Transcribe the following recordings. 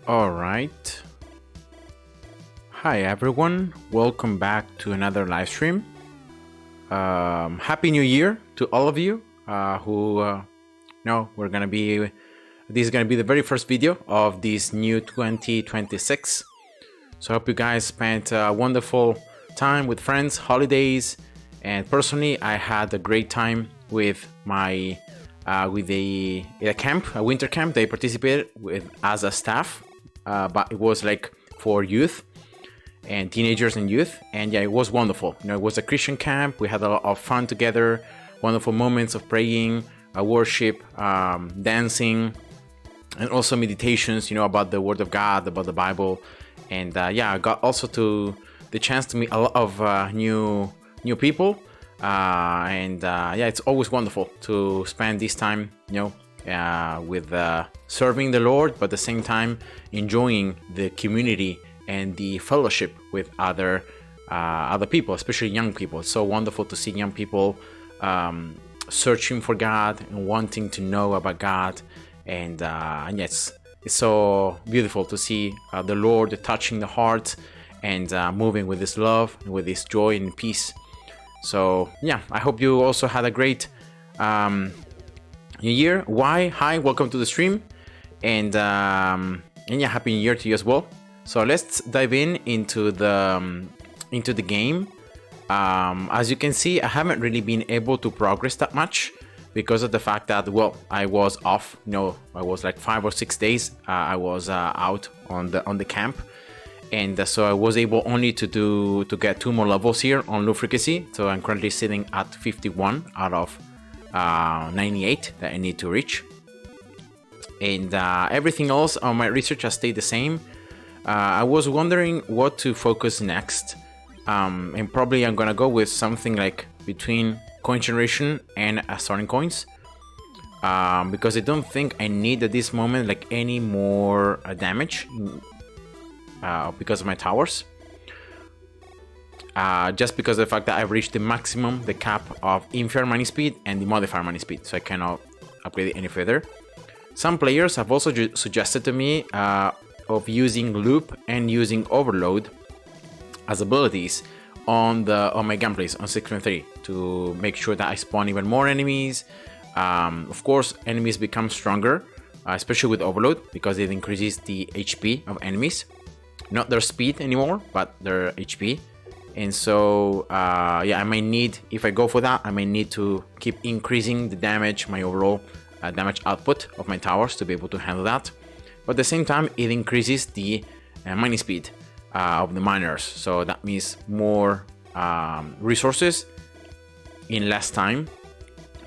All right. Hi everyone. Welcome back to another live stream. Happy New Year to all of you who know we're gonna be. This is gonna be the very first video of this new 2026. So I hope you guys spent a wonderful time with friends, holidays, and personally, I had a great time with my with a camp, a winter camp. They participated with as a staff, but it was like for youth and teenagers and youth, and yeah, it was wonderful. It was a Christian camp. We had a lot of fun together, wonderful moments of praying, worship, dancing, and also meditations. About the Word of God, about the Bible, and yeah, I got also to the chance to meet a lot of new people, and yeah, it's always wonderful to spend this time, with serving the Lord, but at the same time enjoying the community and the fellowship with other people, especially young people. It's so wonderful to see young people searching for God and wanting to know about God, and yes, it's so beautiful to see the Lord touching the heart and moving with His love, with His joy and peace. So yeah, I hope you also had a great New Year. Hi, welcome to the stream, and yeah, Happy New Year to you as well. So let's dive into the game. As you can see, I haven't really been able to progress that much because of the fact that, well, I was off. I was like 5 or 6 days. I was out on the camp, and so I was able only to get 2 more levels here on low frequency. So I'm currently sitting at 51 out of 98 that I need to reach, and everything else on my research has stayed the same. I was wondering what to focus next, and probably I'm gonna go with something like between coin generation and starting coins, because I don't think I need at this moment like any more damage because of my towers, just because of the fact that I've reached the maximum, the cap of inferior mining speed and the modifier mining speed, so I cannot upgrade it any further. Some players have also suggested to me of using loop and using overload as abilities on my gameplays on 6.3 to make sure that I spawn even more enemies. Of course, enemies become stronger, especially with overload, because it increases the HP of enemies, not their speed anymore, but their HP. And so yeah, I might need, if I go for that, I might need to keep increasing the damage, my overall damage output of my towers to be able to handle that. But at the same time, it increases the mining speed of the miners, so that means more resources in less time,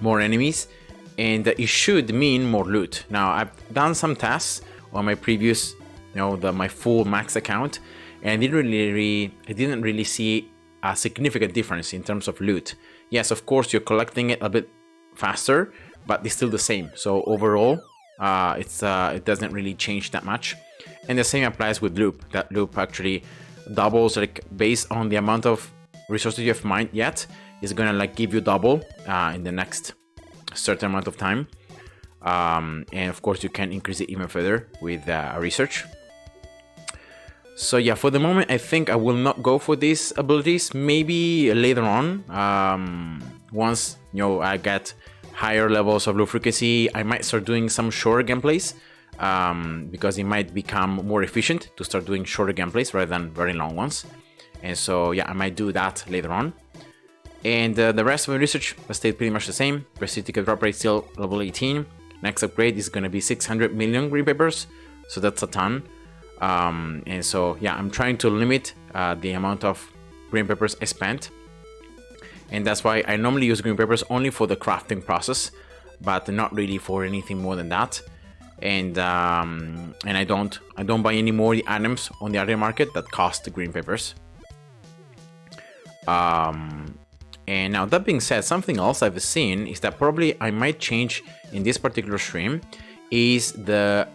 more enemies, and it should mean more loot. Now, I've done some tests on my previous, my full max account, and I didn't really see a significant difference in terms of loot. Yes, of course, you're collecting it a bit faster, but it's still the same. So overall, it doesn't really change that much. And the same applies with loop. That loop actually doubles, like based on the amount of resources you have mined yet, is gonna like give you double in the next certain amount of time. And of course, you can increase it even further with research. So yeah, for the moment, I think I will not go for these abilities. Maybe later on, once I get higher levels of low frequency, I might start doing some shorter gameplays, because it might become more efficient to start doing shorter gameplays rather than very long ones. And so yeah, I might do that later on. And the rest of my research stayed pretty much the same. Prestige ticket drop rate still level 18. Next upgrade is going to be 600 million green papers, so that's a ton. And so yeah, I'm trying to limit the amount of green papers I spent, and that's why I normally use green papers only for the crafting process, but not really for anything more than that. And I don't buy any more the items on the area market that cost the green papers. And now, that being said, something else I've seen is that probably I might change in this particular stream is the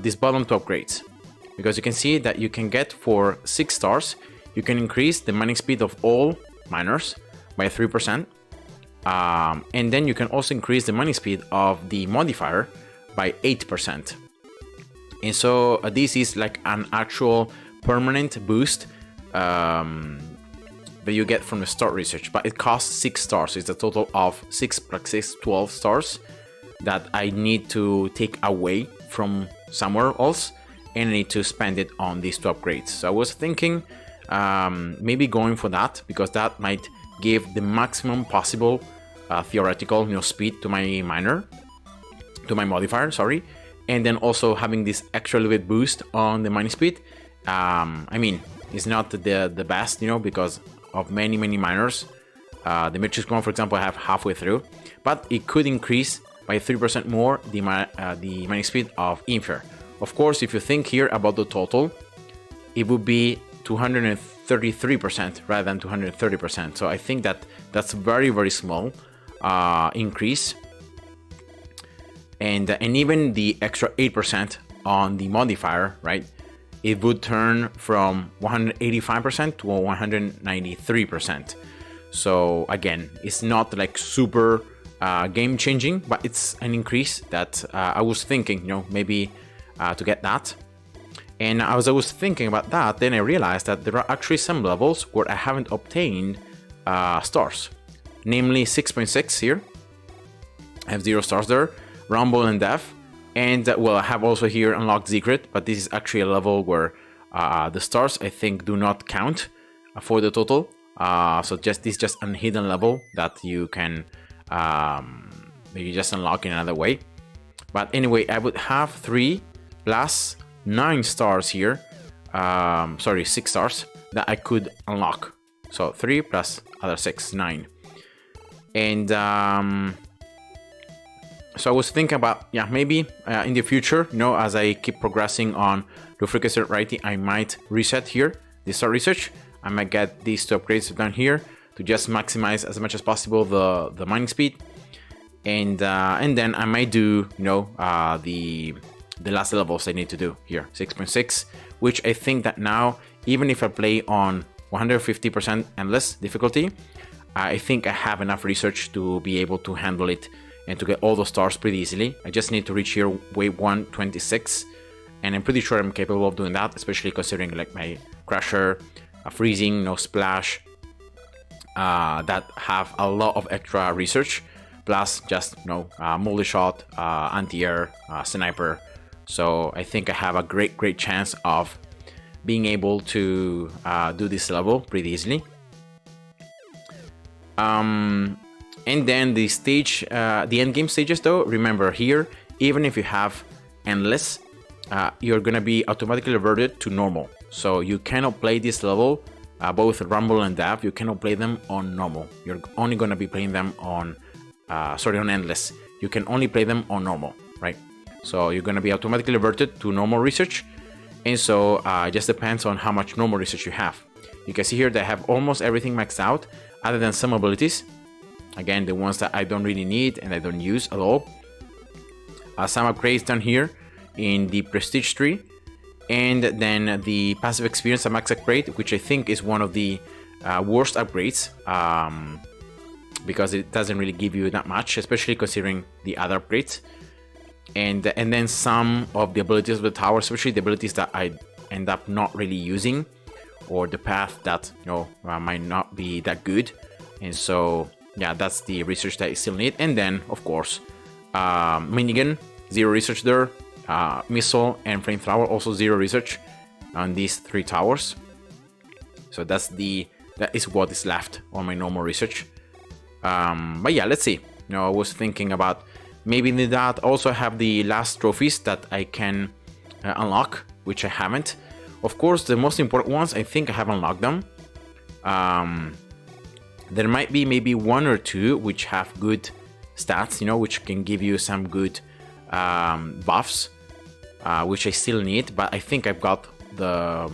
this bottom two upgrades, because you can see that you can get for 6 stars, you can increase the mining speed of all miners by 3%, and then you can also increase the mining speed of the modifier by 8%. And so this is like an actual permanent boost that you get from the start research, but it costs 6 stars. It's a total of 6 plus 6, 12 stars that I need to take away from somewhere else, and I need to spend it on these 2 upgrades. So I was thinking maybe going for that, because that might give the maximum possible theoretical speed to my modifier, sorry, and then also having this extra little bit boost on the mining speed. I mean, it's not the best, because of many miners. The matrix one, for example, I have halfway through, but it could increase by 3% more the mining speed of Infer. Of course, if you think here about the total, it would be 233% rather than 230%. So I think that's very small increase. And even the extra 8% on the modifier, right? It would turn from 185% to 193%. So again, it's not like super game changing, but it's an increase that I was thinking, maybe to get that. And as I was thinking about that, then I realized that there are actually some levels where I haven't obtained stars, namely 6.6 here. I have 0 stars there. Rumble and Death, and well, I have also here unlocked Secret, but this is actually a level where the stars, I think, do not count for the total. So this is just a hidden level that you can maybe just unlock in another way. But anyway, I would have 3 plus 9 stars here. Sorry, 6 stars that I could unlock. So 3 plus other 6, 9. And so I was thinking about, maybe in the future, as I keep progressing on the frequency variety, I might reset here the start research. I might get these 2 upgrades down here to just maximize as much as possible the mining speed, and then I might do the last levels I need to do here, 6.6, which I think that now, even if I play on 150% endless difficulty, I think I have enough research to be able to handle it and to get all the stars pretty easily. I just need to reach here wave 126, and I'm pretty sure I'm capable of doing that, especially considering like my Crusher, Freezing, no Splash, that have a lot of extra research, plus just multi-shot, anti-air, sniper. So I think I have a great chance of being able to do this level pretty easily. And then the stage, the end game stages though, remember here, even if you have endless, you're gonna be automatically reverted to normal. So you cannot play this level, both Rumble and Death, you cannot play them on normal. You're only gonna be playing them on, on endless. You can only play them on normal, right? So you're gonna be automatically reverted to normal research. And so it just depends on how much normal research you have. You can see here that I have almost everything maxed out, other than some abilities. Again, the ones that I don't really need and I don't use at all. Some upgrades down here in the prestige tree, and then the passive experience, a max upgrade, which I think is one of the worst upgrades, because it doesn't really give you that much, especially considering the other upgrades. And then some of the abilities of the tower, especially the abilities that I end up not really using, or the path that might not be that good. And so yeah, that's the research that you still need. And then of course minigun, 0 research there. Missile and flamethrower, also 0 research on these 3 towers. So that is what is left on my normal research. But yeah, let's see. I was thinking about maybe in that also have the last trophies that I can unlock, which I haven't. Of course, the most important ones, I think I have unlocked them. There might be maybe 1 or 2 which have good stats, which can give you some good buffs, which I still need, but I think I've got the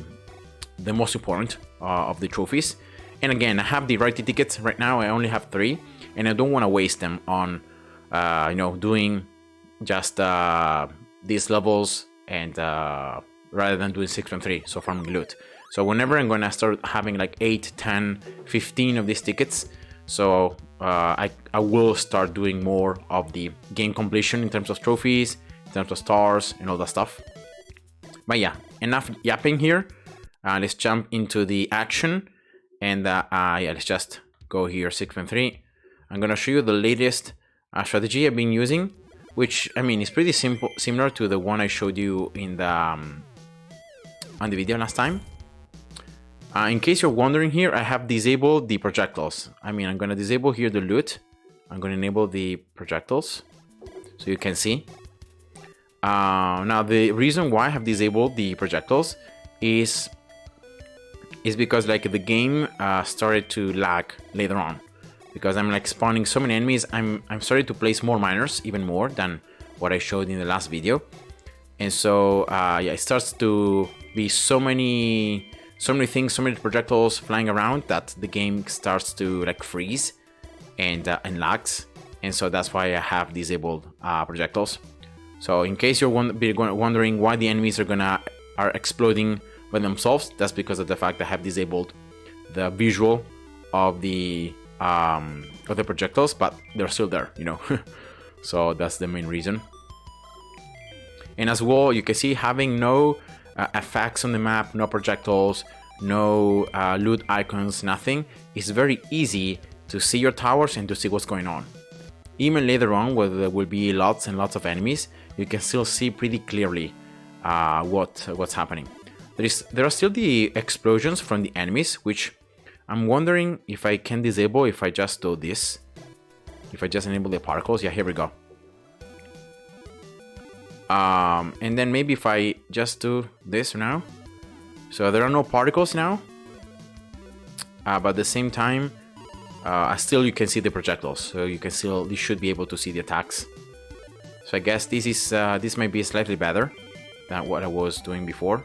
most important of the trophies. And again, I have the variety tickets right now. I only have 3, and I don't want to waste them on doing just these levels, and rather than doing 6.3, so farming loot. So whenever I'm gonna start having like 8, 10, 15 of these tickets, so I will start doing more of the game completion in terms of trophies, in terms of stars and all that stuff. But yeah, enough yapping here. Let's jump into the action. And yeah, let's just go here, 6.3. I'm gonna show you the latest strategy I've been using, which, I mean, is pretty simple, similar to the one I showed you in the on the video last time. In case you're wondering here, I have disabled the projectiles. I mean, I'm gonna disable here the loot. I'm gonna enable the projectiles, so you can see. Now, the reason why I have disabled the projectiles is because like the game started to lag later on, because I'm like spawning so many enemies. I'm starting to place more miners, even more than what I showed in the last video, and so yeah, it starts to be so many things, so many projectiles flying around that the game starts to like freeze and lags, and so that's why I have disabled projectiles. So in case you're wondering why the enemies are exploding by themselves, that's because of the fact that I have disabled the visual of the projectiles, but they're still there, you know. So that's the main reason. And as well, you can see having no effects on the map, no projectiles, no loot icons, nothing. It's very easy to see your towers and to see what's going on. Even later on, where there will be lots and lots of enemies, you can still see pretty clearly what's happening. There are still the explosions from the enemies, which I'm wondering if I can disable if I just do this. If I just enable the particles. Yeah, here we go. And then maybe if I just do this now. So there are no particles now. But at the same time, still you can see the projectiles. So you should be able to see the attacks. So I guess this might be slightly better than what I was doing before.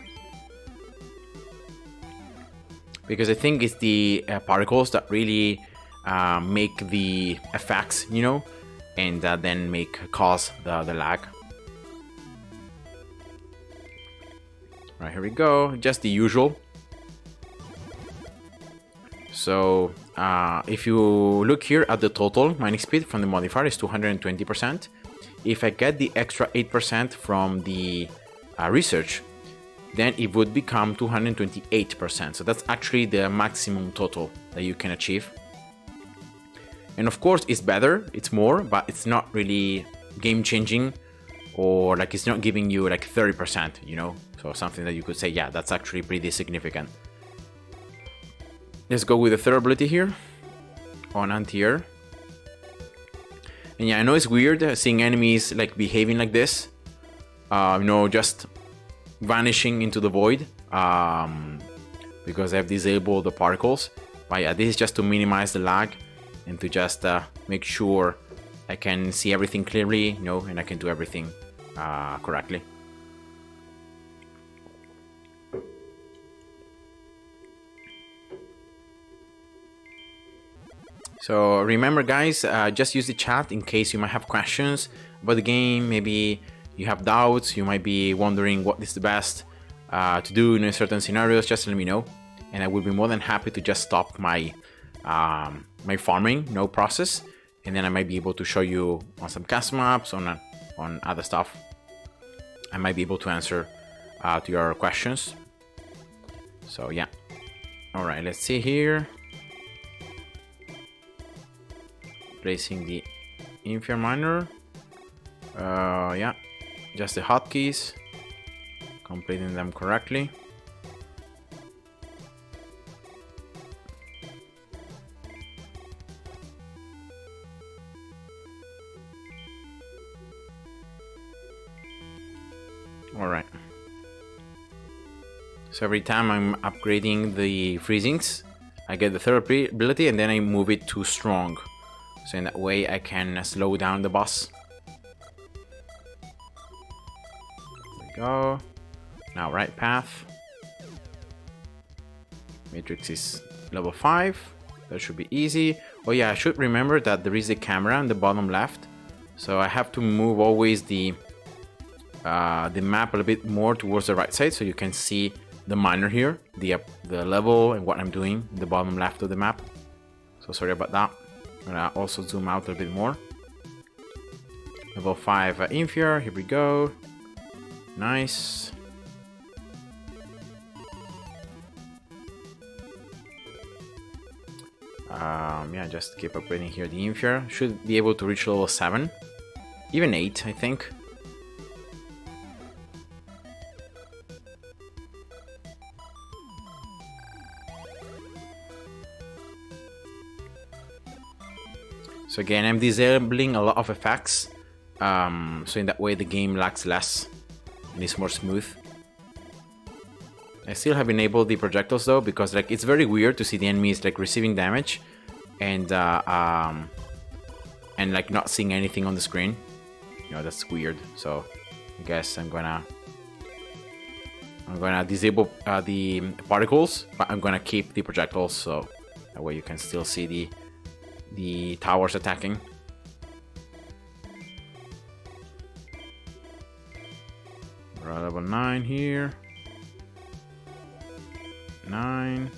Because I think it's the particles that really make the effects, you know, and then cause the lag. Right, here we go, just the usual. So if you look here at the total mining speed from the modifier is 220%. If I get the extra 8% from the research, then it would become 228%. So that's actually the maximum total that you can achieve. And of course, it's better, it's more, but it's not really game changing, or like it's not giving you like 30%, you know? So something that you could say, yeah, that's actually pretty significant. Let's go with the third ability here on anti-air. And yeah, I know it's weird seeing enemies like behaving like this, you know, just vanishing into the void, because I've disabled the particles. But yeah, this is just to minimize the lag and to just make sure I can see everything clearly, you know, and I can do everything correctly. So remember, guys, just use the chat in case you might have questions about the game. Maybe you have doubts, you might be wondering what is the best to do in certain scenarios. Just let me know, and I will be more than happy to just stop my my farming process, and then I might be able to show you on some custom maps, on other stuff. I might be able to answer to your questions. So yeah, all right, let's see here. Placing the Infinite miner. Yeah, just the hotkeys, completing them correctly. All right. So every time I'm upgrading the freezings, I get the third ability, and then I move it to strong. So in that way I can slow down the boss. There we go. Now right path. Matrix is level 5. That should be easy. Oh yeah, I should remember that there is a camera on the bottom left. So I have to move always the map a little bit more towards the right side, so you can see the miner here, the level and what I'm doing in the bottom left of the map. So sorry about that. I'm gonna also zoom out a little bit more. Level 5 Inferior, here we go. Nice. Yeah, just keep upgrading here. The Inferior should be able to reach level 7, even 8, I think. So again, I'm disabling a lot of effects, so in that way the game lags less and is more smooth. I still have enabled the projectiles though, because like it's very weird to see the enemies like receiving damage and like not seeing anything on the screen. You know, that's weird. So I guess I'm gonna disable the particles, but I'm gonna keep the projectiles, so that way you can still see the towers attacking. We're at level 9 here. 9.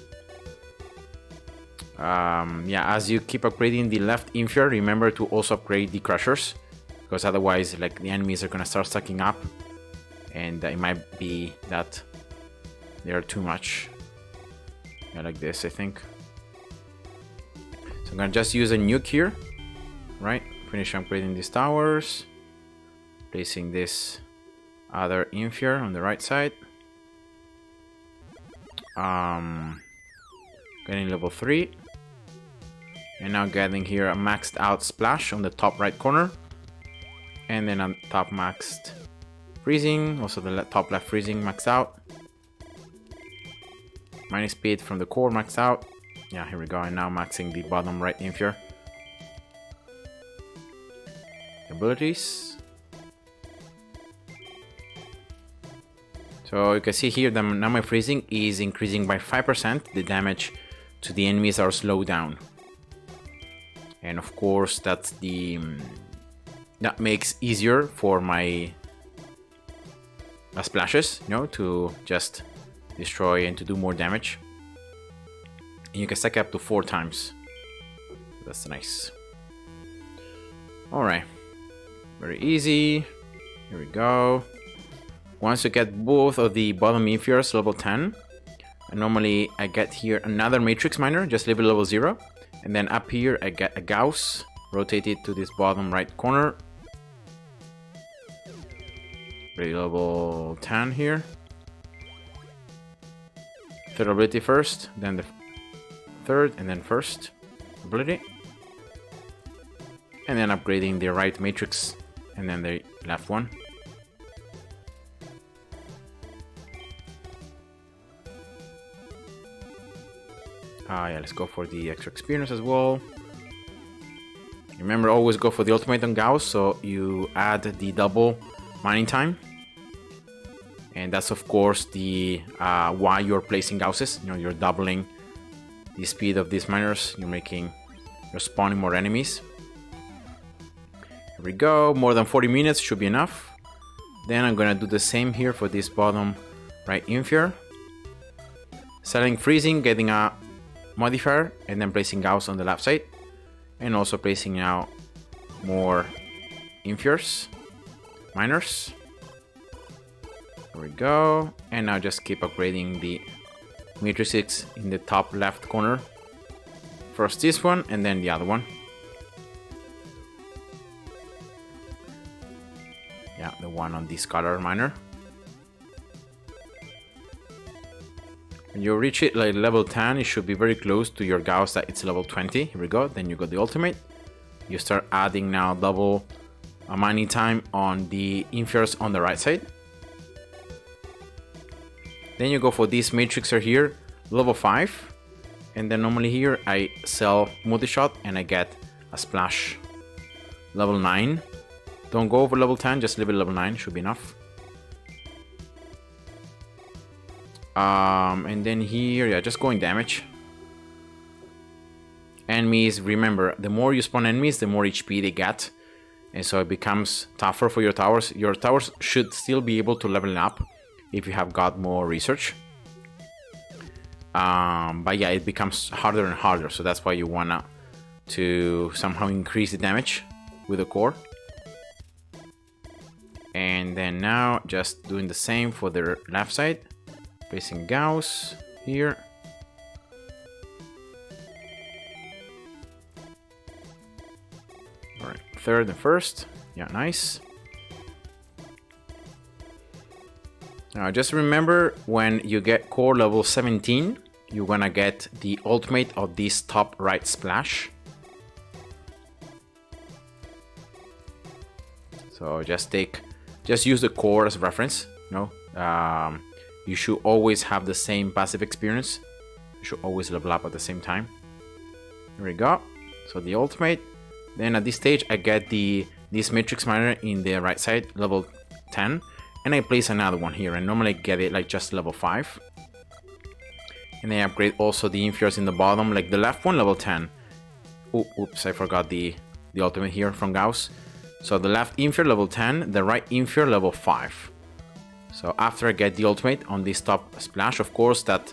Yeah, as you keep upgrading the left inferior, remember to also upgrade the crushers, because otherwise like the enemies are gonna start sucking up, and it might be that they are too much. Yeah, like this, I think. So I'm gonna just use a nuke here, right? Finish upgrading these towers, placing this other inferior on the right side. Getting level 3, and now getting here a maxed out splash on the top right corner, and then on top maxed freezing, also the top left freezing maxed out. Minus speed from the core maxed out. Yeah, here we go, and now maxing the bottom right inferior. Abilities. So you can see here that now my freezing is increasing by 5%. The damage to the enemies are slowed down. And of course that's that makes easier for my splashes, you know, to just destroy and to do more damage. And you can stack up to 4 times. That's nice. Alright. Very easy. Here we go. Once you get both of the bottom inferiors level 10, and normally I get here another matrix miner, just leave it level 0. And then up here I get a Gauss, rotate it to this bottom right corner. Ready level 10 here. Third ability first, then the third, and then first ability. And then upgrading the right matrix, and then the left one. Yeah, let's go for the extra experience as well. Remember, always go for the ultimate on Gauss, so you add the double mining time. And that's of course the why you're placing Gausses. You know, you're doubling the speed of these miners. You're spawning more enemies. Here we go. More than 40 minutes should be enough. Then I'm gonna do the same here for this bottom right inferior. Selling freezing, getting a modifier, and then placing Gauss on the left side, and also placing now more inferiors, miners. There we go. And now just keep upgrading the matrices in the top left corner. First this one, and then the other one. Yeah, the one on this color miner. When you reach it like level 10, it should be very close to your Gauss that it's level 20. Here we go. Then you got the ultimate. You start adding now double mining time on the inferiors on the right side. Then you go for this matrixer here, level 5. And then normally here I sell multi-shot and I get a splash. Level 9. Don't go over level 10, just leave it level 9, should be enough. And then here, yeah, just going damage. Enemies, remember, the more you spawn enemies, the more HP they get. And so it becomes tougher for your towers. Your towers should still be able to level up if you have got more research. But yeah, it becomes harder and harder. So that's why you wanna to somehow increase the damage with the core. And then now just doing the same for the left side. Placing Gauss here. All right, third and first. Yeah, nice. Now just remember, when you get core level 17, you're gonna get the ultimate of this top right splash. So just use the core as reference. You know, you should always have the same passive experience. You should always level up at the same time. Here we go. So the ultimate. Then at this stage, I get this matrix miner in the right side, level 10, and I place another one here. And normally I get it like just level 5. And I upgrade also the inferiors in the bottom, like the left one, level 10. Oops, I forgot the ultimate here from Gauss. So the left inferior level 10, the right inferior level 5. So after I get the ultimate on this top splash, of course, that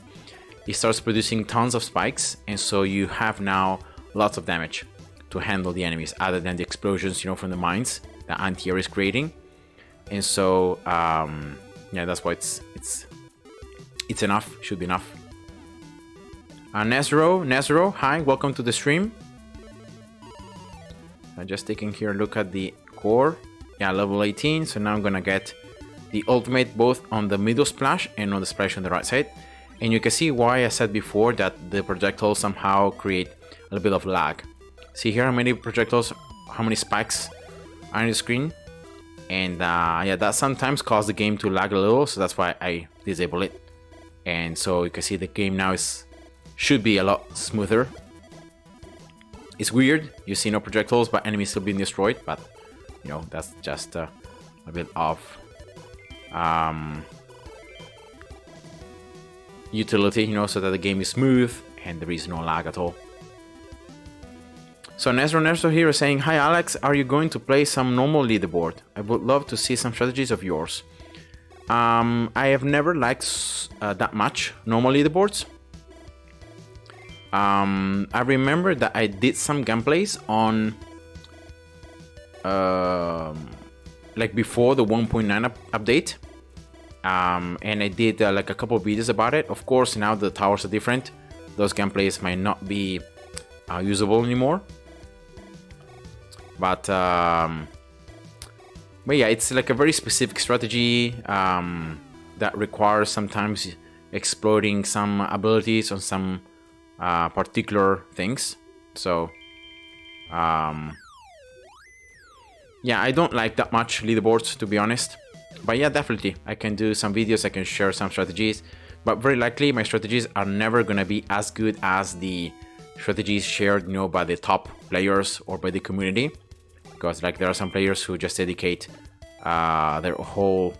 it starts producing tons of spikes, and so you have now lots of damage to handle the enemies, other than the explosions, you know, from the mines that anti-air is creating. And so, yeah, that's why it's enough. Should be enough. Nezro, hi, welcome to the stream. I'm just taking here a look at the core. Yeah, level 18. So now I'm gonna get the ultimate both on the middle splash and on the splash on the right side. And you can see why I said before that the projectiles somehow create a little bit of lag. See here how many projectiles, how many spikes are on the screen. And yeah, that sometimes causes the game to lag a little, so that's why I disable it. And so you can see the game now should be a lot smoother. It's weird, you see no projectiles but enemies still being destroyed, but you know, that's just a bit of utility, you know, so that the game is smooth and there is no lag at all. So Nezro here is saying, hi Alex, are you going to play some normal leaderboard? I would love to see some strategies of yours. I have never liked that much normal leaderboards. I remember that I did some gameplays on like before the 1.9 update, and I did like a couple of videos about it. Of course, now the towers are different. Those gameplays might not be usable anymore. But yeah, it's like a very specific strategy that requires sometimes exploiting some abilities on some particular things. So yeah, I don't like that much leaderboards, to be honest. But yeah, definitely I can do some videos, I can share some strategies, but very likely my strategies are never gonna be as good as the strategies shared, you know, by the top players or by the community. Because like there are some players who just dedicate their whole,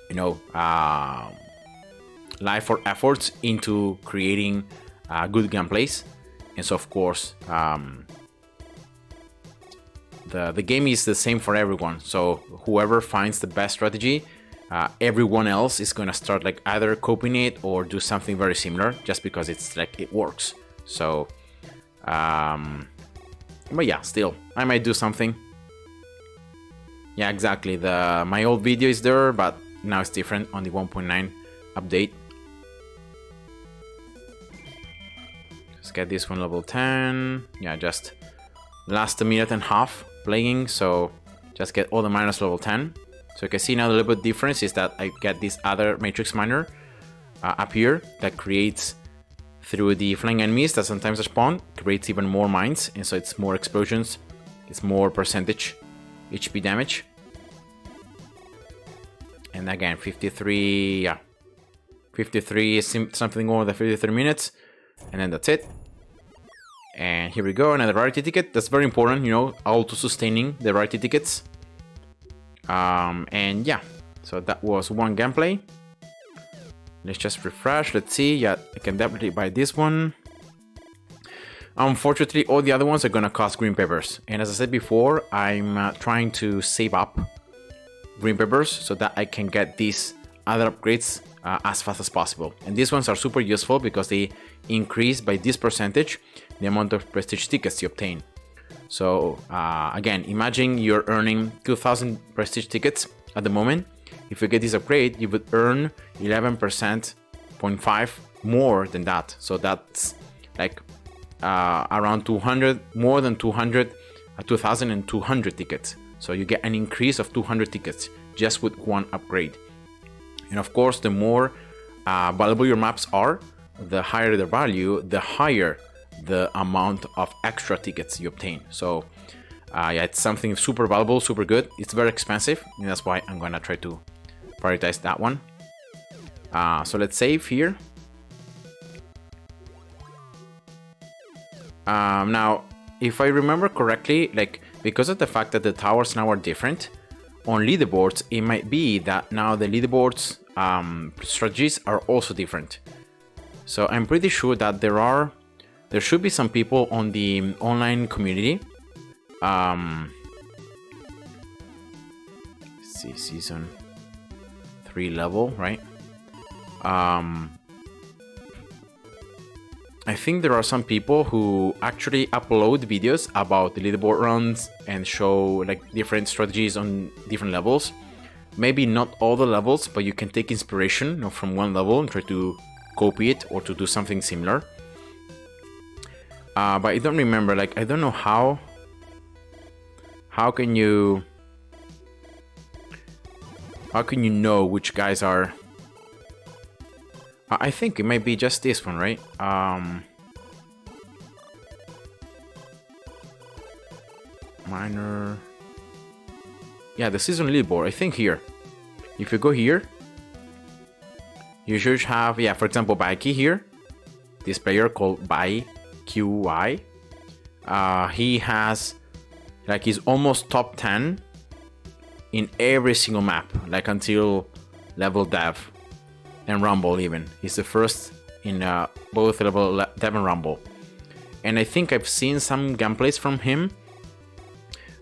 you know, life or efforts into creating good gameplays. And so of course the game is the same for everyone. So whoever finds the best strategy, everyone else is gonna start like either copying it or do something very similar, just because it's like it works. So but yeah, still I might do something. Yeah, exactly, my old video is there, but now it's different on the 1.9 update. Let's get this one level 10. Yeah, just last a minute and a half playing, so just get all the miners level 10. So you can see now the little bit difference is that I get this other matrix miner up here that creates, through the flying enemies that sometimes spawn, creates even more mines, and so it's more explosions, it's more percentage HP damage. And again, 53, yeah, 53 is something more than 53 minutes, and then that's it. And here we go, another rarity ticket. That's very important, you know, auto-sustaining the rarity tickets. And yeah, so that was one gameplay. Let's just refresh, let's see. Yeah, I can definitely buy this one. Unfortunately, all the other ones are gonna cost green peppers. And as I said before, I'm trying to save up green peppers so that I can get these other upgrades as fast as possible. And these ones are super useful because they increase by this percentage the amount of prestige tickets you obtain. So again, imagine you're earning 2,000 prestige tickets at the moment. If you get this upgrade, you would earn 11.5% more than that. So that's like around 200, more than 200 2,200 tickets. So you get an increase of 200 tickets just with one upgrade. And of course, the more valuable your maps are, the higher the value, the higher the amount of extra tickets you obtain. So yeah, it's something super valuable, super good. It's very expensive, and that's why I'm gonna try to prioritize that one. So let's save here. Now, if I remember correctly, like because of the fact that the towers now are different on leaderboards, it might be that now the leaderboards strategies are also different. So I'm pretty sure that there should be some people on the online community. Let's see, season 3 level, right? I think there are some people who actually upload videos about the leaderboard runs and show like different strategies on different levels. Maybe not all the levels, but you can take inspiration, you know, from one level and try to copy it or to do something similar. But I don't remember, like I don't know how can you know which guys are. I think it might be just this one, right? Minor. Yeah, the season leaderboard. I think here. If you go here, you should have, yeah, for example, Baiki here. This player called Bai QY. He has, like, he's almost top 10 in every single map, like until level dev. And Rumble even. He's the first in both level dev and Rumble. And I think I've seen some gameplays from him,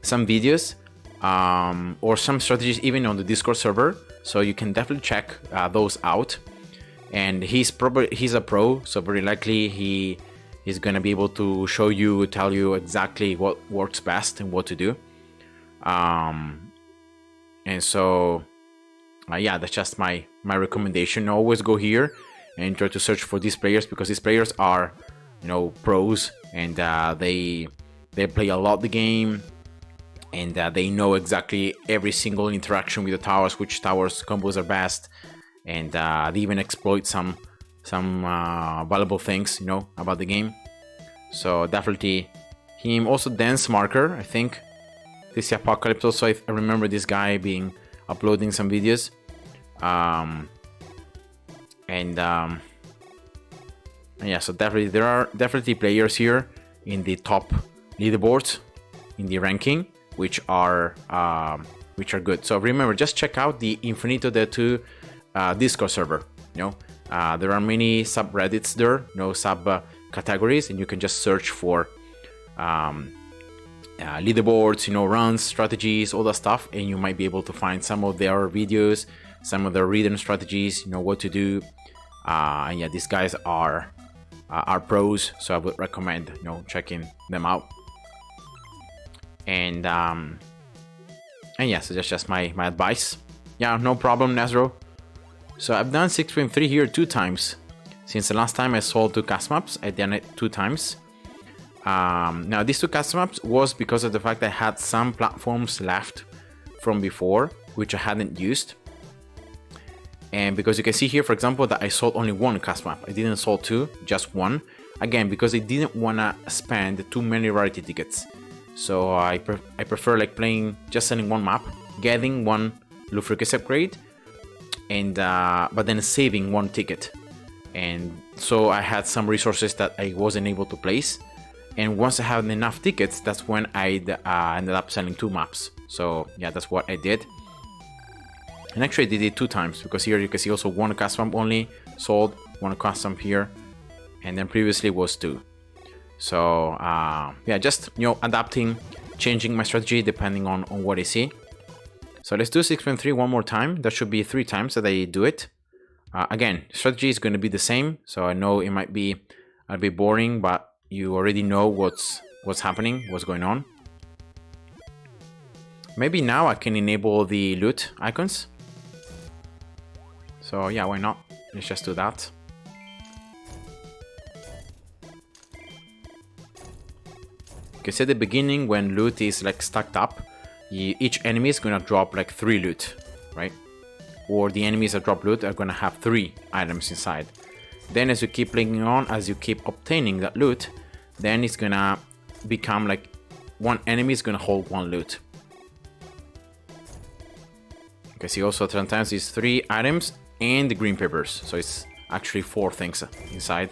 some videos, or some strategies even on the Discord server. So you can definitely check those out. And he's a pro, so very likely he's gonna be able to show you, tell you exactly what works best and what to do. And so. Yeah, that's just my recommendation. Always go here and try to search for these players, because these players are, you know, pros, and they play a lot the game, and they know exactly every single interaction with the towers, which towers combos are best, and they even exploit some valuable things, you know, about the game. So definitely him. Also Dance Marker, I think this Apocalypse also, I remember this guy being uploading some videos, yeah, so definitely there are definitely players here in the top leaderboards in the ranking which are good. So remember, just check out the Infinitode 2 Discord server. You know, there are many subreddits there, you know, sub categories, and you can just search for leaderboards, you know, runs, strategies, all that stuff, and you might be able to find some of their videos, some of their written strategies, you know, what to do. And yeah, these guys are pros, so I would recommend, you know, checking them out. And yeah, so that's just my advice. Yeah, no problem, Nazro. So I've done 6.3 here 2 times. Since the last time I sold 2 cast maps, I done it 2 times. Now these 2 custom maps was because of the fact I had some platforms left from before which I hadn't used, and because you can see here, for example, that I sold only 1 custom map. I didn't sold 2, just 1, again because I didn't want to spend too many rarity tickets. So I prefer like playing, just selling 1 map, getting 1 Lufricus upgrade, and but then saving 1 ticket. And so I had some resources that I wasn't able to place. And once I had enough tickets, that's when I ended up selling 2 maps. So yeah, that's what I did. And actually I did it 2 times, because here you can see also 1 custom only sold, 1 custom here, and then previously was 2. So yeah, just, you know, adapting, changing my strategy depending on what I see. So let's do 6.3 one more time. That should be 3 times that I do it. Again, strategy is going to be the same, so I know it might be a bit boring, but you already know what's happening, what's going on. Maybe now I can enable the loot icons. So yeah, why not? Let's just do that. Because at the beginning, when loot is like stacked up, each enemy is gonna drop like 3 loot, right? Or the enemies that drop loot are gonna have 3 items inside. Then as you keep playing on, as you keep obtaining that loot, then it's gonna become like one enemy is gonna hold 1 loot. Okay, see also sometimes it's 3 items and the green papers, so it's actually 4 things inside.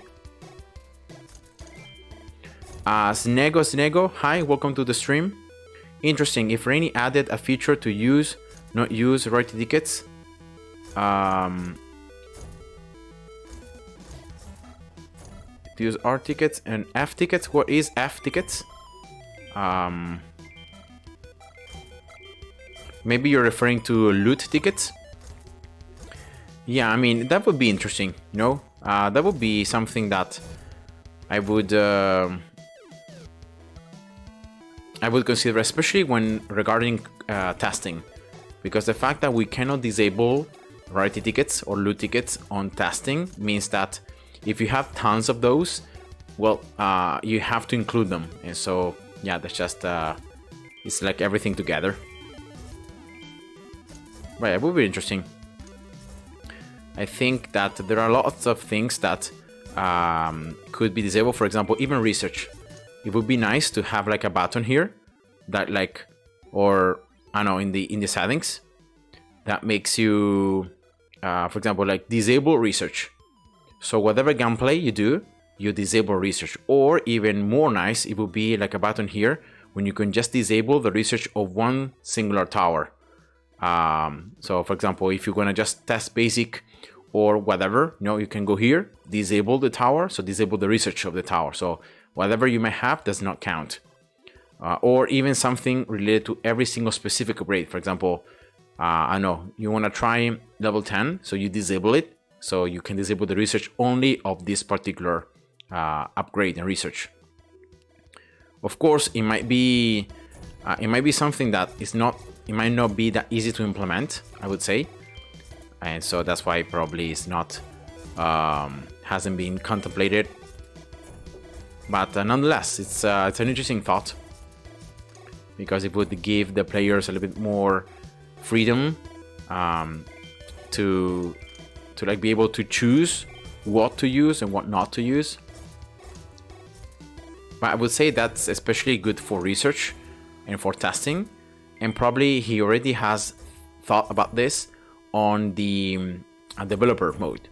Snego, hi, welcome to the stream. Interesting, if Rainy added a feature to not use royalty tickets. To use R tickets and F tickets. What is F tickets? Maybe you're referring to loot tickets. Yeah, I mean that would be interesting. You know, that would be something that I would consider, especially when regarding testing, because the fact that we cannot disable rarity tickets or loot tickets on testing means that if you have tons of those, well, you have to include them. And so, yeah, that's just it's like everything together. Right, it would be interesting. I think that there are lots of things that could be disabled. For example, even research. It would be nice to have like a button here that like, or I don't know, in the settings that makes you, for example, like disable research. So whatever gameplay you do, you disable research. Or even more nice, it would be like a button here when you can just disable the research of one singular tower. So for example, if you're gonna just test basic or whatever, you know, you can go here, disable the tower, so disable the research of the tower. So whatever you may have does not count. Or even something related to every single specific upgrade. For example, I know you want to try level 10, so you disable it, so you can disable the research only of this particular upgrade and research. Of course, it might be something that is not, it might not be that easy to implement, I would say, and so that's why probably it's not hasn't been contemplated. But nonetheless, it's an interesting thought, because it would give the players a little bit more freedom to like be able to choose what to use and what not to use. But I would say that's especially good for research and for testing, and probably he already has thought about this on the developer mode.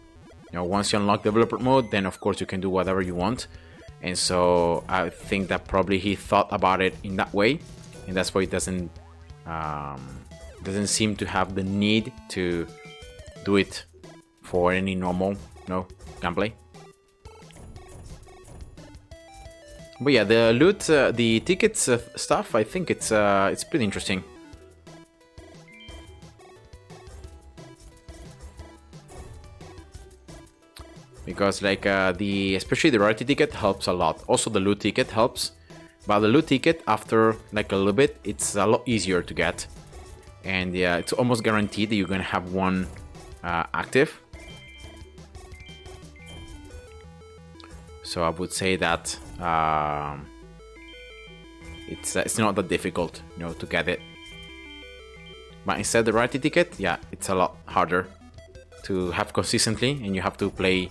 You know, once you unlock developer mode, then of course you can do whatever you want. And so I think that probably he thought about it in that way, and that's why it doesn't seem to have the need to do it for any normal, gameplay. But yeah, the loot, the tickets stuff, I think it's pretty interesting. Because like especially the rarity ticket helps a lot. Also the loot ticket helps, but the loot ticket after like a little bit, it's a lot easier to get, and yeah, it's almost guaranteed that you're gonna have one active. So I would say that it's not that difficult, to get it. But instead the rarity ticket, yeah, it's a lot harder to have consistently, and you have to play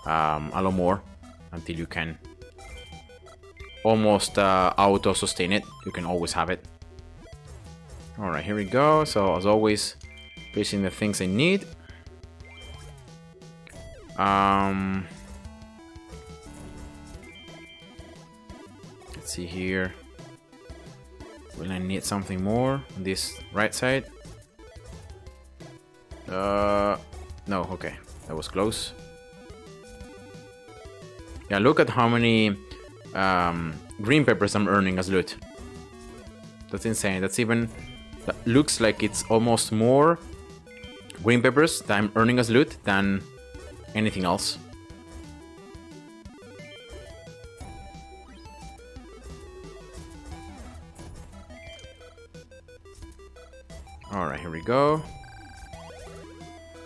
a lot more until you can almost auto sustain it. You can always have it. All right, here we go. So as always, placing the things I need. Let's see here. Will I need something more on this right side? No, okay, that was close. Yeah, look at how many green peppers I'm earning as loot. That's insane. That looks like it's almost more green peppers that I'm earning as loot than anything else. All right, here we go.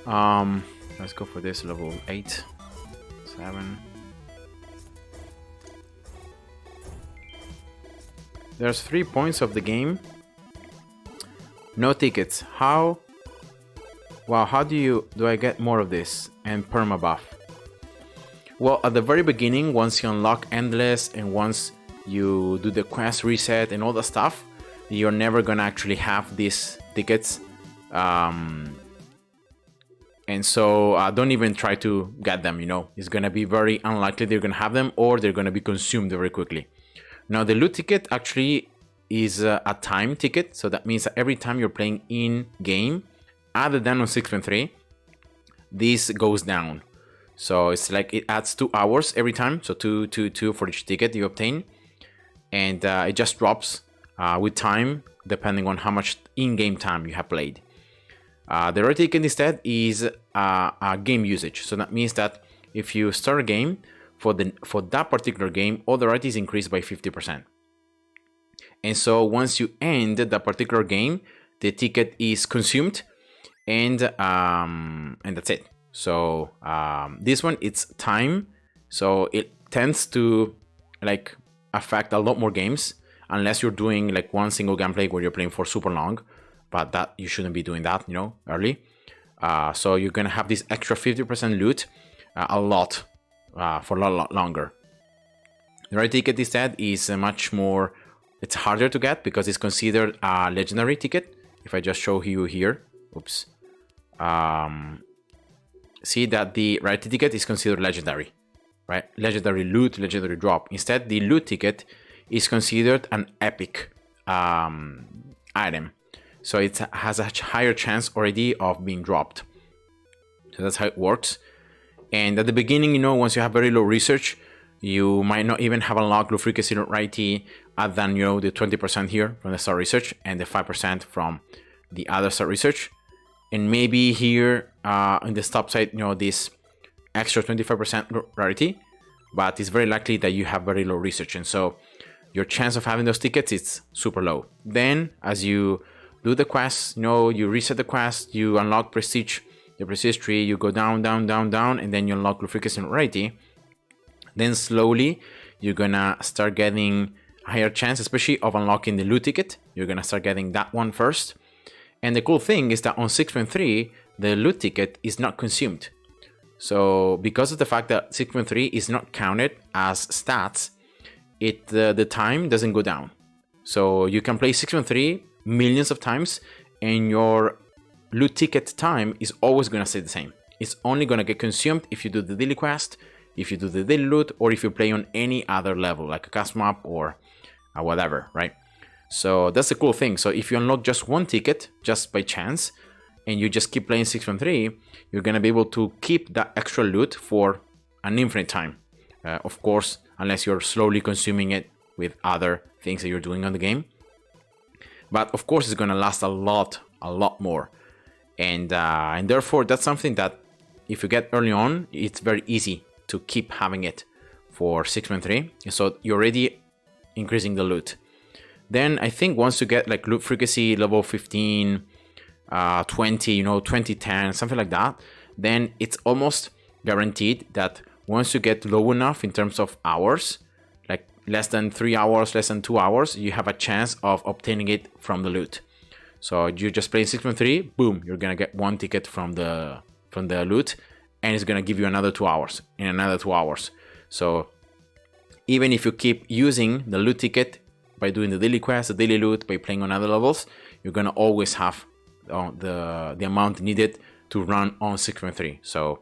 Let's go for this level 8, 7. There's 3 points of the game. No tickets. How? Wow, how do I get more of this? And perma buff. Well, at the very beginning, once you unlock Endless and once you do the quest reset and all that stuff, you're never gonna actually have these tickets. And so don't even try to get them, you know. It's gonna be very unlikely they're gonna have them, or they're gonna be consumed very quickly. Now, the loot ticket actually is a time ticket, so that means that every time you're playing in game, other than on 6.3, this goes down. So it's like it adds 2 hours every time, so 2 for each ticket you obtain, and it just drops with time depending on how much in-game time you have played. The rare ticket instead is a game usage, so that means that if you start a game, for that particular game, all the rarity is increased by 50%. And so once you end that particular game, the ticket is consumed, and that's it. So this one, it's time, so it tends to like affect a lot more games, unless you're doing like one single gameplay where you're playing for super long, but that you shouldn't be doing that, you know, early. So you're gonna have this extra 50% loot a lot for a lot longer. The rare ticket instead is much more, it's harder to get because it's considered a legendary ticket. If I just show you here, oops, see that the rarity ticket is considered legendary, right? Legendary loot, legendary drop. Instead, the loot ticket is considered an epic item. So it has a higher chance already of being dropped. So that's how it works. And at the beginning, you know, once you have very low research, you might not even have unlocked low frequency rarity other than, you know, the 20% here from the start research and the 5% from the other start research. And maybe here on the top side, you know, this extra 25% rarity, but it's very likely that you have very low research. And so your chance of having those tickets is super low. Then as you do the quest, you know, you reset the quest, you unlock prestige, the prestige tree, you go down, down, down, down, and then you unlock low frequency rarity. Then slowly you're gonna start getting a higher chance, especially of unlocking the loot ticket. You're gonna start getting that one first. And the cool thing is that on 6.3, the loot ticket is not consumed. So because of the fact that 6.3 is not counted as stats, the time doesn't go down. So you can play 6.3 millions of times and your loot ticket time is always going to stay the same. It's only going to get consumed if you do the daily quest, if you do the daily loot, or if you play on any other level like a custom map or whatever, right? So that's the cool thing. So if you unlock just one ticket just by chance and you just keep playing 6.3, you're going to be able to keep that extra loot for an infinite time. Of course, unless you're slowly consuming it with other things that you're doing on the game. But of course, it's going to last a lot more. And therefore, that's something that if you get early on, it's very easy to keep having it for 6.3. So you're already increasing the loot. Then I think once you get like loot frequency level 15, 20, you know, 20, 10, something like that, then it's almost guaranteed that once you get low enough in terms of hours, like less than 3 hours, less than 2 hours, you have a chance of obtaining it from the loot. So you just play 6.3, boom, you're gonna get one ticket from the loot, and it's gonna give you another 2 hours and another 2 hours. So even if you keep using the loot ticket by doing the daily quest, the daily loot, by playing on other levels, you're gonna always have the amount needed to run on 6.3. So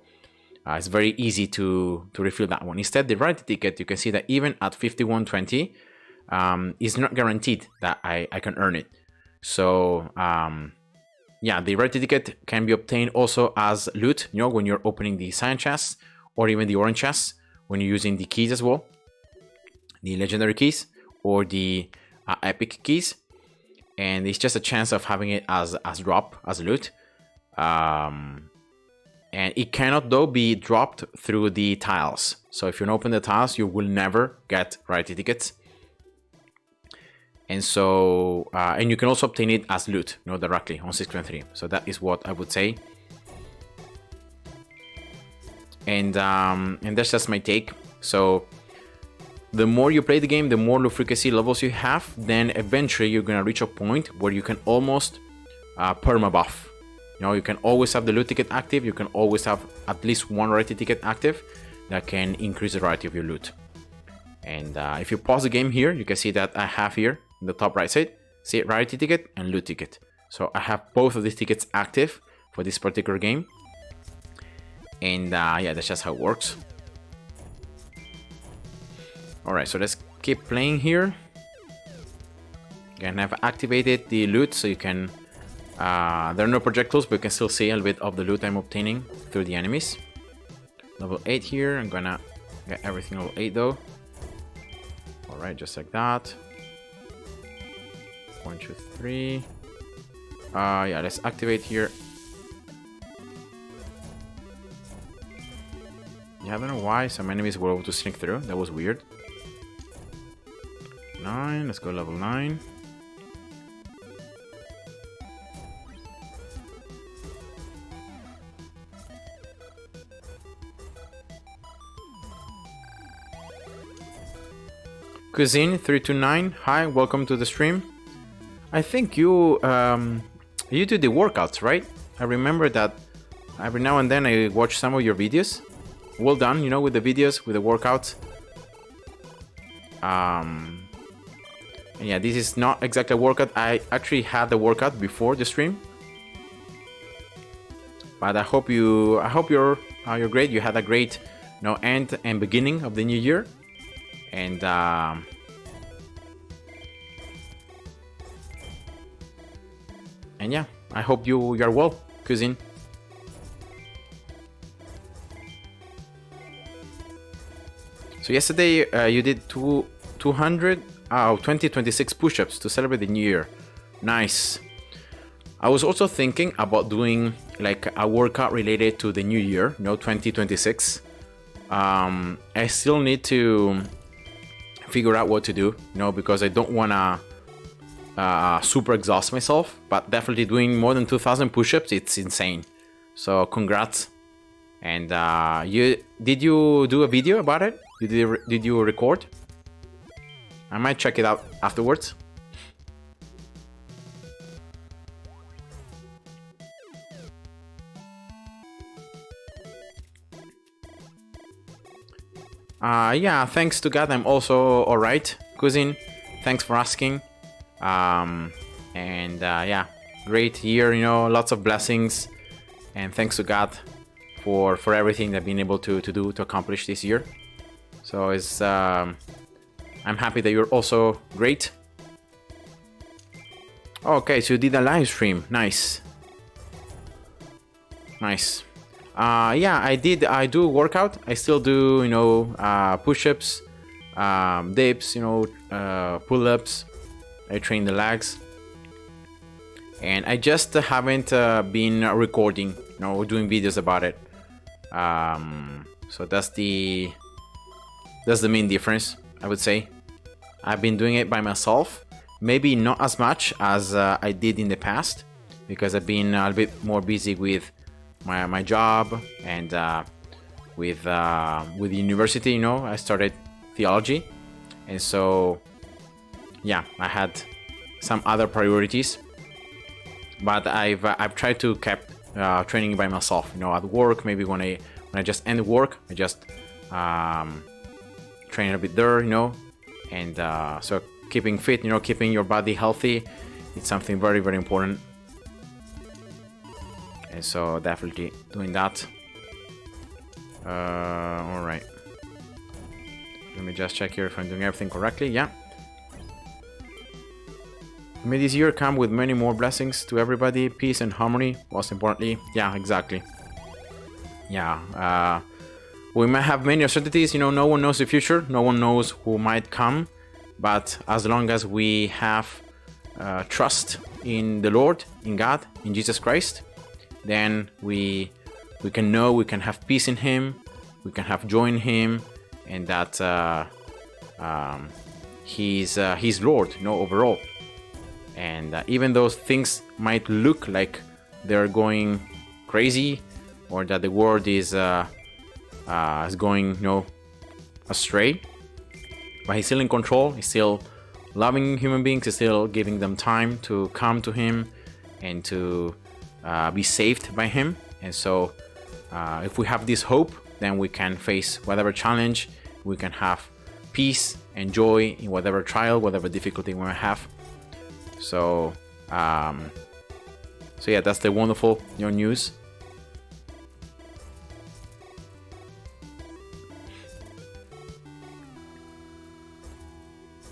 it's very easy to refill that one. Instead, the rarity ticket, you can see that even at 5120, is not guaranteed that I can earn it. So yeah, the rarity ticket can be obtained also as loot, you know, when you're opening the cyan chests or even the orange chests, when you're using the keys as well, the legendary keys or the epic keys. And it's just a chance of having it as drop, as loot. And it cannot though be dropped through the tiles. So if you open the tiles, you will never get rarity tickets. And so, and you can also obtain it as loot, you know, directly on 6.3. So that is what I would say. And that's just my take. So the more you play the game, the more loot frequency levels you have, then eventually you're gonna reach a point where you can almost perma buff. You know, you can always have the loot ticket active, you can always have at least one rarity ticket active that can increase the rarity of your loot. And if you pause the game here, you can see that I have here in the top right side, see rarity ticket and loot ticket. So I have both of these tickets active for this particular game. And yeah, that's just how it works. Alright, so let's keep playing here. Again, I've activated the loot so you can... there are no projectiles, but you can still see a little bit of the loot I'm obtaining through the enemies. Level 8 here, I'm gonna get everything level 8 though. Alright, just like that. 1, 2, 3. Yeah, let's activate here. Yeah, I don't know why some enemies were able to sneak through. That was weird. 9, let's go level 9. Cuisine329, hi, welcome to the stream. I think you you do the workouts, right? I remember that every now and then I watch some of your videos. Well done, you know, with the videos, with the workouts. And yeah, this is not exactly a workout. I actually had the workout before the stream, but I hope you're great. You had a great, you know, end and beginning of the new year, and yeah, I hope you are well, cousin. So yesterday you did 26 push-ups to celebrate the new year. Nice. I was also thinking about doing like a workout related to the new year, you know, 2026. I still need to figure out what to do, you know, because I don't want to super exhaust myself, but definitely doing more than 2,000 push-ups, it's insane. So congrats. And did you do a video about it? Did you record? I might check it out afterwards. Yeah, thanks to God, I'm also alright, cousin. Thanks for asking. Yeah, great year, you know, lots of blessings, and thanks to God for everything that I've been able to accomplish this year. So it's I'm happy that you're also great. Okay, so you did a live stream. Nice. Yeah, I do workout. I still do, you know, push-ups, dips, you know, pull-ups. I train the legs, and I just haven't been recording, you know, doing videos about it. So that's the main difference, I would say. I've been doing it by myself, maybe not as much as I did in the past, because I've been a little bit more busy with my job and with the university. You know, I started theology, and so yeah, I had some other priorities. But I've tried to keep training by myself. You know, at work, maybe when I just end work, I just train a bit there. You know, and so keeping fit, you know, keeping your body healthy, it's something very, very important. And so definitely doing that. All right. Let me just check here if I'm doing everything correctly. Yeah. May this year come with many more blessings to everybody, peace and harmony, most importantly. Yeah, exactly. Yeah. We might have many uncertainties, you know, no one knows the future, no one knows who might come, but as long as we have trust in the Lord, in God, in Jesus Christ, then we can know, we can have peace in Him, we can have joy in Him, and that He's Lord, you know, overall. And even though things might look like they're going crazy, or that the world is going, you know, astray, but he's still in control. He's still loving human beings. He's still giving them time to come to him and to be saved by him. And so if we have this hope, then we can face whatever challenge. We can have peace and joy in whatever trial, whatever difficulty we might have. So yeah, that's the wonderful news.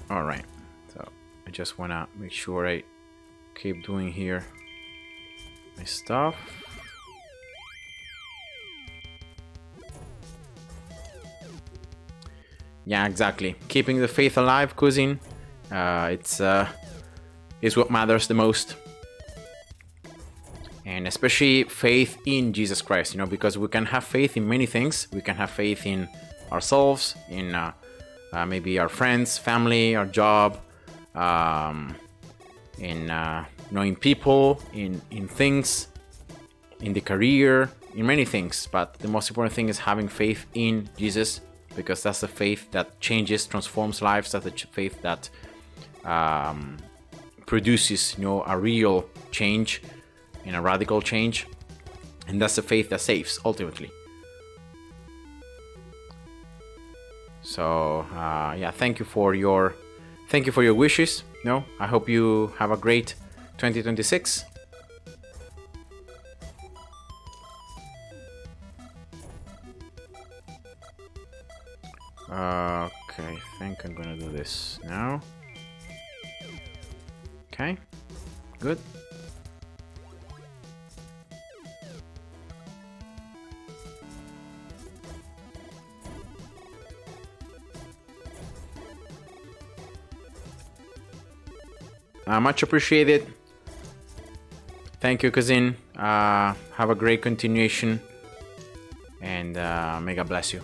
All right, so I just wanna make sure I keep doing here my stuff. Yeah, exactly. Keeping the faith alive, cousin. It's what matters the most, and especially faith in Jesus Christ. Because we can have faith in many things. We can have faith in ourselves, in maybe our friends, family, our job, in knowing people, in things, in the career, in many things. But the most important thing is having faith in Jesus, because that's the faith that changes, transforms lives. That's the faith that produces, a real change, a radical change, and that's the faith that saves ultimately. So yeah, thank you for your wishes. I hope you have a great 2026. Okay, I think I'm gonna do this now. Okay, good. Much appreciated. Thank you, cousin. Have a great continuation, and may God bless you.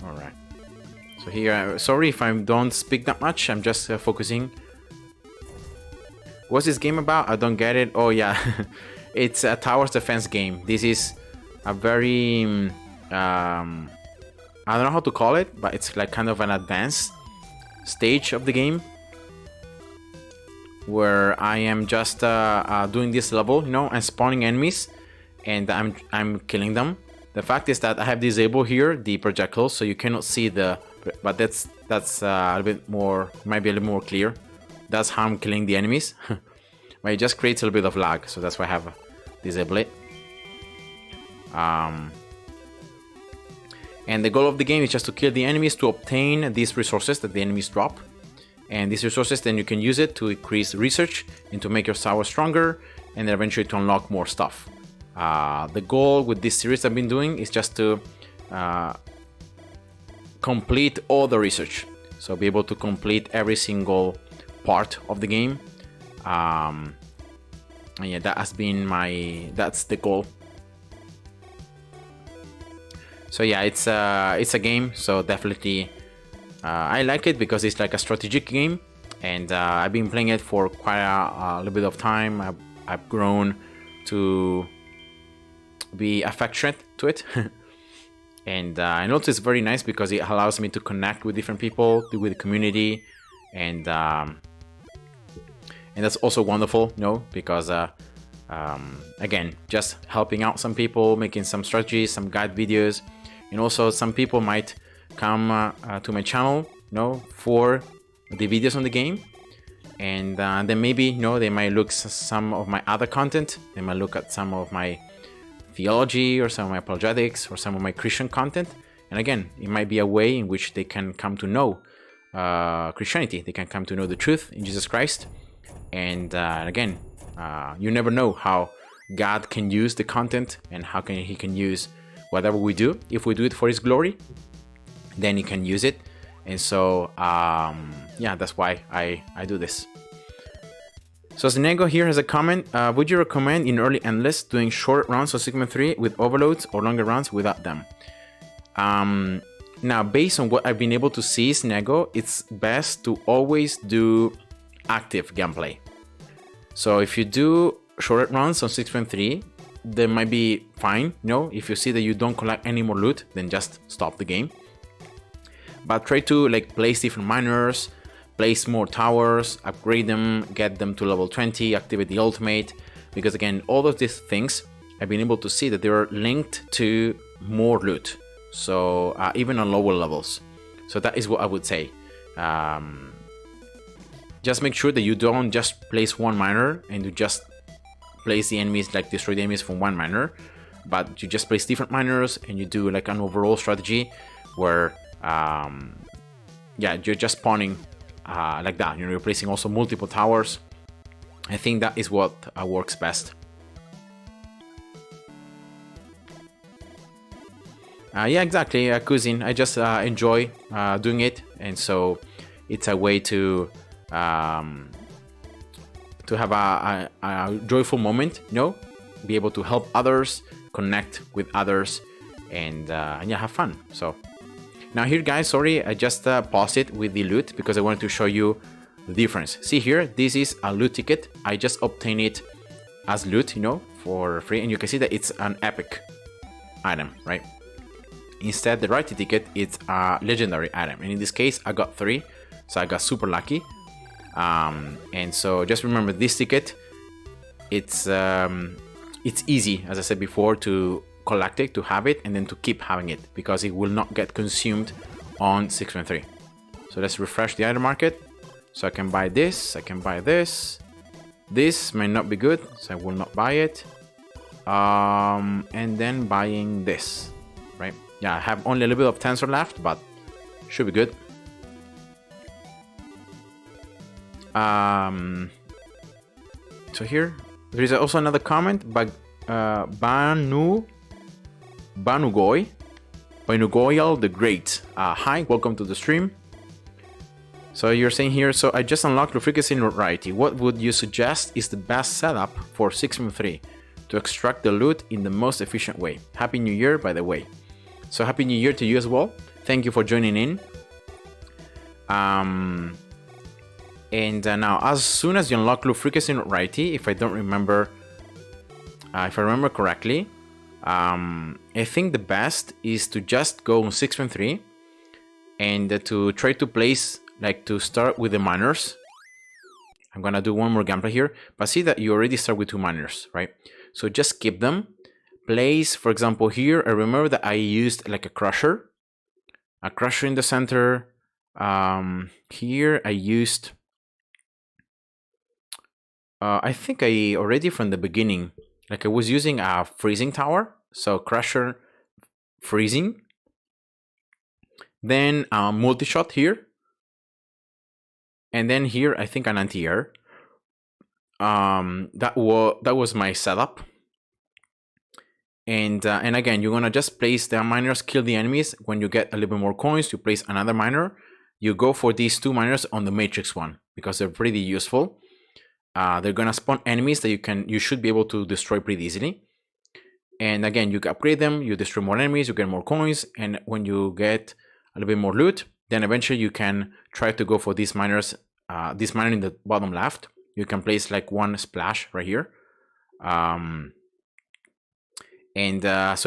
All right. So here, sorry if I don't speak that much. I'm just focusing. What's this game about? I don't get it. Oh yeah, it's a towers defense game. This is a very I don't know how to call it, but it's like kind of an advanced stage of the game where I am just doing this level, and spawning enemies, and I'm killing them. The fact is that I have disabled here the projectiles, so you cannot see but that's a little bit more, might be a little more clear. That's how I'm killing the enemies, but it just creates a little bit of lag, so that's why I have disabled it. And the goal of the game is just to kill the enemies to obtain these resources that the enemies drop. And these resources, then you can use it to increase research and to make your tower stronger, and then eventually to unlock more stuff. The goal with this series I've been doing is just to complete all the research. So be able to complete every single part of the game. And yeah, that's the goal. So yeah, it's a game, so definitely I like it because it's like a strategic game, and I've been playing it for quite a little bit of time. I've grown to be affectionate to it, and I noticed it's very nice because it allows me to connect with different people, with the community, and that's also wonderful, because again, just helping out some people, making some strategies, some guide videos. And also some people might come to my channel, for the videos on the game, and then maybe, they might look some of my other content. They might look at some of my theology or some of my apologetics or some of my Christian content. And again, it might be a way in which they can come to know Christianity. They can come to know the truth in Jesus Christ. And again, you never know how God can use the content and how He can use whatever we do. If we do it for His glory, then He can use it. And so yeah, that's why I do this. So Zinego here has a comment. Would you recommend in early endless doing short runs of Sigma 3 with overloads, or longer runs without them? Now, based on what I've been able to see, Zinego, it's best to always do active gameplay. So if you do short runs on 6.3, that might be fine. You know, if you see that you don't collect any more loot, then just stop the game. But try to like place different miners, place more towers, upgrade them, get them to level 20, activate the ultimate, because again, all of these things I've been able to see that they are linked to more loot, so even on lower levels. So that is what I would say. Just make sure that you don't just place one miner and you just place the enemies, like destroy the enemies from one miner, but you just place different miners and you do like an overall strategy where yeah, you're just spawning like that. You know, you're placing also multiple towers. I think that is what works best. Yeah, exactly, cousin. I just enjoy doing it, and so it's a way to have a joyful moment. You know, be able to help others, connect with others, and yeah, have fun. So now here, guys, sorry, I just paused it with the loot because I wanted to show you the difference. See here, this is a loot ticket. I just obtained it as loot, you know, for free, and you can see that it's an epic item, right? Instead, the rarity ticket, it's a legendary item, and in this case I got 3, so I got super lucky. And so just remember, this ticket, it's easy, as I said before, to collect it, to have it, and then to keep having it, because it will not get consumed on 6.3. So let's refresh the item market. So I can buy this, I can buy this. This may not be good, so I will not buy it. And then buying this, right? Yeah, I have only a little bit of tensor left, but should be good. So here, there is also another comment by Banugoyal the Great. Hi, welcome to the stream. So you're saying here, so I just unlocked the frequency and rarity. What would you suggest is the best setup for 6.3 to extract the loot in the most efficient way? Happy New Year, by the way. So happy New Year to you as well. Thank you for joining in. And now, as soon as you unlock loot frequency and rarity, if I remember correctly, I think the best is to just go on 6.3 and to try to place, like, to start with the miners. I'm gonna do one more gameplay here, but see that you already start with 2 miners, right? So just keep them. Place, for example, here, I remember that I used like a crusher in the center. Here I used, I think I already from the beginning, like I was using a freezing tower. So crusher, freezing. Then multi-shot here. And then here, I think an anti-air. That was my setup. And again, you're gonna just place the miners, kill the enemies. When you get a little bit more coins, you place another miner. You go for these 2 miners on the matrix one because they're pretty useful. They're gonna spawn enemies that you should be able to destroy pretty easily. And again, you upgrade them, you destroy more enemies, you get more coins, and when you get a little bit more loot, then eventually you can try to go for these miners. This miner in the bottom left, you can place like 1 splash right here. So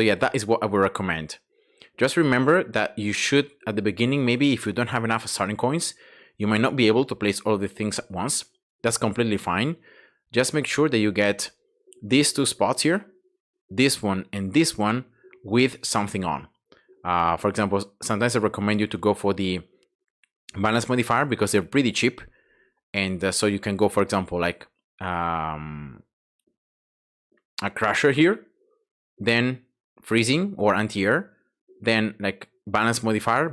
yeah, that is what I would recommend. Just remember that you should, at the beginning, maybe if you don't have enough starting coins, you might not be able to place all the things at once. That's completely fine. Just make sure that you get these 2 spots here, this one and this one, with something on. For example, sometimes I recommend you to go for the balance modifier because they're pretty cheap. And so you can go, for example, like a crusher here, then freezing or anti-air, then like balance modifier,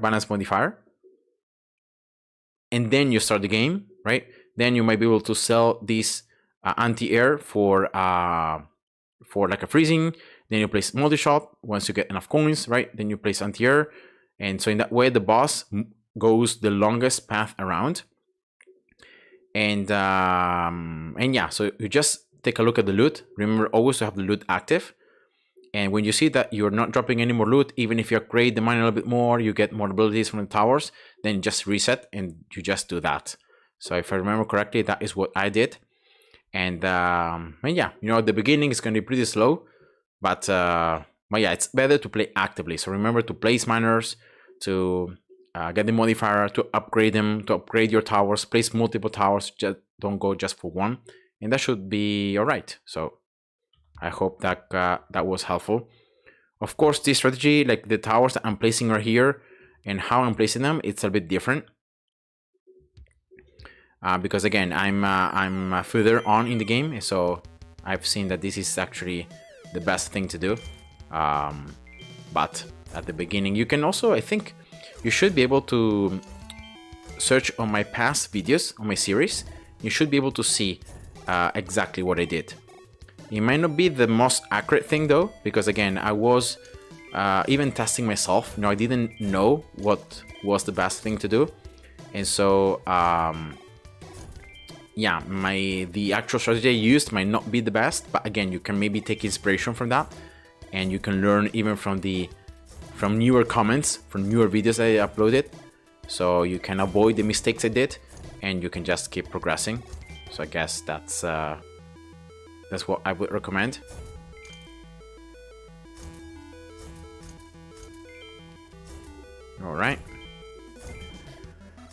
and then you start the game, right? Then you might be able to sell this anti-air for like a freezing. Then you place multi-shot once you get enough coins, right? Then you place anti-air, and so in that way the boss goes the longest path around. And yeah, so you just take a look at the loot. Remember always to have the loot active. And when you see that you're not dropping any more loot, even if you upgrade the mine a little bit more, you get more abilities from the towers, then just reset and you just do that. So if I remember correctly, that is what I did. And yeah, you know, at the beginning it's going to be pretty slow. But yeah, it's better to play actively. So remember to place miners, to get the modifier, to upgrade them, to upgrade your towers, place multiple towers, just don't go just for one, and that should be all right. So I hope that that was helpful. Of course, this strategy, like the towers that I'm placing are here and how I'm placing them, it's a bit different. Because again, I'm further on in the game, so I've seen that this is actually the best thing to do. But at the beginning, you can also, I think, you should be able to search on my past videos, on my series. You should be able to see exactly what I did. It might not be the most accurate thing though, because again, I was even testing myself. I didn't know what was the best thing to do, and so yeah, the actual strategy I used might not be the best, but again, you can maybe take inspiration from that, and you can learn even from newer comments, from newer videos I uploaded, so you can avoid the mistakes I did, and you can just keep progressing. So I guess that's what I would recommend. All right.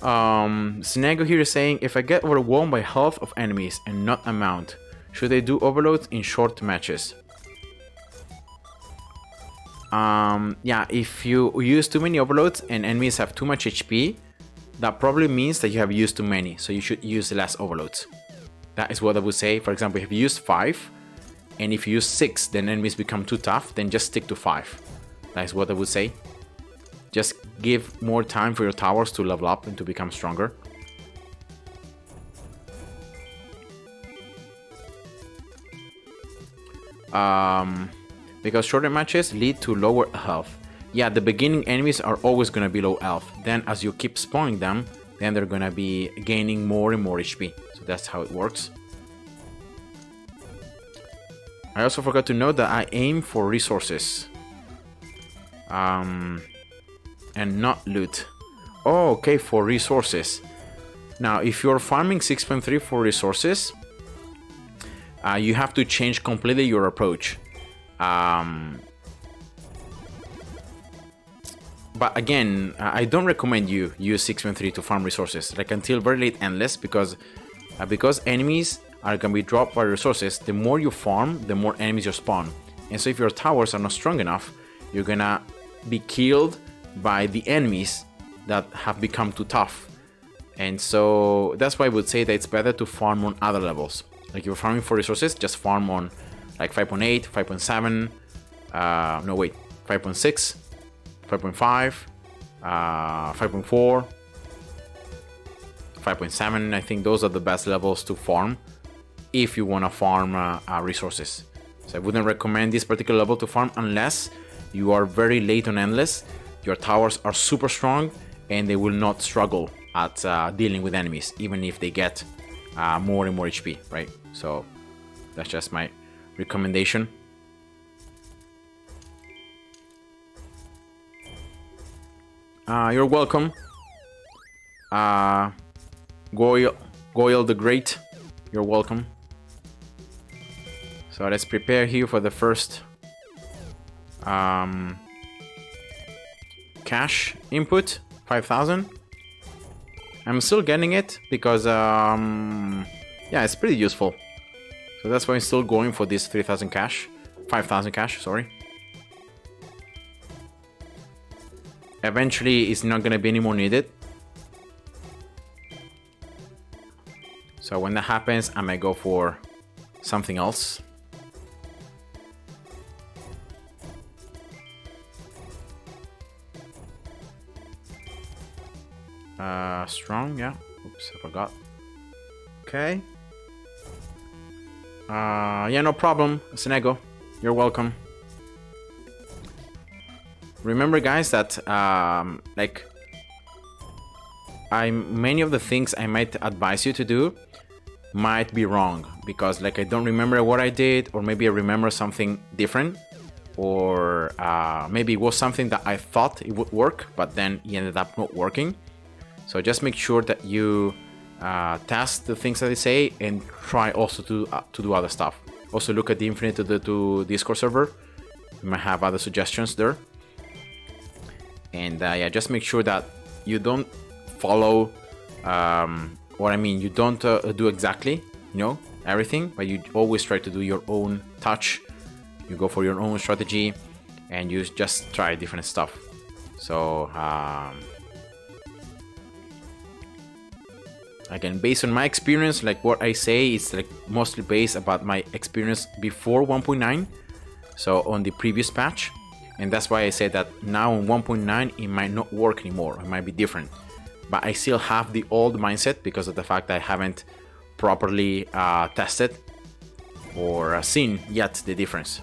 Sinego here is saying, if I get overwhelmed by health of enemies and not amount, should I do overloads in short matches? Yeah, if you use too many overloads and enemies have too much HP, that probably means that you have used too many, so you should use less overloads. That is what I would say. For example, if you use 5, and if you use 6, then enemies become too tough, then just stick to 5. That is what I would say. Just give more time for your towers to level up and to become stronger. Because shorter matches lead to lower health. Yeah, the beginning enemies are always going to be low health. Then as you keep spawning them, then they're going to be gaining more and more HP. So that's how it works. I also forgot to note that I aim for resources. And not loot. Oh, okay, for resources. Now, if you're farming 6.3 for resources, you have to change completely your approach. But again, I don't recommend you use 6.3 to farm resources, like until very late endless, because enemies are gonna be dropped by resources. The more you farm, the more enemies you spawn. And so if your towers are not strong enough, you're gonna be killed by the enemies that have become too tough. And so that's why I would say that it's better to farm on other levels. Like if you're farming for resources, just farm on like 5.8, 5.7, 5.6, 5.5, 5.4, 5.7. I think those are the best levels to farm if you want to farm resources. So I wouldn't recommend this particular level to farm unless you are very late on endless. Your towers are super strong and they will not struggle at dealing with enemies, even if they get more and more HP, right? So that's just my recommendation. You're welcome. Goyle the Great, you're welcome. So let's prepare here for the first cash input, 5,000. I'm still getting it because yeah, it's pretty useful. So that's why I'm still going for this 3,000 cash, 5,000 cash, sorry. Eventually it's not gonna be any more needed. So when that happens, I might go for something else. Strong, yeah. Oops, I forgot. Okay. Yeah, no problem, Sinego. You're welcome. Remember, guys, that many of the things I might advise you to do might be wrong, because like I don't remember what I did, or maybe I remember something different, or maybe it was something that I thought it would work, but then it ended up not working. So just make sure that you test the things that they say and try also to do other stuff. Also look at the Infinitode Discord server. You might have other suggestions there. And yeah, just make sure that you don't follow what I mean. You don't do exactly, everything, but you always try to do your own touch. You go for your own strategy, and you just try different stuff. So again, based on my experience, like what I say, it's like mostly based about my experience before 1.9, so on the previous patch. And that's why I say that now on 1.9 it might not work anymore, it might be different, but I still have the old mindset because of the fact that I haven't properly tested or seen yet the difference.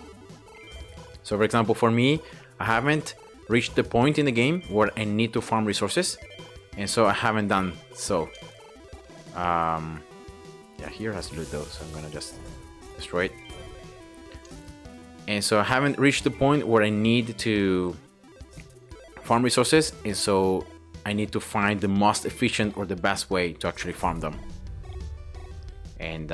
So for example, for me, I haven't reached the point in the game where I need to farm resources, and so I haven't done so. Yeah, here has loot though, so I'm gonna just destroy it. And so I haven't reached the point where I need to farm resources, and so I need to find the most efficient or the best way to actually farm them. And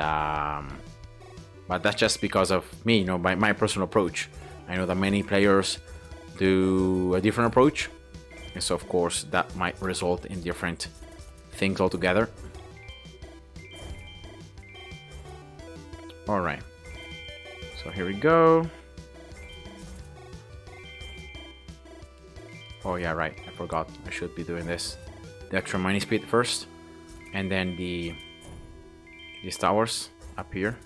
but that's just because of me, my personal approach. I know that many players do a different approach, and so of course that might result in different things altogether. All right, so here we go. Oh yeah, right, I forgot. I should be doing this. The extra mining speed first, and then these towers up here.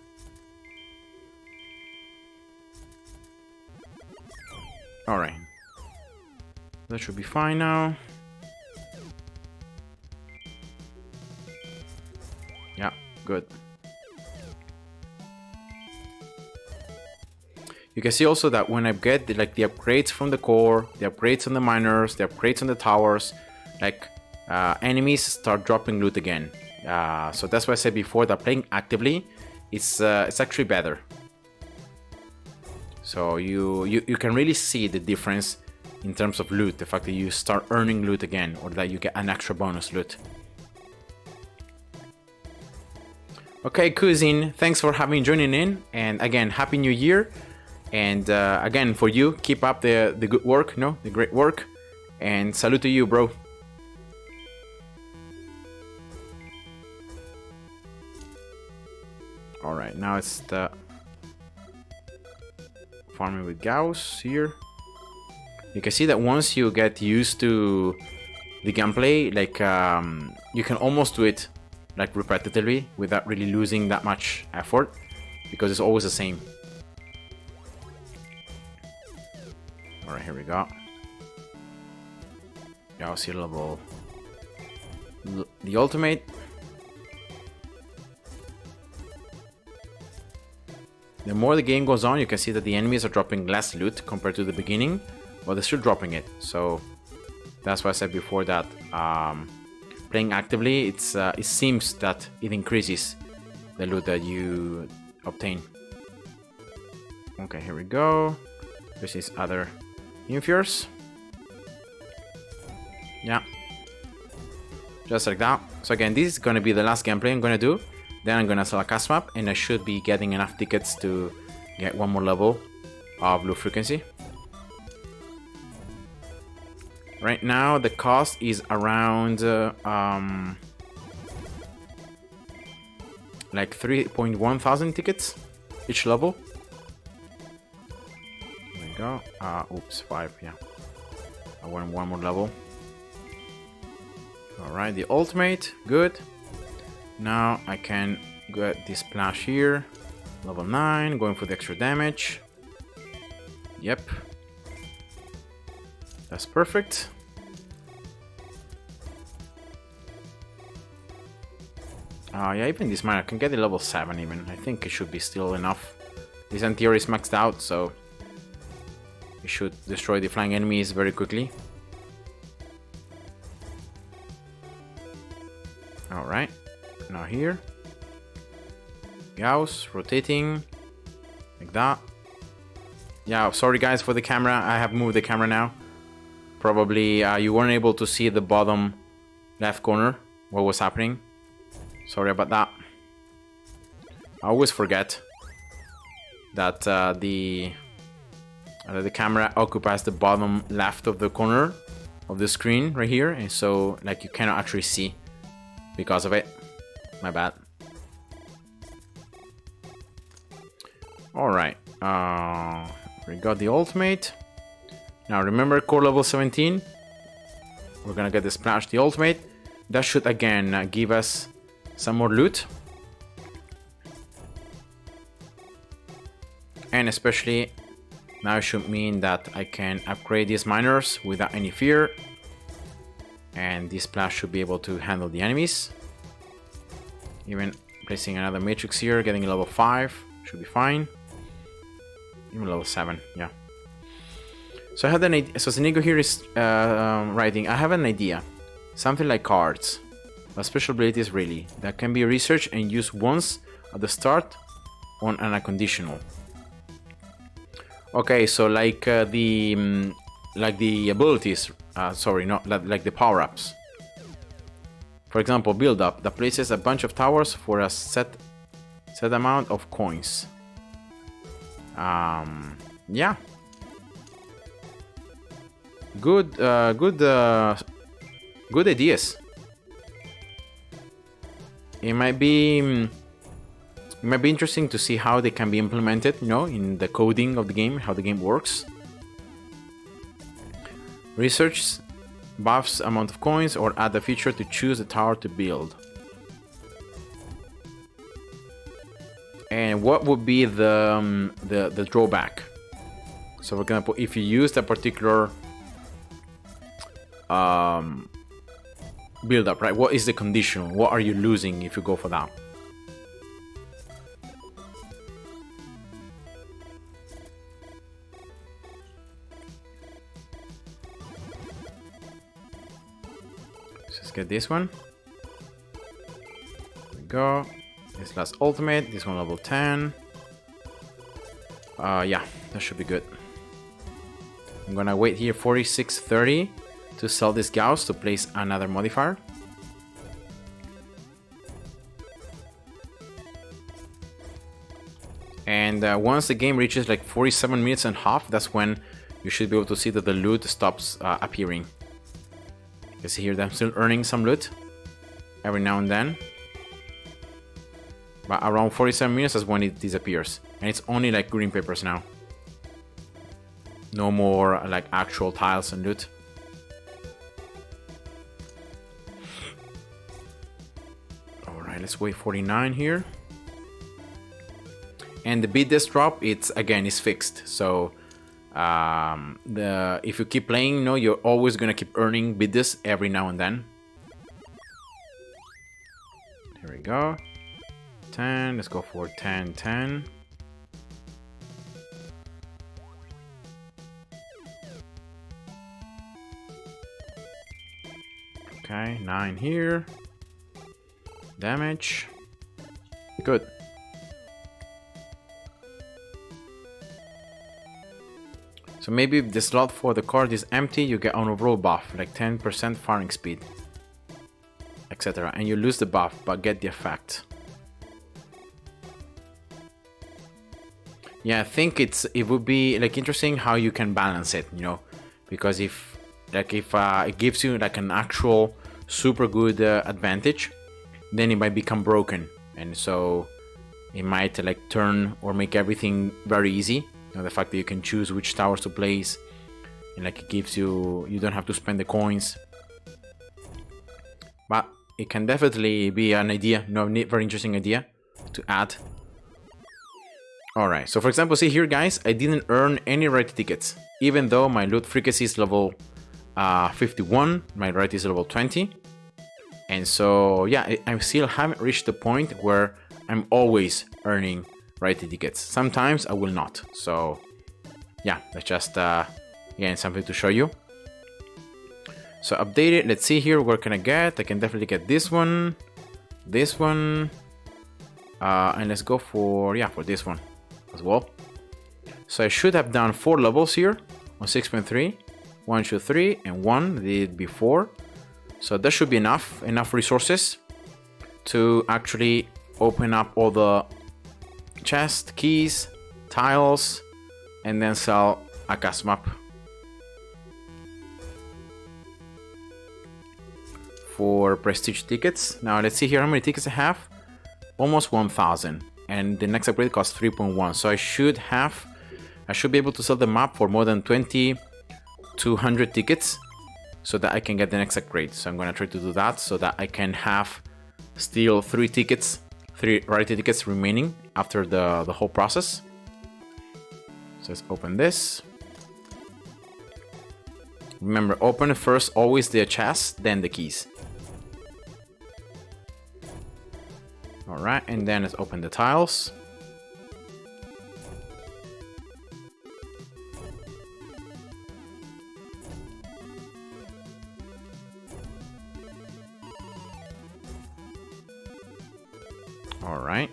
All right, that should be fine now. Yeah, good. You can see also that when I get the upgrades from the core, the upgrades on the miners, the upgrades on the towers, enemies start dropping loot again. So that's why I said before that playing actively, it's actually better. So you can really see the difference in terms of loot, the fact that you start earning loot again, or that you get an extra bonus loot. Okay, cousin, thanks for joining in, and again, happy new year. And again, for you, keep up the good work, the great work, and salute to you, bro. All right, now it's the farming with Gauss here. You can see that once you get used to the gameplay, you can almost do it repetitively without really losing that much effort, because it's always the same. Alright, here we go. Gauss here level the ultimate. The more the game goes on, you can see that the enemies are dropping less loot compared to the beginning, but they're still dropping it. So that's why I said before that playing actively, it seems that it increases the loot that you obtain. Okay, here we go. This is other Infures. Yeah, just like that. So again, this is going to be the last gameplay I'm going to do. Then I'm going to sell a cast map, and I should be getting enough tickets to get one more level of low frequency. Right now the cost is around 3.1 thousand tickets each level. Go. Oops, 5, yeah. I want one more level. Alright, the ultimate, good. Now I can get this splash here. Level 9, going for the extra damage. Yep. That's perfect. Yeah, even this miner can get the level 7 even. I think it should be still enough. This anti-air is maxed out, so it should destroy the flying enemies very quickly. Alright, now here. Gauss, rotating. Like that. Yeah, sorry guys for the camera, I have moved the camera now. Probably you weren't able to see the bottom left corner, what was happening. Sorry about that. I always forget that the The camera occupies the bottom left of the corner of the screen right here, and so like you cannot actually see because of it. My bad. Alright, we got the ultimate. Now remember core level 17. We're gonna get the splash, the ultimate. That should again give us some more loot. And especially now it should mean that I can upgrade these miners without any fear. And this splash should be able to handle the enemies. Even placing another matrix here, getting a level 5 should be fine. Even level 7, yeah. So I had an idea. So Zenigo here is writing, I have an idea. Something like cards. But special abilities really. That can be researched and used once at the start on an unconditional. Okay, so like the abilities. Sorry, not like the power-ups. For example, build up that places a bunch of towers for a set amount of coins. Yeah. Good ideas. It might be interesting to see how they can be implemented, you know, in the coding of the game, how the game works. Research buffs amount of coins or add a feature to choose the tower to build. And what would be the drawback? So for example, if you use a particular build up, right? What is the condition? What are you losing if you go for that? Let's get this one. There we go. This last ultimate. This one level 10. Yeah, that should be good. I'm gonna wait here 46.30 to sell this Gauss to place another modifier. And once the game reaches like 47 minutes and a half, that's when you should be able to see that the loot stops appearing. You see here that I'm still earning some loot every now and then. But around 47 minutes is when it disappears. And it's only like green papers now. No more like actual tiles and loot. Alright, let's wait 49 here. And the bid this drop, it's fixed. So if you keep playing, you know, you're always gonna keep earning bid this every now and then. Here we go. 10, let's go for 10, 10. Okay, 9 here. Damage. Good. So maybe if the slot for the card is empty, you get an overall buff, like 10% firing speed, etc. And you lose the buff, but get the effect. Yeah, I think it would be like interesting how you can balance it, you know, because if it gives you like an actual super good advantage, then it might become broken, and so it might like turn or make everything very easy. You know, the fact that you can choose which towers to place, and like it gives you don't have to spend the coins. But it can definitely be an idea, you know, very interesting idea to add. Alright, so for example, see here guys, I didn't earn any rarity tickets, even though my loot frequency is level 51, my rarity is level 20. And so yeah, I still haven't reached the point where I'm always earning rarity tickets. Sometimes I will not. So yeah, that's just again something to show you. So update it. Let's see here, what can I get? I can definitely get this one, and let's go for this one as well. So I should have done 4 levels here on 6.3, 1, 2, 3, and 1 did before. So that should be enough resources to actually open up all the chest keys, tiles, and then sell a custom map for prestige tickets. Now let's see here how many tickets I have. Almost 1,000, and the next upgrade costs 3.1. So I should be able to sell the map for more than 2,200 tickets, so that I can get the next upgrade. So I'm gonna try to do that so that I can have still 3 rarity tickets remaining after the whole process. So let's open this. Remember, open first always the chest, then the keys. Alright, and then let's open the tiles. Alright.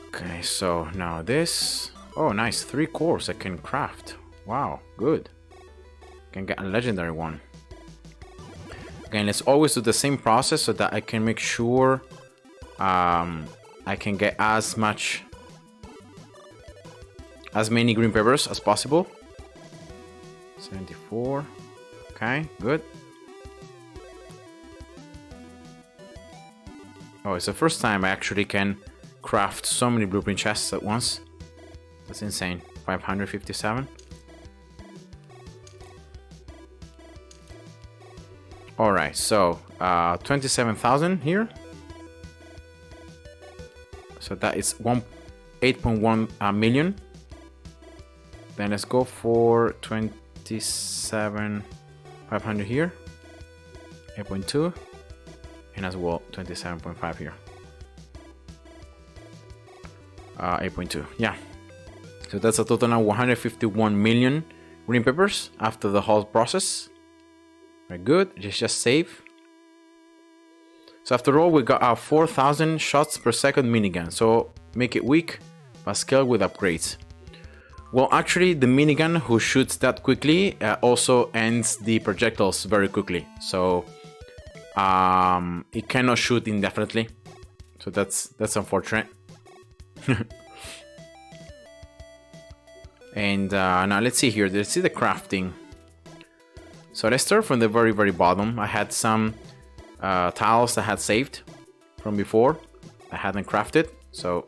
Okay, so now this. Oh, nice. 3 cores I can craft. Wow, good. Can get a legendary one. Again, let's always do the same process so that I can make sure I can get as many green peppers as possible. 74. Okay, good. Oh, it's the first time I actually can craft so many blueprint chests at once. That's insane. 557. Alright, so 27,000 here. So that is 8.1 million. Then let's go for 27,500 here. 8.2. And as well 27.5 here. 8.2. Yeah. So that's a total now 151 million green peppers after the whole process. Very good. Just save. So after all, we got our 4,000 shots per second minigun. So make it weak, but scale with upgrades. Well, actually, the minigun who shoots that quickly also ends the projectiles very quickly. So it cannot shoot indefinitely. So that's unfortunate. And now let's see here. Let's see the crafting. So let's start from the very, very bottom. I had some tiles I had saved from before. I hadn't crafted. So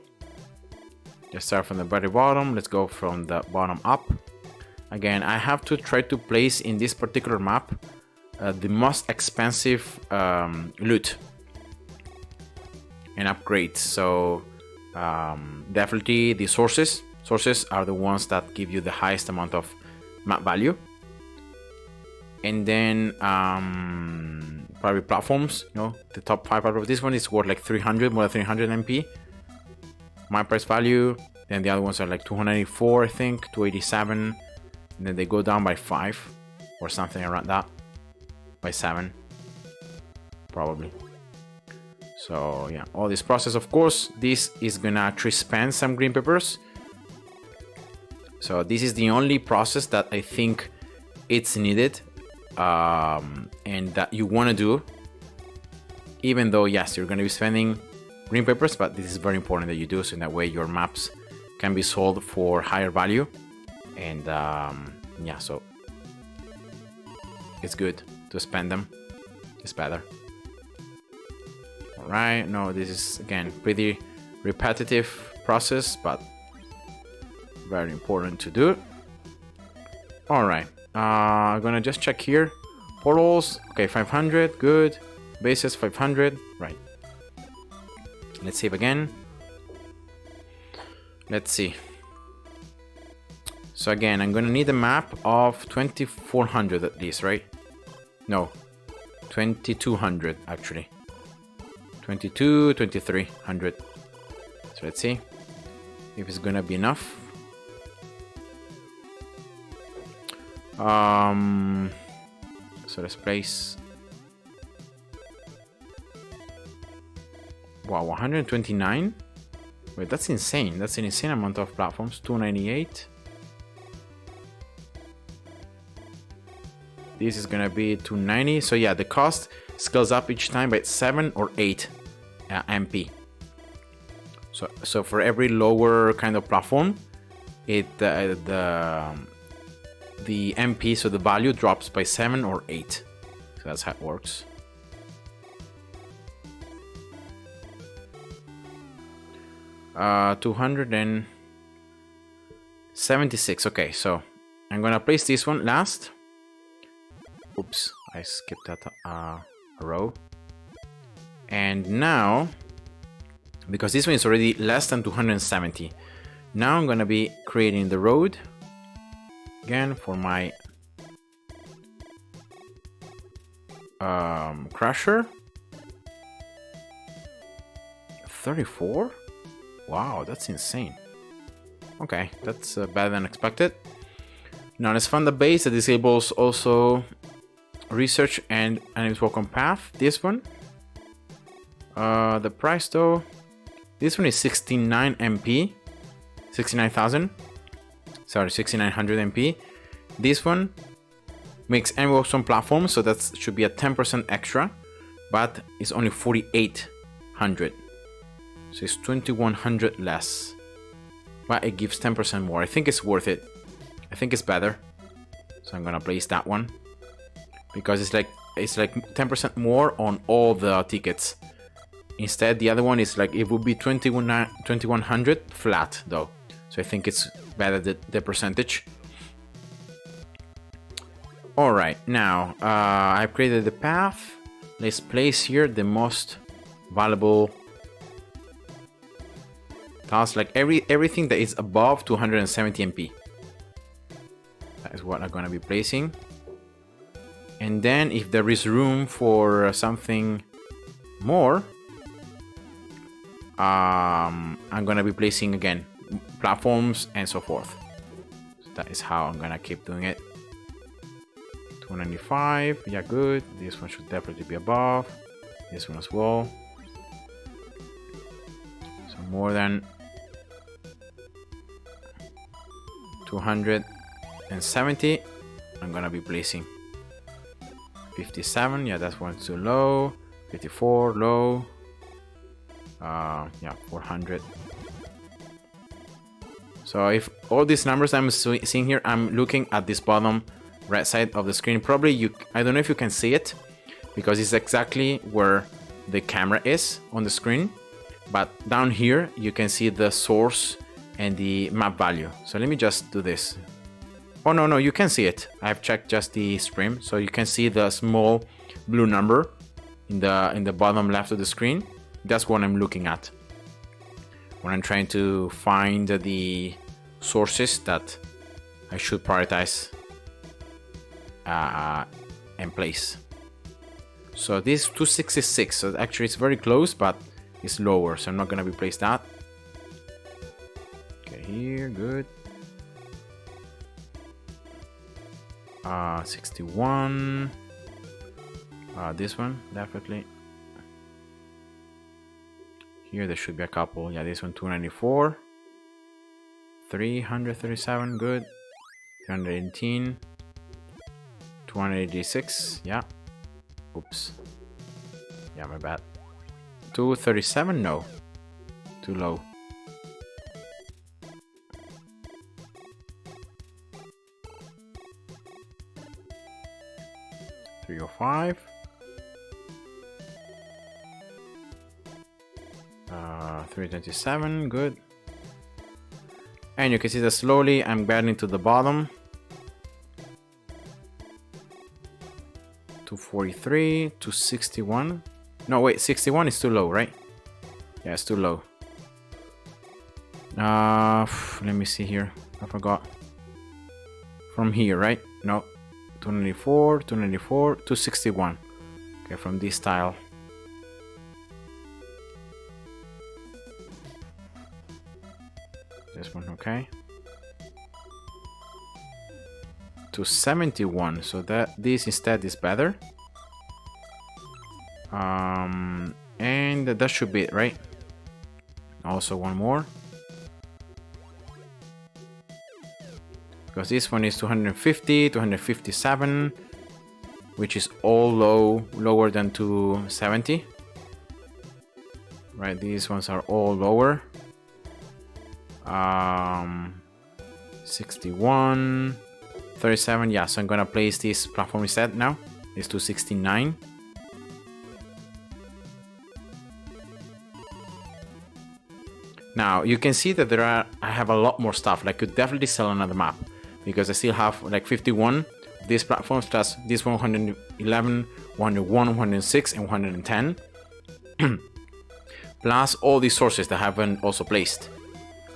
just start from the very bottom. Let's go from the bottom up. Again, I have to try to place in this particular map the most expensive loot and upgrades. So definitely the sources are the ones that give you the highest amount of map value. And then probably platforms, you know, the top 5 platforms. This one is worth like 300, more than 300 MP. My price value. Then the other ones are like 294, I think, 287. And then they go down by 5 or something around that. By 7, probably. So yeah, all this process, of course, this is gonna actually spend some green peppers. So this is the only process that I think it's needed. And that you want to do, even though yes, you're going to be spending green peppers, but this is very important that you do, so in that way your maps can be sold for higher value. And yeah, so it's good to spend them. It's better. All right, no, this is again pretty repetitive process, but very important to do. All right. I'm gonna just check here. Portals, okay, 500, good. Bases, 500, right. Let's save again. Let's see. So again, I'm gonna need a map of 2,400 at least, right? No, 2,200 actually. 2,300. So let's see if it's gonna be enough. So let's place. Wow, 129. Wait, that's insane. That's an insane amount of platforms. 298. This is gonna be 290. So yeah, the cost scales up each time by 7 or 8 MP. So for every lower kind of platform, the MP, so the value drops by 7 or 8. So that's how it works. Uh, 276. Okay, so I'm gonna place this one last. Oops, I skipped that a row. And now, because this one is already less than 270, now I'm gonna be creating the road again for my crusher. 34? Wow, that's insane. Okay, that's better than expected. Now let's find the base that disables also research and enemies walk on path. This one. The price though, this one is 69 MP, 69,000. Sorry, 6900 MP. This one makes enemy walks on platforms, so that should be a 10% extra, but it's only 4800. So it's 2100 less, but it gives 10% more. I think it's worth it. I think it's better, so I'm gonna place that one because it's like 10% more on all the tickets. Instead, the other one is like it would be 2100 flat though. So I think it's better the percentage. All right, now I've created the path. Let's place here the most valuable tiles, like everything that is above 270 MP. That is what I'm gonna be placing. And then if there is room for something more, I'm gonna be placing again platforms and so forth. So that is how I'm gonna keep doing it. 295, yeah, good. This one should definitely be above. This one as well. So more than 270, I'm gonna be placing. 57, yeah, that one's too low. 54, low. Yeah, 400. So if all these numbers I'm seeing here, I'm looking at this bottom right side of the screen. Probably I don't know if you can see it because it's exactly where the camera is on the screen, but down here you can see the source and the map value. So let me just do this. Oh no, you can see it. I've checked just the stream, so you can see the small blue number in the bottom left of the screen. That's what I'm looking at when I'm trying to find the sources that I should prioritize and place. So this 266, so actually it's very close, but it's lower, so I'm not gonna replace that. Okay, here, good. 61. This one definitely. Here there should be a couple. Yeah, this one 294. 337, good. 318. 286, yeah. Oops. Yeah, my bad. 237, no. Too low. $305. 327, good. And you can see that slowly I'm getting to the bottom. 243, 261. No, wait, 61 is too low, right? Yeah, it's too low. Let me see here. I forgot. From here, right? No. 294, 294, 261. Okay, from this tile. This one, okay. 271, so that this instead is better. And that should be it, right? Also one more. Because this one is 250, 257. which is all lower than 270. Right, these ones are all lower. 61, 37. Yeah, so I'm gonna place this platform reset now. It's 269. Now you can see that I have a lot more stuff. Like, I could definitely sell another map because I still have like 51 these platforms plus this 111, 101, 106, and 110. Plus all these sources that I haven't also placed,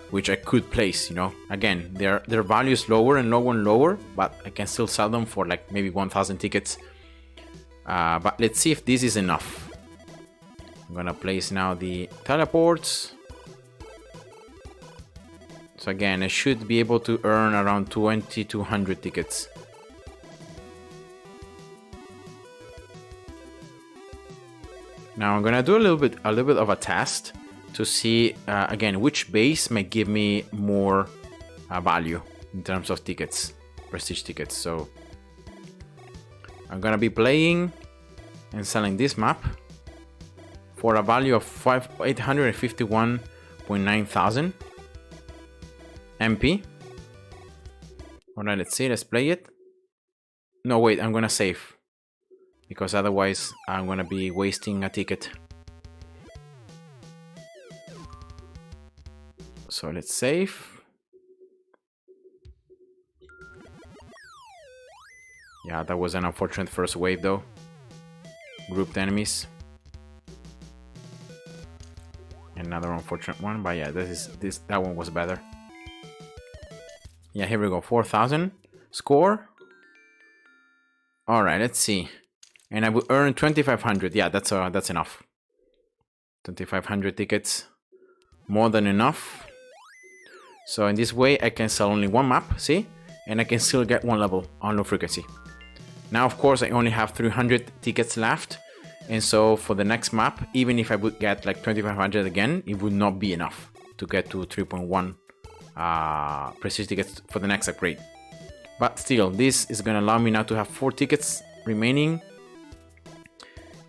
which I could place, you know. Again, their value is lower and lower and lower, but I can still sell them for like maybe 1,000 tickets. But let's see if this is enough. I'm gonna place now the teleports. So again, I should be able to earn around 2,200 tickets. Now I'm gonna do a little bit of a test to see again which base may give me more value in terms of tickets, prestige tickets. So I'm gonna be playing and selling this map for a value of 851.9 thousand MP. Alright, let's see, let's play it. No, wait, I'm gonna save, because otherwise I'm gonna be wasting a ticket. So let's save. Yeah, that was an unfortunate first wave though. Grouped enemies. Another unfortunate one, but yeah, that one was better. Yeah, here we go, 4,000 score. All right, let's see. And I will earn 2,500. Yeah, that's enough. 2,500 tickets, more than enough. So in this way, I can sell only one map, see? And I can still get one level on low frequency. Now, of course, I only have 300 tickets left. And so for the next map, even if I would get like 2,500 again, it would not be enough to get to 3.1 prestige tickets for the next upgrade. But still, this is going to allow me now to have 4 tickets remaining.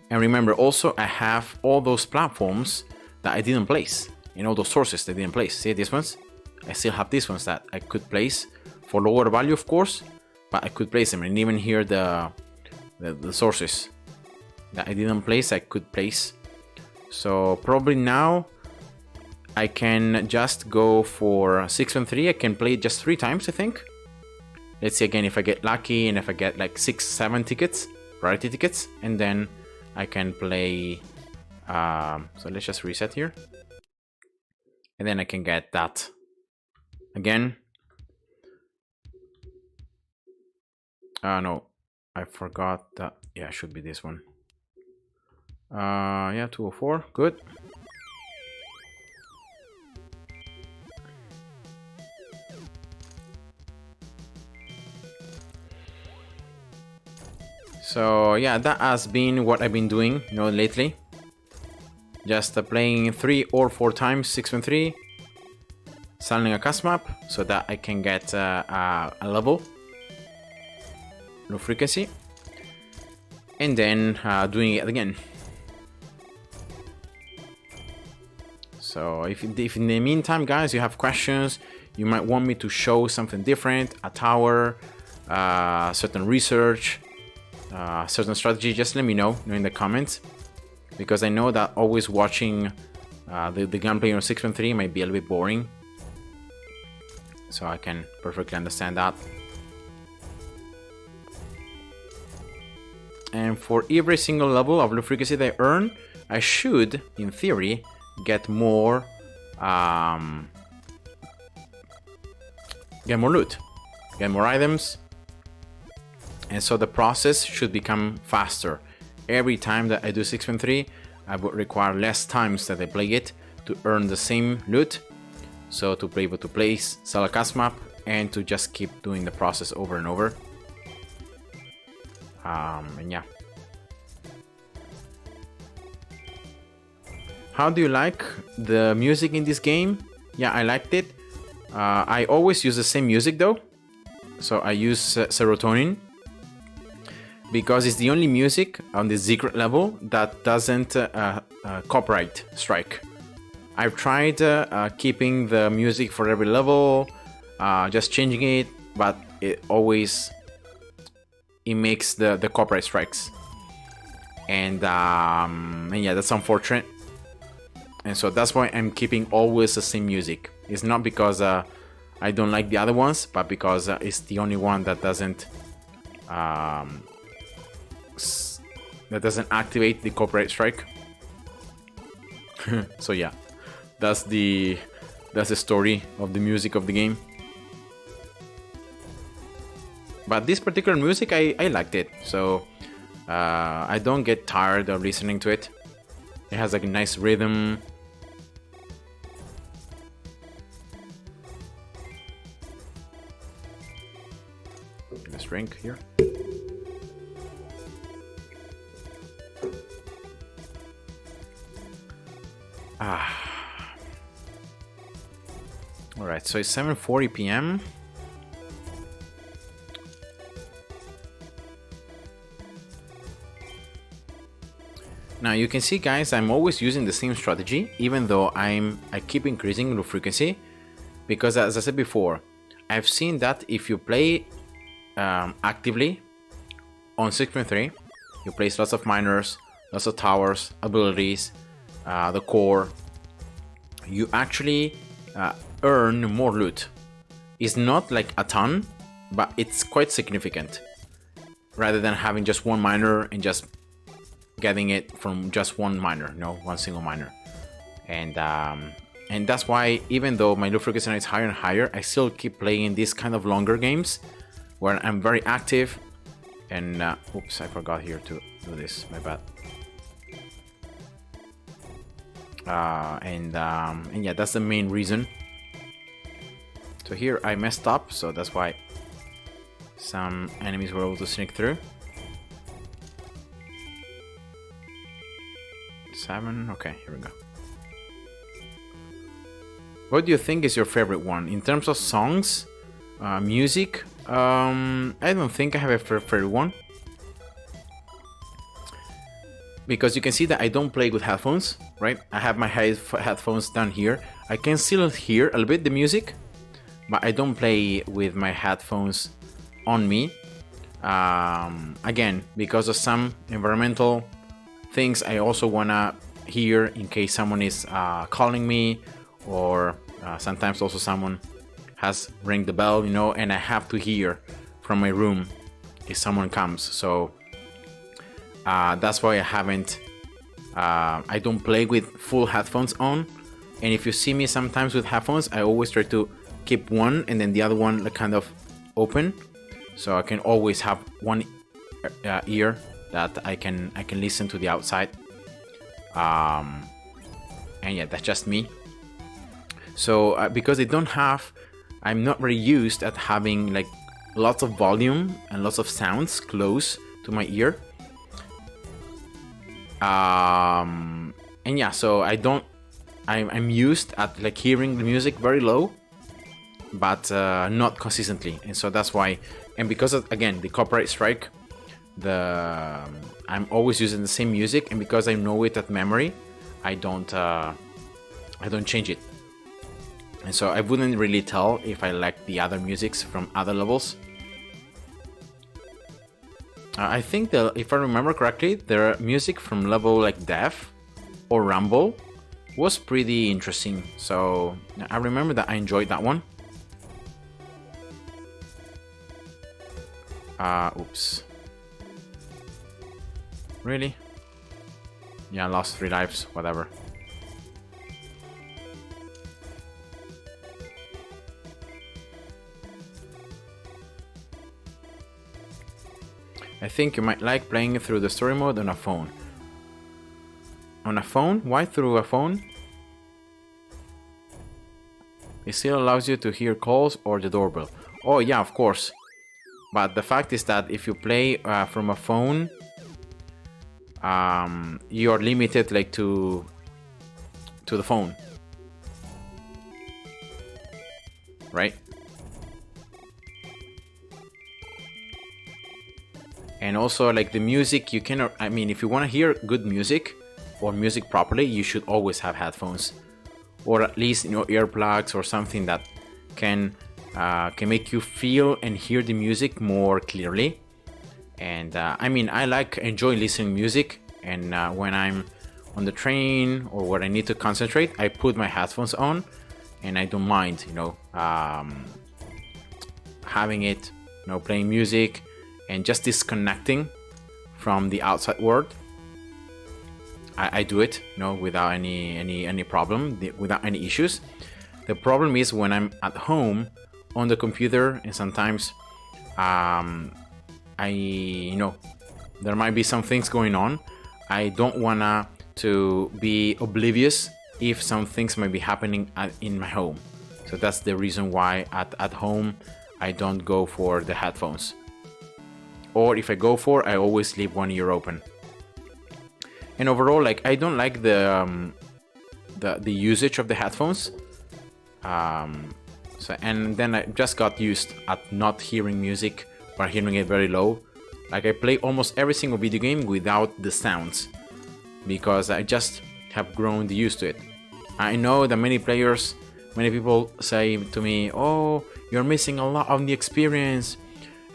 And remember also, I have all those platforms that I didn't place, and all those sources that I didn't place. See these ones? I still have these ones that I could place for lower value, of course, but I could place them. And even here, the sources that I didn't place, I could place. So probably now I can just go for 6 and 3. I can play it just 3 times, I think. Let's see again if I get lucky and if I get like 6, 7 tickets, priority tickets, and then I can play. So let's just reset here, and then I can get that again. No, I forgot that. Yeah, it should be this one. Yeah, 204. Good. So yeah, that has been what I've been doing, you know, lately. Just playing 3 or 4 times 6 and 3, selling a custom map so that I can get a level, low frequency, and then doing it again. So if in the meantime, guys, you have questions, you might want me to show something different, a tower, certain research, certain strategy, just let me know in the comments, because I know that always watching the gameplay on 6.3 might be a little bit boring, so I can perfectly understand that. And for every single level of low frequency that I earn, I should, in theory, get more loot, get more items. And so the process should become faster. Every time that I do 6.3, I would require less times that I play it to earn the same loot. So to be able to place, sell a custom map, and to just keep doing the process over and over. And yeah. How do you like the music in this game? Yeah, I liked it. I always use the same music though. So I use Serotonin. because it's the only music on the secret level that doesn't copyright strike. I've tried keeping the music for every level, just changing it, but it makes the copyright strikes, and yeah, that's unfortunate. And so that's why I'm keeping always the same music. It's not because I don't like the other ones, but because it's the only one that doesn't activate the copyright strike. So yeah, that's the story of the music of the game. But this particular music, I liked it, so I don't get tired of listening to it. It has like a nice rhythm. Let's drink here. Alright, so it's 7:40 p.m. Now you can see, guys, I'm always using the same strategy, even though I keep increasing the frequency, because as I said before, I've seen that if you play actively on 6.3, you place lots of miners, lots of towers, abilities, the core, you actually earn more loot. It's not like a ton, but it's quite significant, rather than having just one miner and just getting it from just one miner, one single miner. And that's why, even though my loot frequency is higher and higher, I still keep playing these kind of longer games where I'm very active. And oops, I forgot here to do this, my bad. And yeah, that's the main reason. So here I messed up, so that's why some enemies were able to sneak through. 7, okay, here we go. What do you think is your favorite one? In terms of songs, music, I don't think I have a favorite one. Because you can see that I don't play with headphones, right? I have my headphones down here. I can still hear a little bit the music, but I don't play with my headphones on me. Again, because of some environmental things I also wanna hear in case someone is calling me, or sometimes also someone has ring the bell, and I have to hear from my room if someone comes. So that's why I don't play with full headphones on. And if you see me sometimes with headphones, I always try to keep one and then the other one kind of open, so I can always have one ear that I can listen to the outside. And yeah, that's just me. So because I'm not very used at having like lots of volume and lots of sounds close to my ear. And yeah, so I'm used at like hearing the music very low, but not consistently. And so that's why, and because of, again, the copyright strike, I'm always using the same music, and because I know it at memory, I don't change it. And so I wouldn't really tell if I like the other musics from other levels. I think that if I remember correctly, the music from level like Death or Rumble was pretty interesting. So I remember that I enjoyed that one. Oops. Really? Yeah, I lost 3 lives, whatever. I think you might like playing through the story mode on a phone. On a phone? Why through a phone? It still allows you to hear calls or the doorbell. Oh yeah, of course. But the fact is that if you play from a phone, you're limited like to the phone, right? And also like the music, you cannot, I mean, if you want to hear good music or music properly, you should always have headphones, or at least, you know, earplugs or something that can make you feel and hear the music more clearly. And I mean, I enjoy listening music, and when I'm on the train or when I need to concentrate, I put my headphones on, and I don't mind, you know, having it, you know, playing music and just disconnecting from the outside world. I do it, you know, without any problem, without any issues. The problem is when I'm at home on the computer, and sometimes you know, there might be some things going on. I don't wanna to be oblivious if some things might be happening in my home. So that's the reason why at home I don't go for the headphones. Or if I go for, I always leave one ear open. And overall, like, I don't like the usage of the headphones. And then I just got used at not hearing music or hearing it very low. Like, I play almost every single video game without the sounds, because I just have grown used to it. I know that many people say to me, "Oh, you're missing a lot of the experience,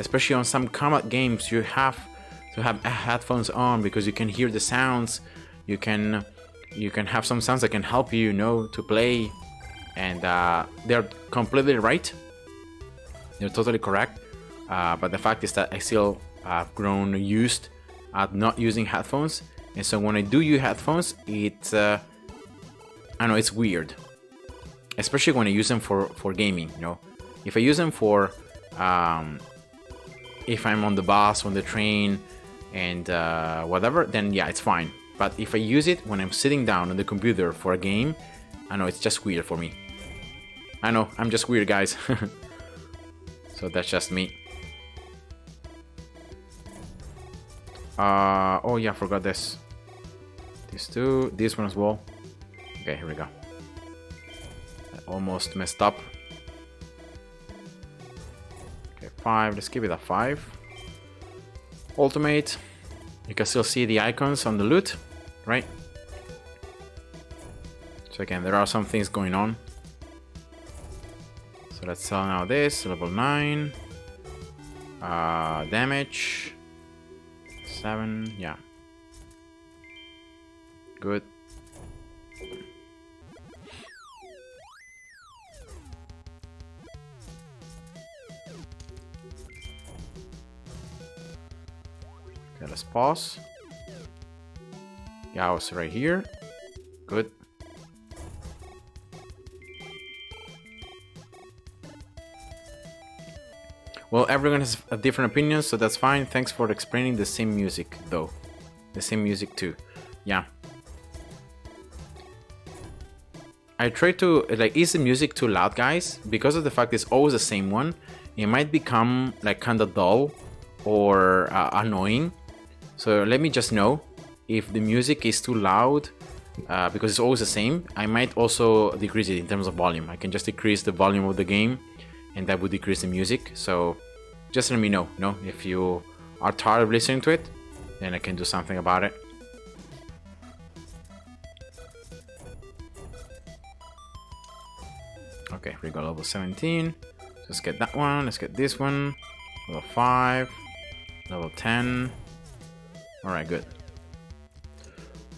especially on some combat games. You have to have headphones on because you can hear the sounds. You can have some sounds that can help you, you know, to play." And they're completely right. They're totally correct. But the fact is that I still have grown used at not using headphones, and so when I do use headphones, it's I know it's weird, especially when I use them for gaming. You know, if I use them for if I'm on the bus, on the train, and whatever, then yeah, it's fine. But if I use it when I'm sitting down on the computer for a game, I know it's just weird for me. I know, I'm just weird, guys. So that's just me. Oh yeah, I forgot this. These two, this one as well. Okay, here we go. I almost messed up. Okay, 5, let's give it a 5. Ultimate. You can still see the icons on the loot, right? So again, there are some things going on. So let's sell now this, level 9. Damage 7, yeah. Good. Okay, let's pause. Yeah, I was right here. Good. Well, everyone has a different opinion, so that's fine. Thanks for explaining the same music, though. The same music too. Yeah. I try to, like, is the music too loud, guys? Because of the fact it's always the same one, it might become, like, kind of dull or annoying. So let me just know if the music is too loud, because it's always the same. I might also decrease it in terms of volume. I can just decrease the volume of the game, and that would decrease the music. So just let me know, if you are tired of listening to it, then I can do something about it. Okay, we got level 17. Let's get that one. Let's get this one. Level 5. Level 10. Alright, good.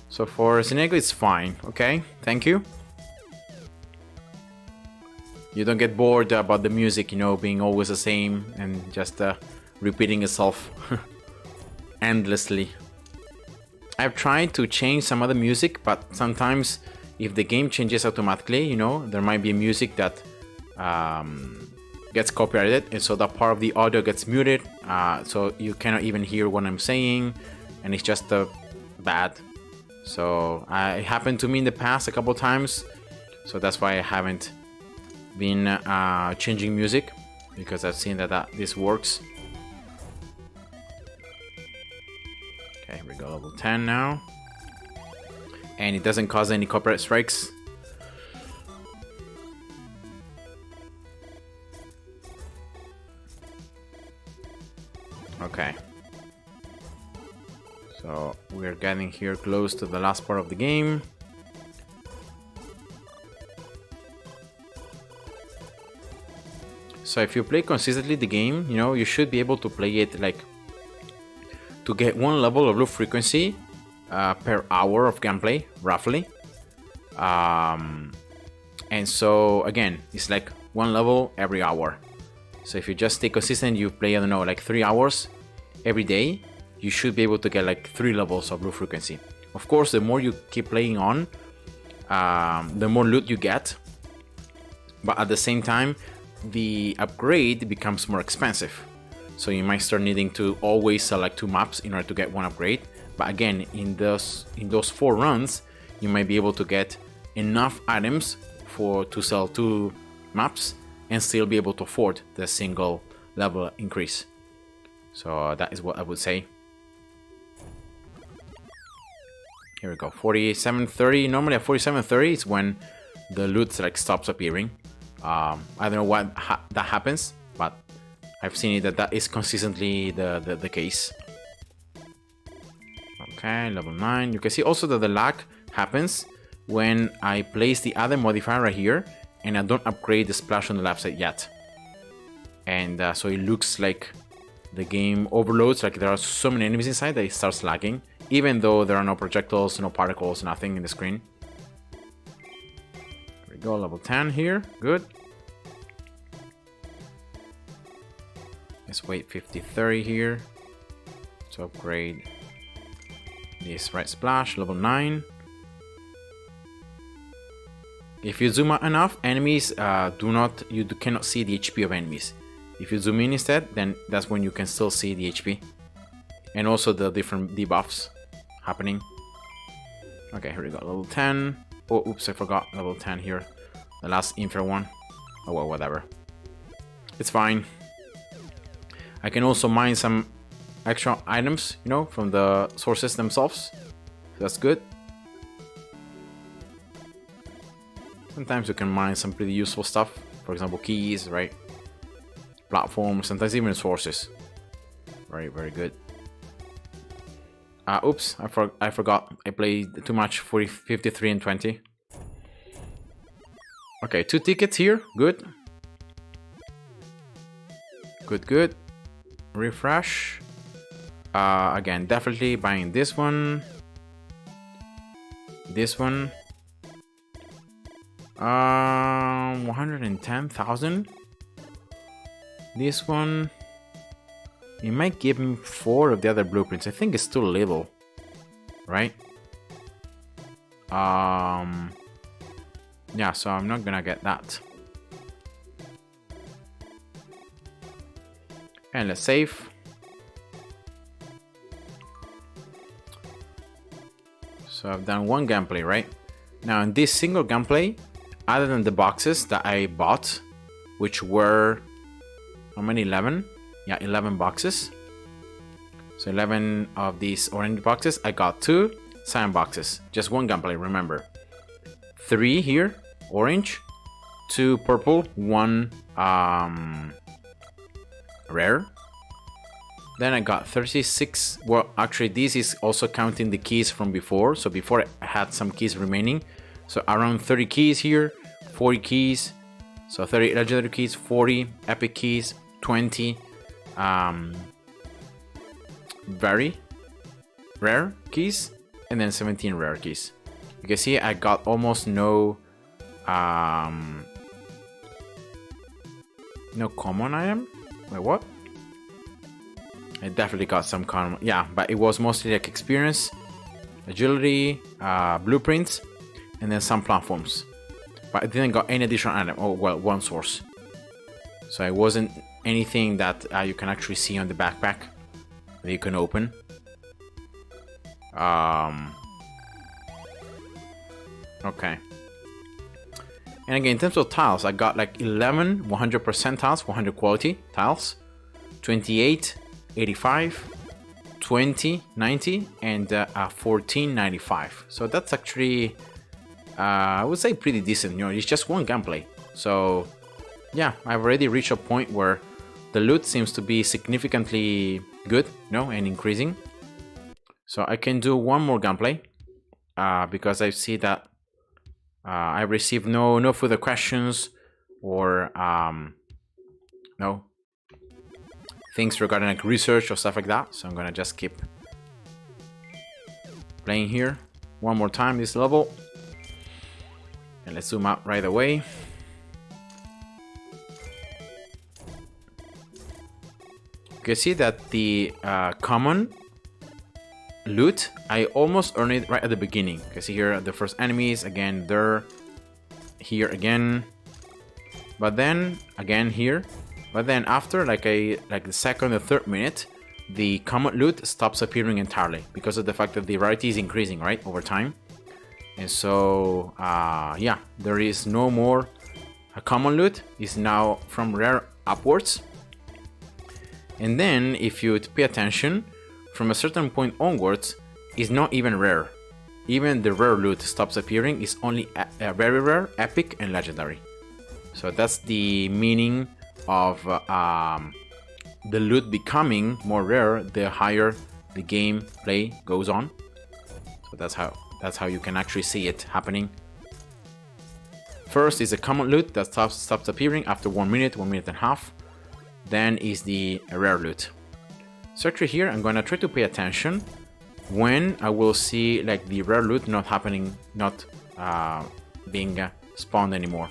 So for Senego, it's fine. Okay, thank you. You don't get bored about the music, being always the same and just repeating itself endlessly. I've tried to change some other music, but sometimes if the game changes automatically, there might be music that gets copyrighted, and so that part of the audio gets muted, so you cannot even hear what I'm saying, and it's just bad. So it happened to me in the past a couple times, so that's why I haven't been changing music, because I've seen that this works. Okay, we go level 10 now, and it doesn't cause any copyright strikes. Okay, So we're getting here close to the last part of the game. So if you play consistently the game, you know, you should be able to play it like to get one level of loop frequency per hour of gameplay, roughly. And so again, it's like one level every hour. So if you just stay consistent, you play, I don't know, like 3 hours every day, you should be able to get like 3 levels of loot frequency. Of course, the more you keep playing on, the more loot you get. But at the same time, the upgrade becomes more expensive. So you might start needing to always select 2 maps in order to get one upgrade. But again, in those 4 runs, you might be able to get enough items to sell 2 maps and still be able to afford the single level increase. So that is what I would say. Here we go, 4730. Normally at 4730 is when the loot like stops appearing. I don't know why that happens, but I've seen it that is consistently the case. Okay, level 9. You can see also that the lag happens when I place the other modifier right here and I don't upgrade the splash on the left side yet. And so it looks like the game overloads, like there are so many enemies inside that it starts lagging, even though there are no projectiles, no particles, nothing in the screen. Here we go, level 10 here, good. Let's wait 50-30 here to upgrade this right splash, level 9. If you zoom out enough, enemies you cannot see the HP of enemies. If you zoom in instead, then that's when you can still see the HP. And also the different debuffs happening. Okay, here we go, level 10. Oh, oops, I forgot level 10 here. The last infra one. Oh well, whatever. It's fine. I can also mine some extra items, you know, from the sources themselves. That's good. Sometimes you can mine some pretty useful stuff. For example, keys, right? Platforms, sometimes even sources. Very, very good. Oops, I forgot. I played too much for 53 and 20. Okay, 2 tickets here. Good. Good, good. Refresh. Again, definitely buying this one. This one. 110,000. This one. It might give me 4 of the other blueprints. I think it's too little, right? Yeah, so I'm not gonna get that. And let's save. So I've done 1 gameplay, right? Now in this single gameplay, other than the boxes that I bought, which were, how many, 11? Yeah, 11 boxes. So 11 of these orange boxes. I got 2 cyan boxes. Just 1 gameplay, remember. 3 here, orange. 2 purple, 1 rare. Then I got 36. Well, actually, this is also counting the keys from before. So before I had some keys remaining. So around 30 keys here, 40 keys. So 30 legendary keys, 40 epic keys, 20 very rare keys, and then 17 rare keys. You can see I got almost no common item. Wait, what? I definitely got some common, yeah, but it was mostly like experience, agility, blueprints, and then some platforms. But I didn't got any additional item. Oh well, 1 source. So it wasn't anything that you can actually see on the backpack that you can open. Okay. And again, in terms of tiles, I got like 11 100% tiles, 100 quality tiles, 28 85, 20 90, and 14 95. So that's actually I would say pretty decent. You know, it's just 1 gameplay. So yeah, I've already reached a point where the loot seems to be significantly good, you know, and increasing. So I can do one more gunplay because I see that I received no further questions or no things regarding like research or stuff like that. So I'm gonna just keep playing here one more time this level, and let's zoom out right away. You can see that the common loot, I almost earned it right at the beginning. You can see here the first enemies again there, here again, but then again here, but then after like the second or third minute, the common loot stops appearing entirely because of the fact that the rarity is increasing right over time. And so yeah, there is no more common loot. Is now from rare upwards. And then if you pay attention, from a certain point onwards, is not even rare. Even the rare loot stops appearing. Is only very rare, epic, and legendary. So that's the meaning of the loot becoming more rare the higher the gameplay goes on. So that's how you can actually see it happening. First is a common loot that stops appearing after 1 minute, 1 minute and a half. Then is the rare loot. So actually here I'm gonna try to pay attention when I will see like the rare loot not happening, not being spawned anymore.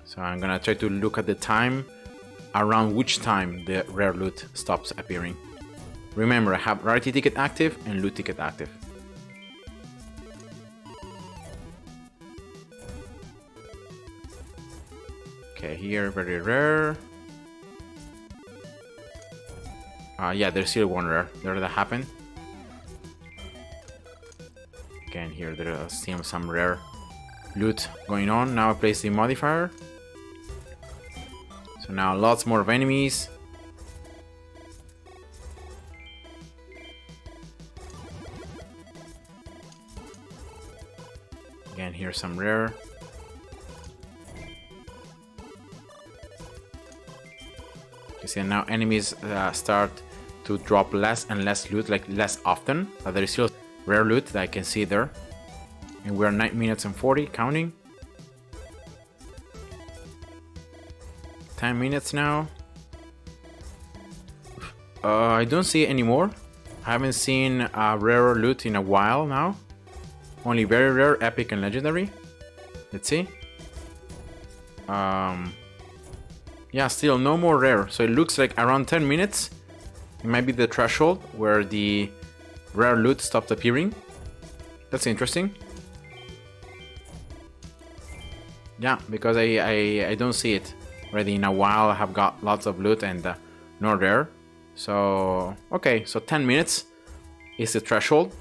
So I'm gonna try to look at the time around which time the rare loot stops appearing. Remember, I have rarity ticket active and loot ticket active. Okay, here very rare. Yeah, there's still one rare there that happened. Again, here there are still some rare loot going on. Now I place the modifier. So now lots more of enemies. Again, here's some rare. You see now enemies start to drop less and less loot, like less often, but there is still rare loot that I can see there. And we're 9 minutes and 40 counting. 10 minutes now. I don't see it anymore. I haven't seen rare loot in a while now. Only very rare, epic, and legendary. Let's see. Yeah, still no more rare. So it looks like around 10 minutes. It might be the threshold where the rare loot stopped appearing. That's interesting. Yeah, because I don't see it already in a while. I have got lots of loot and no rare. So, okay, so 10 minutes is the threshold.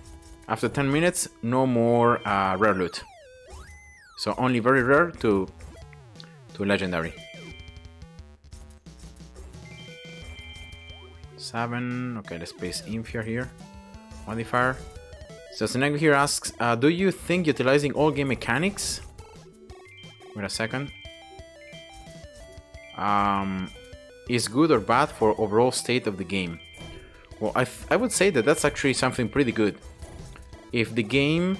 After 10 minutes, no more rare loot. So only very rare to legendary. 7. Okay, let's place Infia here. Modifier. So Senegro here asks, do you think utilizing all game mechanics? Wait a second. Is good or bad for overall state of the game? Well, I would say that that's actually something pretty good. If the game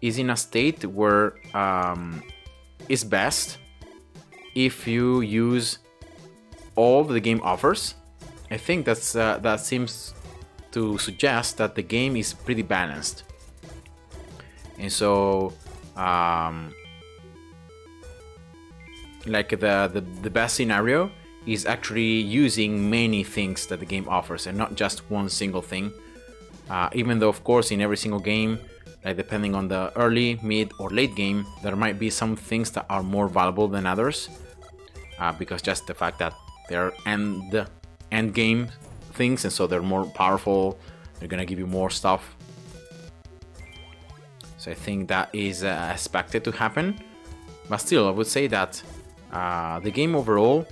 is in a state where it's best if you use all the game offers, I think that seems to suggest that the game is pretty balanced. And so like the best scenario is actually using many things that the game offers and not just one single thing. Even though of course in every single game, like depending on the early, mid or late game, there might be some things that are more valuable than others, because just the fact that they're end game things, and so they're more powerful, they're gonna give you more stuff. So I think that is expected to happen. But still, I would say that the game overall,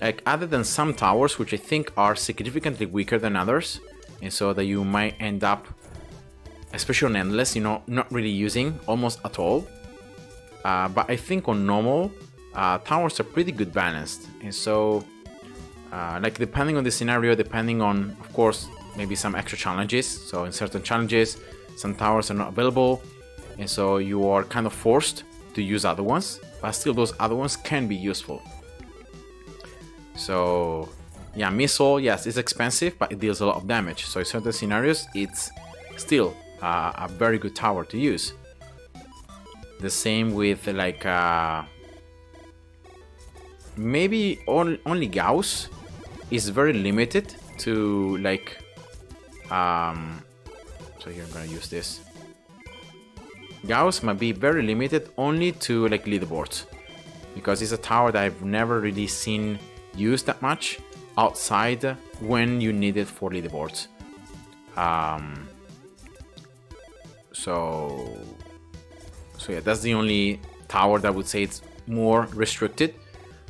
like other than some towers which I think are significantly weaker than others, and so that you might end up, especially on endless, not really using almost at all. But I think on normal, towers are pretty good balanced, and so like depending on the scenario, depending on, of course, maybe some extra challenges. So in certain challenges, some towers are not available, and so you are kind of forced to use other ones, but still those other ones can be useful. So yeah, missile, yes, it's expensive, but it deals a lot of damage. So in certain scenarios, it's still a very good tower to use. The same with like maybe only Gauss is very limited to like so here I'm gonna use this. Gauss might be very limited only to like leaderboards, because it's a tower that I've never really seen used that much outside when you need it for leaderboards. So yeah, that's the only tower that I would say it's more restricted.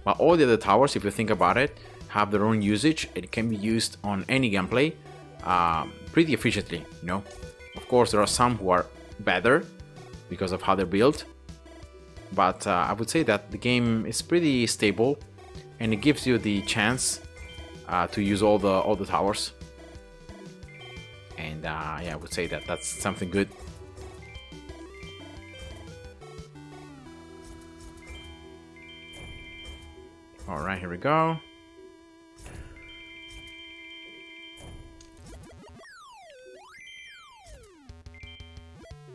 But all the other towers, if you think about it, have their own usage. It can be used on any gameplay pretty efficiently, you know. Of course, there are some who are better because of how they're built, but I would say that the game is pretty stable, and it gives you the chance to use all the towers. And yeah, I would say that that's something good. All right, here we go.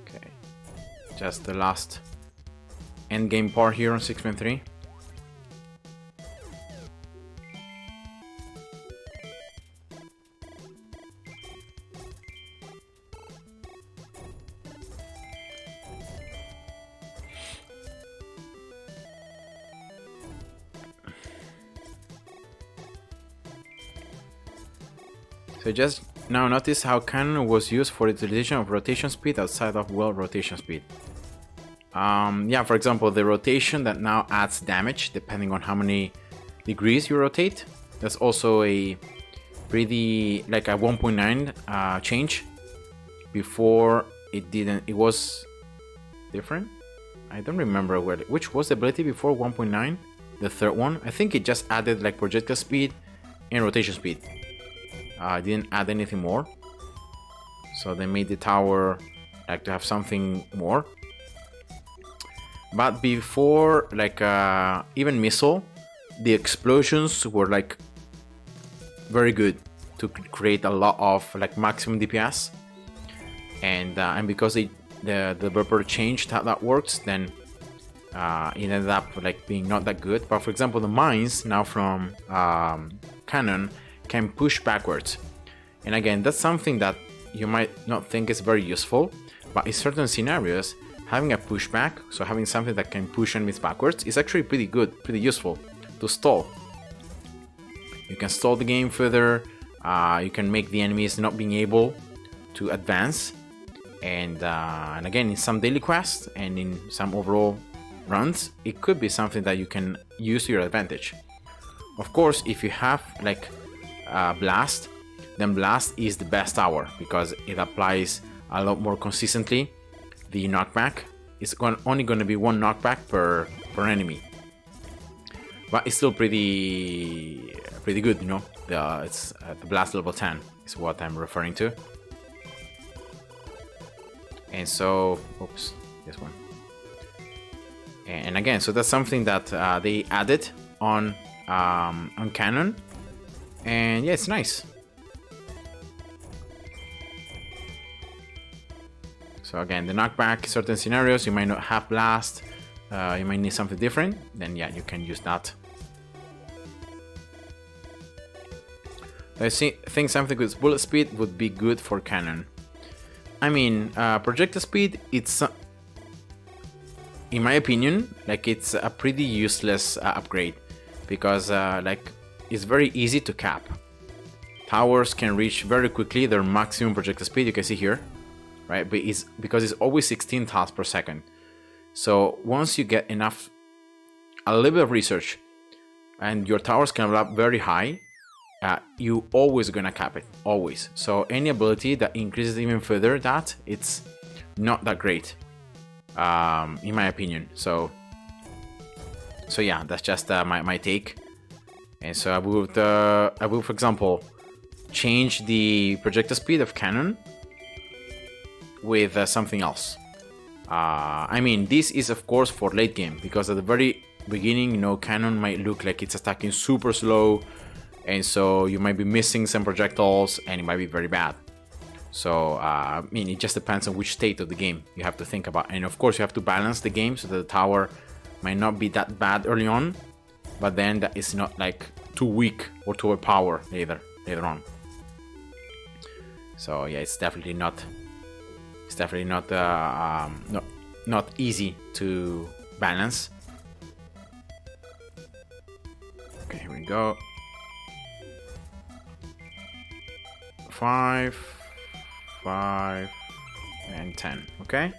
Okay, just the last end game part here on 6.3. So just now notice how cannon was used for the utilization of rotation speed outside of well rotation speed. Yeah, for example, the rotation that now adds damage depending on how many degrees you rotate. That's also a pretty like a 1.9 change. Before it didn't, it was different. I don't remember which was the ability before 1.9. The third one, I think it just added like projectile speed and rotation speed. Didn't add anything more, so they made the tower like to have something more. But before, like even missile, the explosions were like very good to create a lot of like maximum DPS, and because the developer changed how that works, then it ended up like being not that good. But for example, the mines now from cannon can push backwards, and again, that's something that you might not think is very useful, but in certain scenarios, having a pushback, so having something that can push enemies backwards, is actually pretty good, pretty useful to stall. You can stall the game further, you can make the enemies not being able to advance, and again, in some daily quests and in some overall runs, it could be something that you can use to your advantage. Of course, if you have like Blast, then Blast is the best tower because it applies a lot more consistently the knockback. It's only going to be one knockback per enemy, but it's still pretty good, you know. It's the Blast level 10 is what I'm referring to. And so, oops, this one. And again, so that's something that they added on Canon. And yeah, it's nice. So again, the knockback, certain scenarios, you might not have Blast, you might need something different, then yeah, you can use that. I think something with bullet speed would be good for cannon. I mean, projectile speed, it's, in my opinion, like it's a pretty useless upgrade, because like it's very easy to cap. Towers can reach very quickly their maximum projectile speed, you can see here, right? But it's because it's always 16 tiles per second. So once you get enough, a little bit of research, and your towers can level up very high, you always gonna cap it, always. So any ability that increases even further that, it's not that great, in my opinion. So yeah, that's just my take. And so I would, for example, change the projectile speed of cannon with something else. I mean, this is of course for late game, because at the very beginning, you know, cannon might look like it's attacking super slow, and so you might be missing some projectiles and it might be very bad. So I mean, it just depends on which state of the game you have to think about. And of course you have to balance the game so that the tower might not be that bad early on, but then that is not like too weak or too overpowered later on. So yeah, it's definitely not not easy to balance. Okay, here we go. 5, 5, and 10. Okay.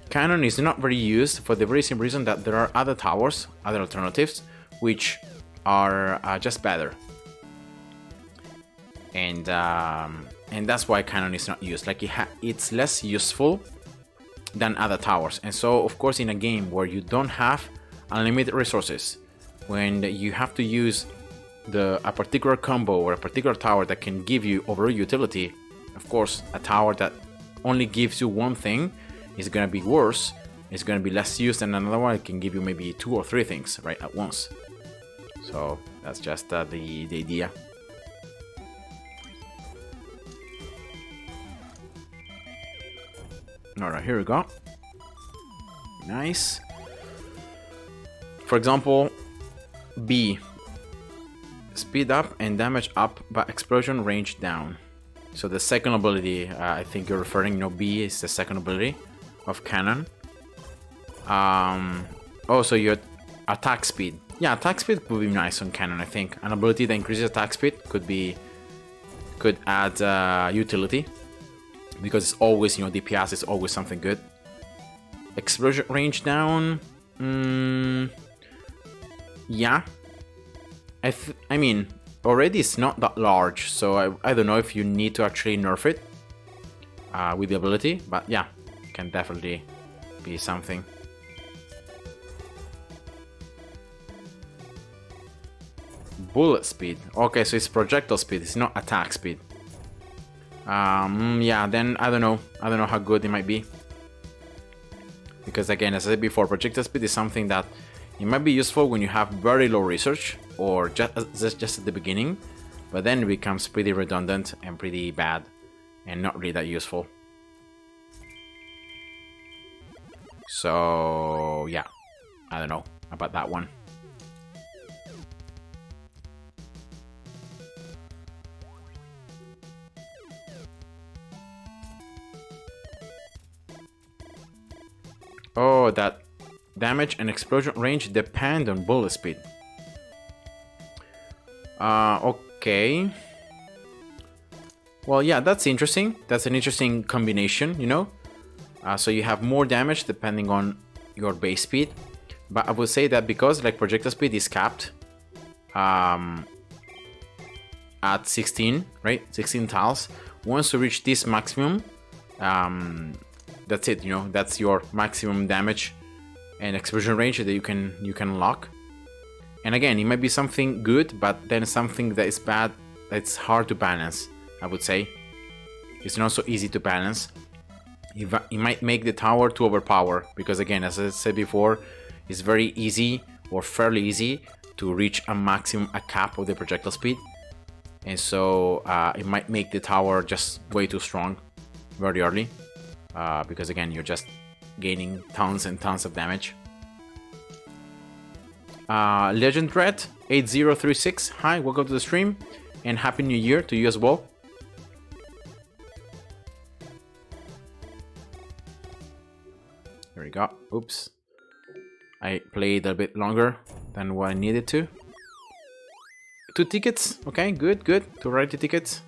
Cannon is not very used for the very simple reason that there are other towers, other alternatives, which are just better. And that's why cannon is not used. Like it's less useful than other towers. And so, of course, in a game where you don't have unlimited resources, when you have to use a particular combo or a particular tower that can give you overall utility, of course, a tower that only gives you one thing is going to be worse. It's going to be less used than another one. It can give you maybe 2 or 3 things right at once. So that's just the idea. Alright, here we go. Nice. For example, B. Speed up and damage up, but explosion range down. So the second ability, I think you're referring, you know, B is the second ability of cannon. Also your attack speed. Yeah, attack speed would be nice on cannon, I think. An ability that increases attack speed could add utility. Because it's always, you know, DPS is always something good. Explosion range down. Yeah. I mean, already it's not that large, so I don't know if you need to actually nerf it with the ability, but yeah, can definitely be something. Bullet speed. Okay, so it's projectile speed, it's not attack speed. Yeah, then I don't know how good it might be. Because again, as I said before, projectile speed is something that it might be useful when you have very low research or just at the beginning, but then it becomes pretty redundant and pretty bad and not really that useful. So yeah, I don't know about that one. Oh, that damage and explosion range depend on bullet speed. Okay. Well, yeah, that's interesting. That's an interesting combination, you know. So you have more damage depending on your base speed. But I would say that because like projectile speed is capped at 16, right? 16 tiles. Once you reach this maximum, that's it, you know, that's your maximum damage and explosion range that you can unlock. And again, it might be something good, but then something that is bad, it's hard to balance, I would say. It's not so easy to balance. It might make the tower too overpowered, because again, as I said before, it's very easy or fairly easy to reach a cap of the projectile speed. And so it might make the tower just way too strong very early. Because again, you're just gaining tons and tons of damage. Legend Red 8036, hi, welcome to the stream, and happy new year to you as well. Here we go. Oops, I played a bit longer than what I needed to. 2 tickets, okay, good, 2 rarity tickets.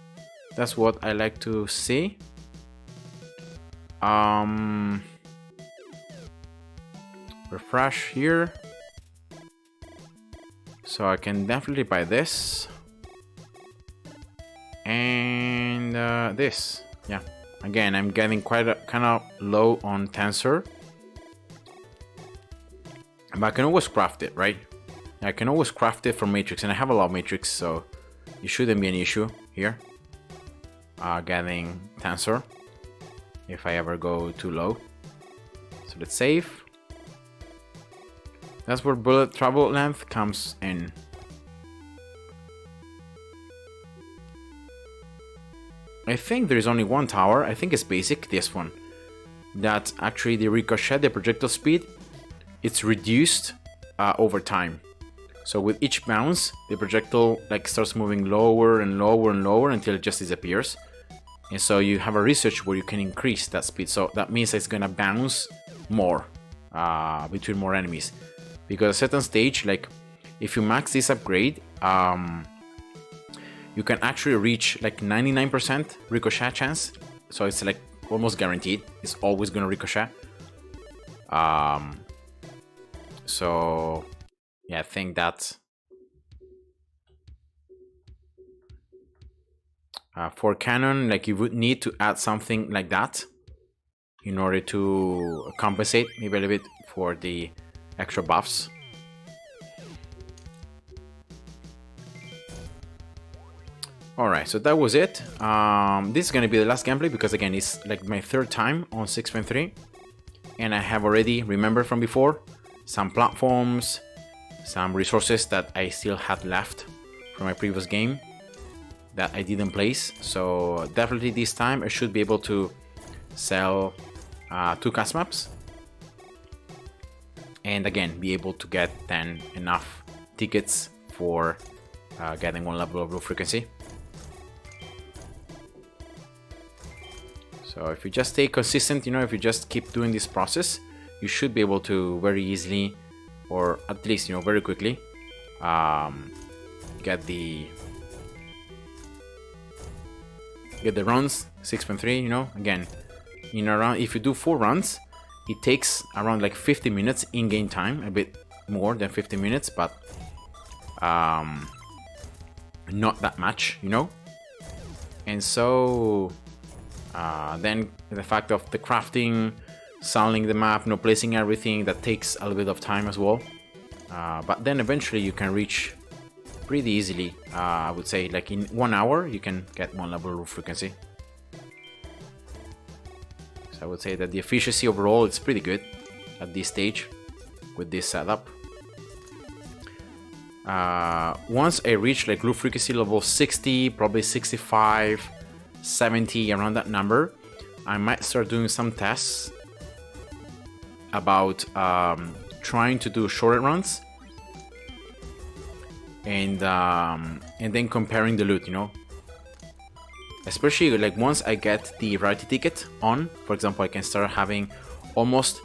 That's what I like to see. Refresh here. So I can definitely buy this. And this. Yeah. Again, I'm getting quite kind of low on tensor. But I can always craft it, right? I can always craft it from matrix, and I have a lot of matrix, so it shouldn't be an issue here. Getting tensor if I ever go too low. So let's save. That's where bullet travel length comes in. I think there is only one tower. I think it's basic, this one. That actually the ricochet, the projectile speed, it's reduced over time. So with each bounce, the projectile like starts moving lower and lower and lower until it just disappears. And so you have a research where you can increase that speed. So that means it's gonna bounce more between more enemies. Because at a certain stage, like if you max this upgrade, you can actually reach like 99% ricochet chance. So it's like almost guaranteed. It's always gonna ricochet. So yeah, I think that for cannon, like you would need to add something like that in order to compensate maybe a little bit for the extra buffs. Alright, so that was it. This is gonna be the last gameplay because again, it's like my third time on 6.3, and I have already remembered from before some platforms, some resources that I still had left from my previous game that I didn't place. So definitely this time I should be able to sell 2 cast maps, and again be able to get then enough tickets for getting 1 level of low frequency. So if you just stay consistent, you know, if you just keep doing this process, you should be able to very easily, or at least, you know, very quickly, get the runs 6.3. You know, again, in around, if you do 4 runs, it takes around like 50 minutes in-game time, a bit more than 50 minutes, but not that much, you know. And so then the fact of the crafting, sounding the map, you know, placing everything, that takes a little bit of time as well. But then eventually you can reach pretty easily. I would say like in 1 hour you can get 1 level of frequency. So I would say that the efficiency overall is pretty good at this stage with this setup. Once I reach like low frequency level 60, probably 65, 70, around that number, I might start doing some tests about trying to do shorter runs and then comparing the loot, you know. Especially like once I get the rarity ticket on, for example, I can start having almost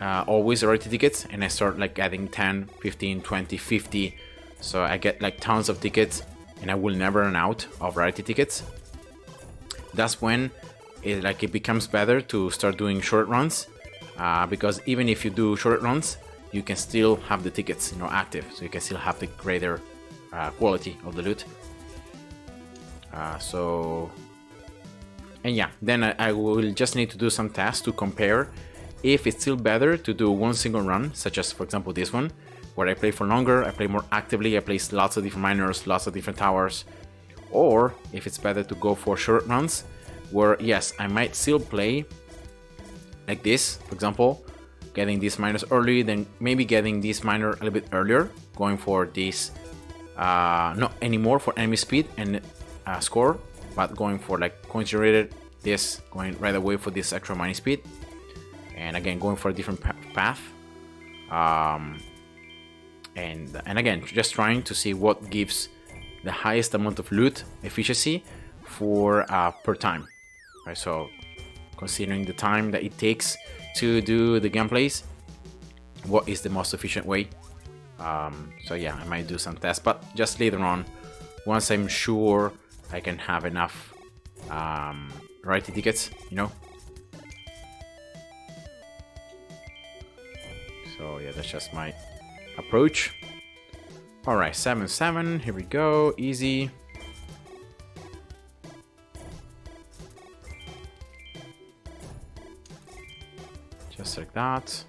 always rarity tickets, and I start like adding 10, 15, 20, 50, so I get like tons of tickets and I will never run out of rarity tickets. That's when it becomes better to start doing short runs, because even if you do short runs, you can still have the tickets, you know, active, so you can still have the greater quality of the loot. And yeah, then I will just need to do some tests to compare if it's still better to do one single run, such as for example this one, where I play for longer, I play more actively, I place lots of different miners, lots of different towers, or if it's better to go for short runs, where yes, I might still play like this, for example, getting these miners early, then maybe getting this miner a little bit earlier, going for this, not anymore for enemy speed and score, but going for like coins generated, this, going right away for this extra mining speed, and again going for a different path, and again just trying to see what gives the highest amount of loot efficiency for per time, right? So considering the time that it takes to do the gameplays, what is the most efficient way? So yeah, I might do some tests, but just later on, once I'm sure I can have enough rarity tickets, you know. So yeah, that's just my approach. All right, 7-7, here we go, easy. Just like that.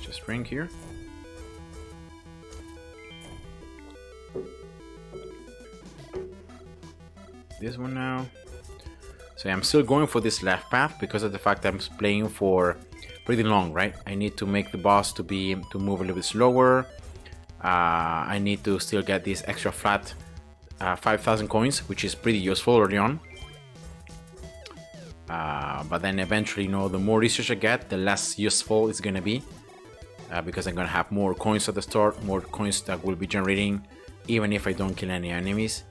Just drink here. This one now. So I'm still going for this left path because of the fact that I'm playing for pretty long, right? I need to make the boss to move a little bit slower. I need to still get this extra flat 5,000 coins, which is pretty useful early on. But then eventually, the more research I get, the less useful it's gonna be, because I'm gonna have more coins at the start, more coins that will be generating even if I don't kill any enemies.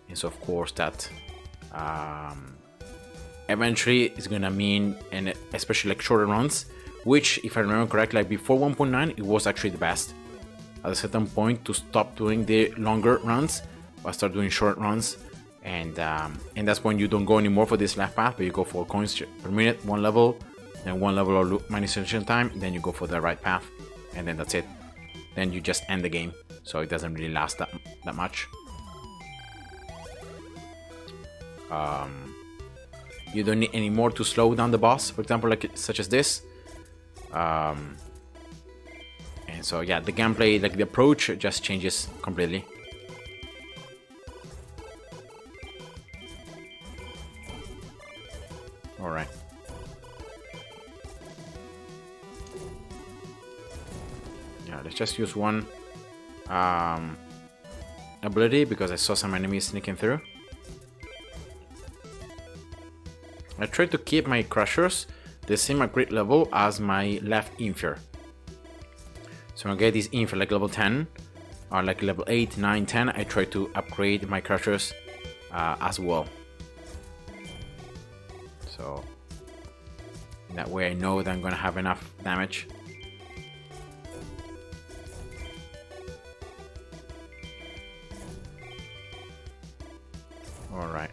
And so of course that eventually it's gonna mean, and especially like shorter runs, which if I remember correctly, like before 1.9 it was actually the best. At a certain point to stop doing the longer runs, but start doing short runs, and that's when you don't go anymore for this left path, but you go for coins per minute, one level, then one level of manipulation time, then you go for the right path, and then that's it. Then you just end the game, so it doesn't really last that much. You don't need any more to slow down the boss, for example, like such as this. And so yeah, the gameplay, like the approach, just changes completely. All right. Yeah, let's just use one ability because I saw some enemies sneaking through. I try to keep my crushers the same upgrade level as my left inferior. So when I get this inferior like level 10 or like level 8, 9, 10, I try to upgrade my crushers as well. So in that way I know that I'm gonna have enough damage. Alright.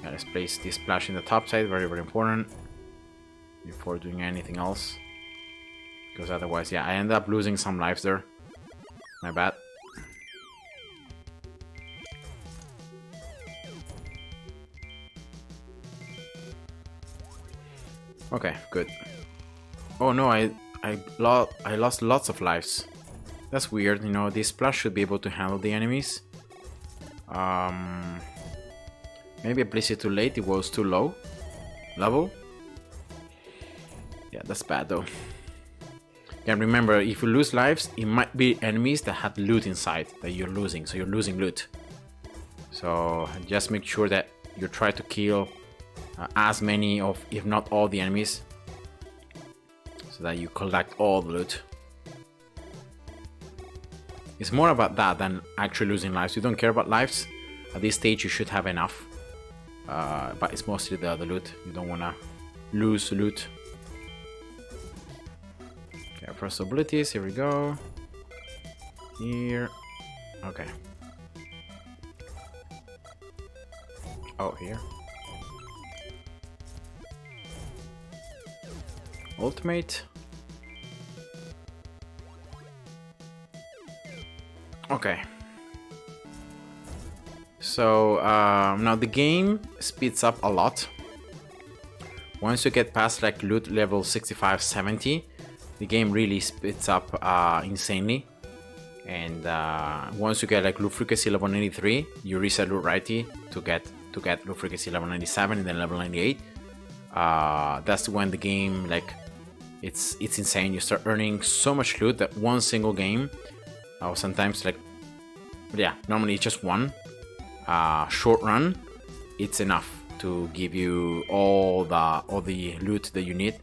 Yeah, let's place this splash in the top side, very important before doing anything else, because otherwise, yeah, I end up losing some lives there. My bad. Okay, good. Oh no, I lost lots of lives. That's weird, this splash should be able to handle the enemies. Maybe I placed it too late, it was too low level. Yeah, that's bad though. And remember, if you lose lives, it might be enemies that had loot inside that you're losing, so you're losing loot. So just make sure that you try to kill as many of, if not all, the enemies, so that you collect all the loot. It's more about that than actually losing lives. You don't care about lives. At this stage you should have enough. But it's mostly the loot. You don't want to lose loot. Okay, first abilities, here we go. Here. Okay. Oh, here. Ultimate. Okay. So now the game speeds up a lot. Once you get past like loot level 65, 70, the game really speeds up insanely. And once you get like loot frequency level 93, you reset loot rarity to get loot frequency level 97 and then level 98. That's when the game, like, it's insane. You start earning so much loot that one single game, or sometimes like, yeah, normally it's just one short run, it's enough to give you all the loot that you need.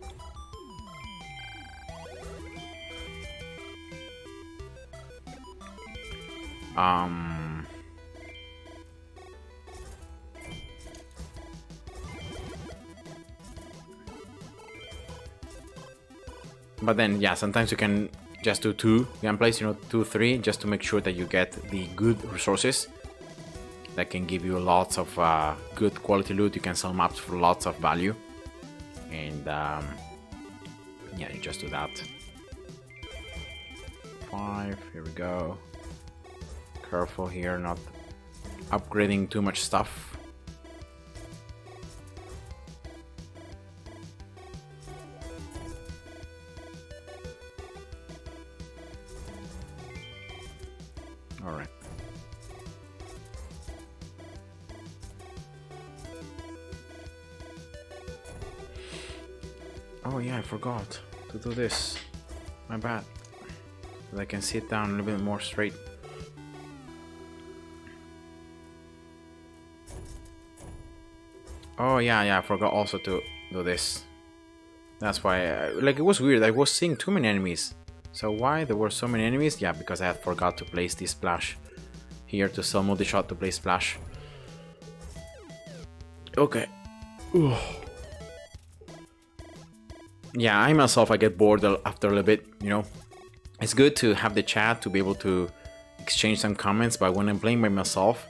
But then, yeah, sometimes you can just do 2 gameplays, 2, 3, just to make sure that you get the good resources that can give you lots of good quality loot. You can sell maps for lots of value, and yeah, you just do that. 5, here we go. Careful here, not upgrading too much stuff. Alright. Oh yeah, I forgot to do this. My bad. But I can sit down a little bit more straight. Oh yeah, I forgot also to do this. That's why, like, it was weird. I was seeing too many enemies. So why there were so many enemies? Yeah, because I had forgot to place this splash here to sell multi-shot to place splash. Okay. Ugh. Yeah, I myself, I get bored after a little bit, you know. It's good to have the chat to be able to exchange some comments, but when I'm playing by myself,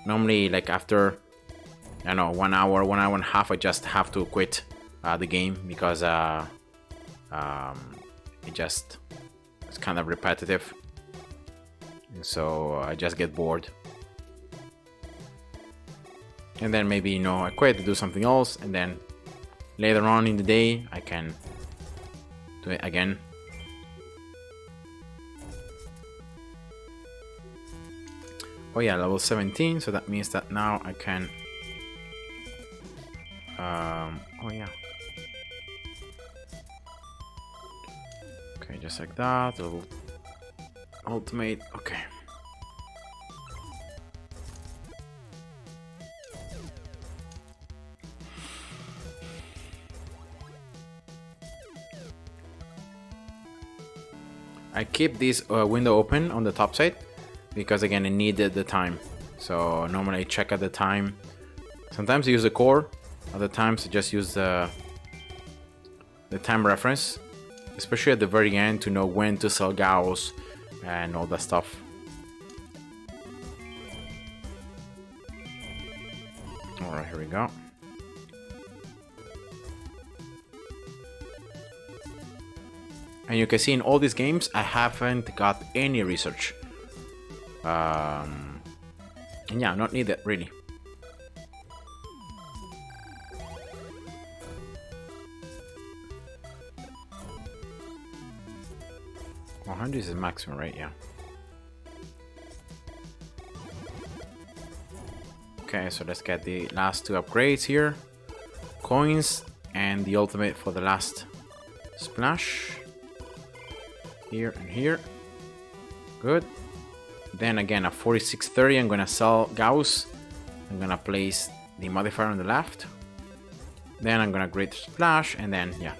normally like after, I don't know, 1 hour, 1 hour and a half, I just have to quit the game because it's kind of repetitive, and so I just get bored. And then maybe, you know, I quit to do something else, and then later on in the day I can do it again. Oh yeah, level 17, so that means that now I can oh yeah, okay, just like that. Level ultimate. Okay, I keep this window open on the top side because again I needed the time. So normally I check at the time. Sometimes I use the core, other times I just use the time reference, especially at the very end to know when to sell Gauss and all that stuff. Alright, here we go. And you can see in all these games I haven't got any research. And yeah, not needed really. $100 is the maximum, right? Yeah. Okay, so let's get the last two upgrades here. Coins and the ultimate for the last splash. Here and here. Good. Then again, at 4630, I'm gonna sell Gauss. I'm gonna place the modifier on the left. Then I'm gonna great splash, and then yeah,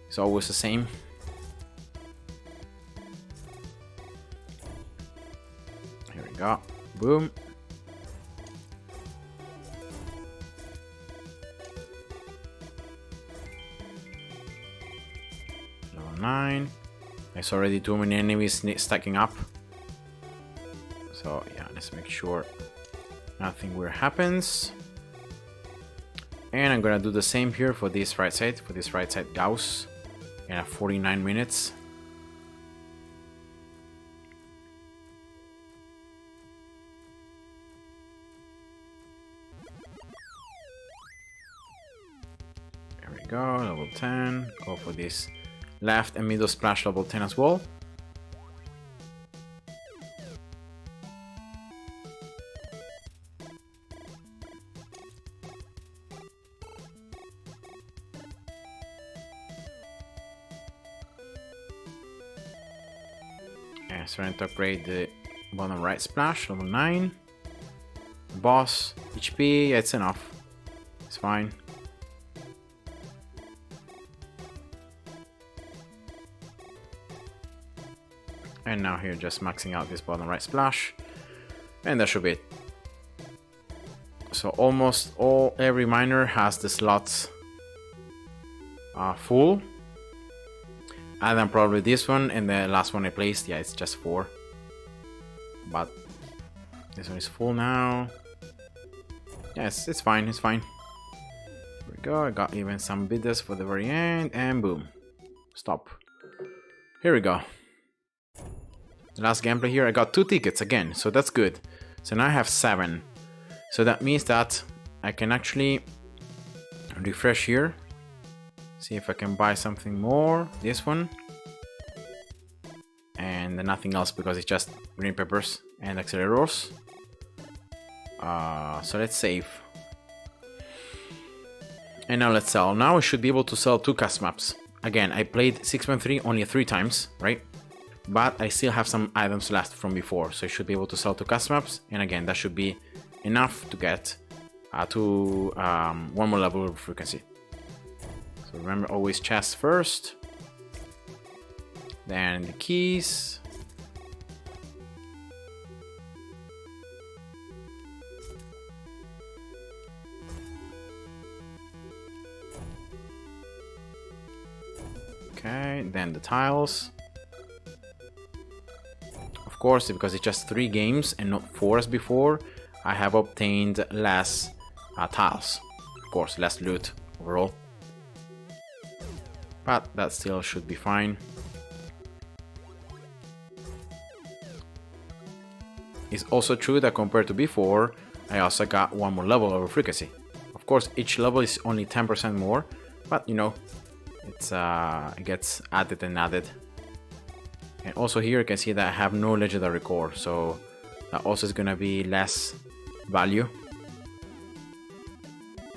it's always the same. Here we go. Boom. Level 9. There's already too many enemies stacking up. So yeah, let's make sure nothing weird happens. And I'm gonna do the same here for this right side, Gauss, and at 49 minutes. There we go, level 10. Go for this left and middle splash, level 10 as well. And starting to upgrade the bottom right splash, level 9. Boss, HP, yeah, it's enough. It's fine. And now here, just maxing out this bottom right splash. And that should be it. So almost every miner has the slots full. And then probably this one and the last one I placed, yeah, it's just 4. But this one is full now. Yes, it's fine, it's fine. Here we go, I got even some bidders for the very end, and boom. Stop. Here we go. The last gameplay here, I got 2 tickets again, so that's good. So now I have 7. So that means that I can actually refresh here. See if I can buy something more. This one. And and then nothing else because it's just green peppers and accelerators. So let's save. And now let's sell. Now I should be able to sell 2 custom maps. Again, I played 6.3 only 3 times, right? But I still have some items left from before, so I should be able to sell 2 custom maps. And again, that should be enough to get to one more level of frequency. So remember, always chest first, then the keys. Okay, then the tiles. Of course, because it's just 3 games and not 4 as before, I have obtained less tiles. Of course, less loot overall. But that still should be fine. It's also true that compared to before, I also got one more level of frequency. Of course, each level is only 10% more, but you know, it gets added and added. And also here you can see that I have no legendary core, so that also is gonna be less value.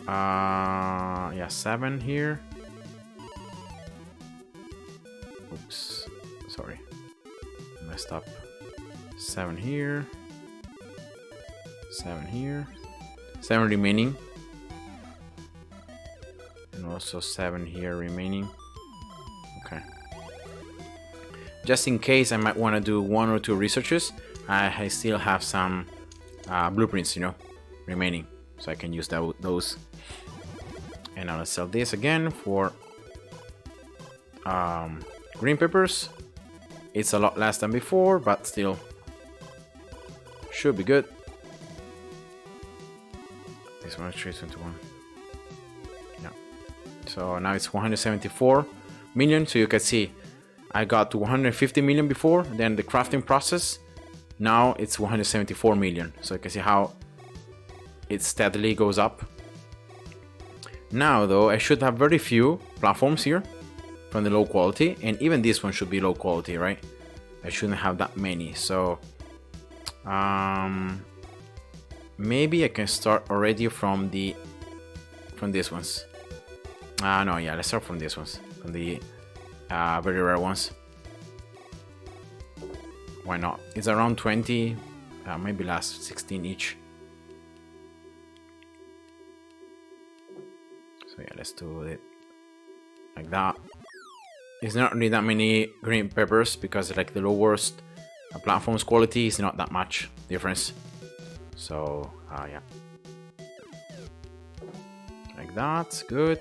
Yeah, 7 here. Oops, sorry, messed up. 7 here, 7 here, 7 remaining, and also 7 here remaining. Okay, just in case I might want to do 1 or 2 researches, I still have some blueprints, you know, remaining, so I can use those. And now let's sell this again for green peppers. It's a lot less than before, but still should be good. This one is 321. Yeah. So now it's 174 million. So you can see I got to 150 million before, then the crafting process. Now it's 174 million. So you can see how it steadily goes up. Now though, I should have very few platforms here from the low quality, and even this one should be low quality, right? I shouldn't have that many. So maybe I can start already from these ones. No, yeah, let's start from these ones, from the very rare ones. Why not? It's around 20, maybe last 16 each. So yeah, let's do it like that. It's not really that many green peppers because like the lowest platform's quality is not that much difference. So yeah, like that, good.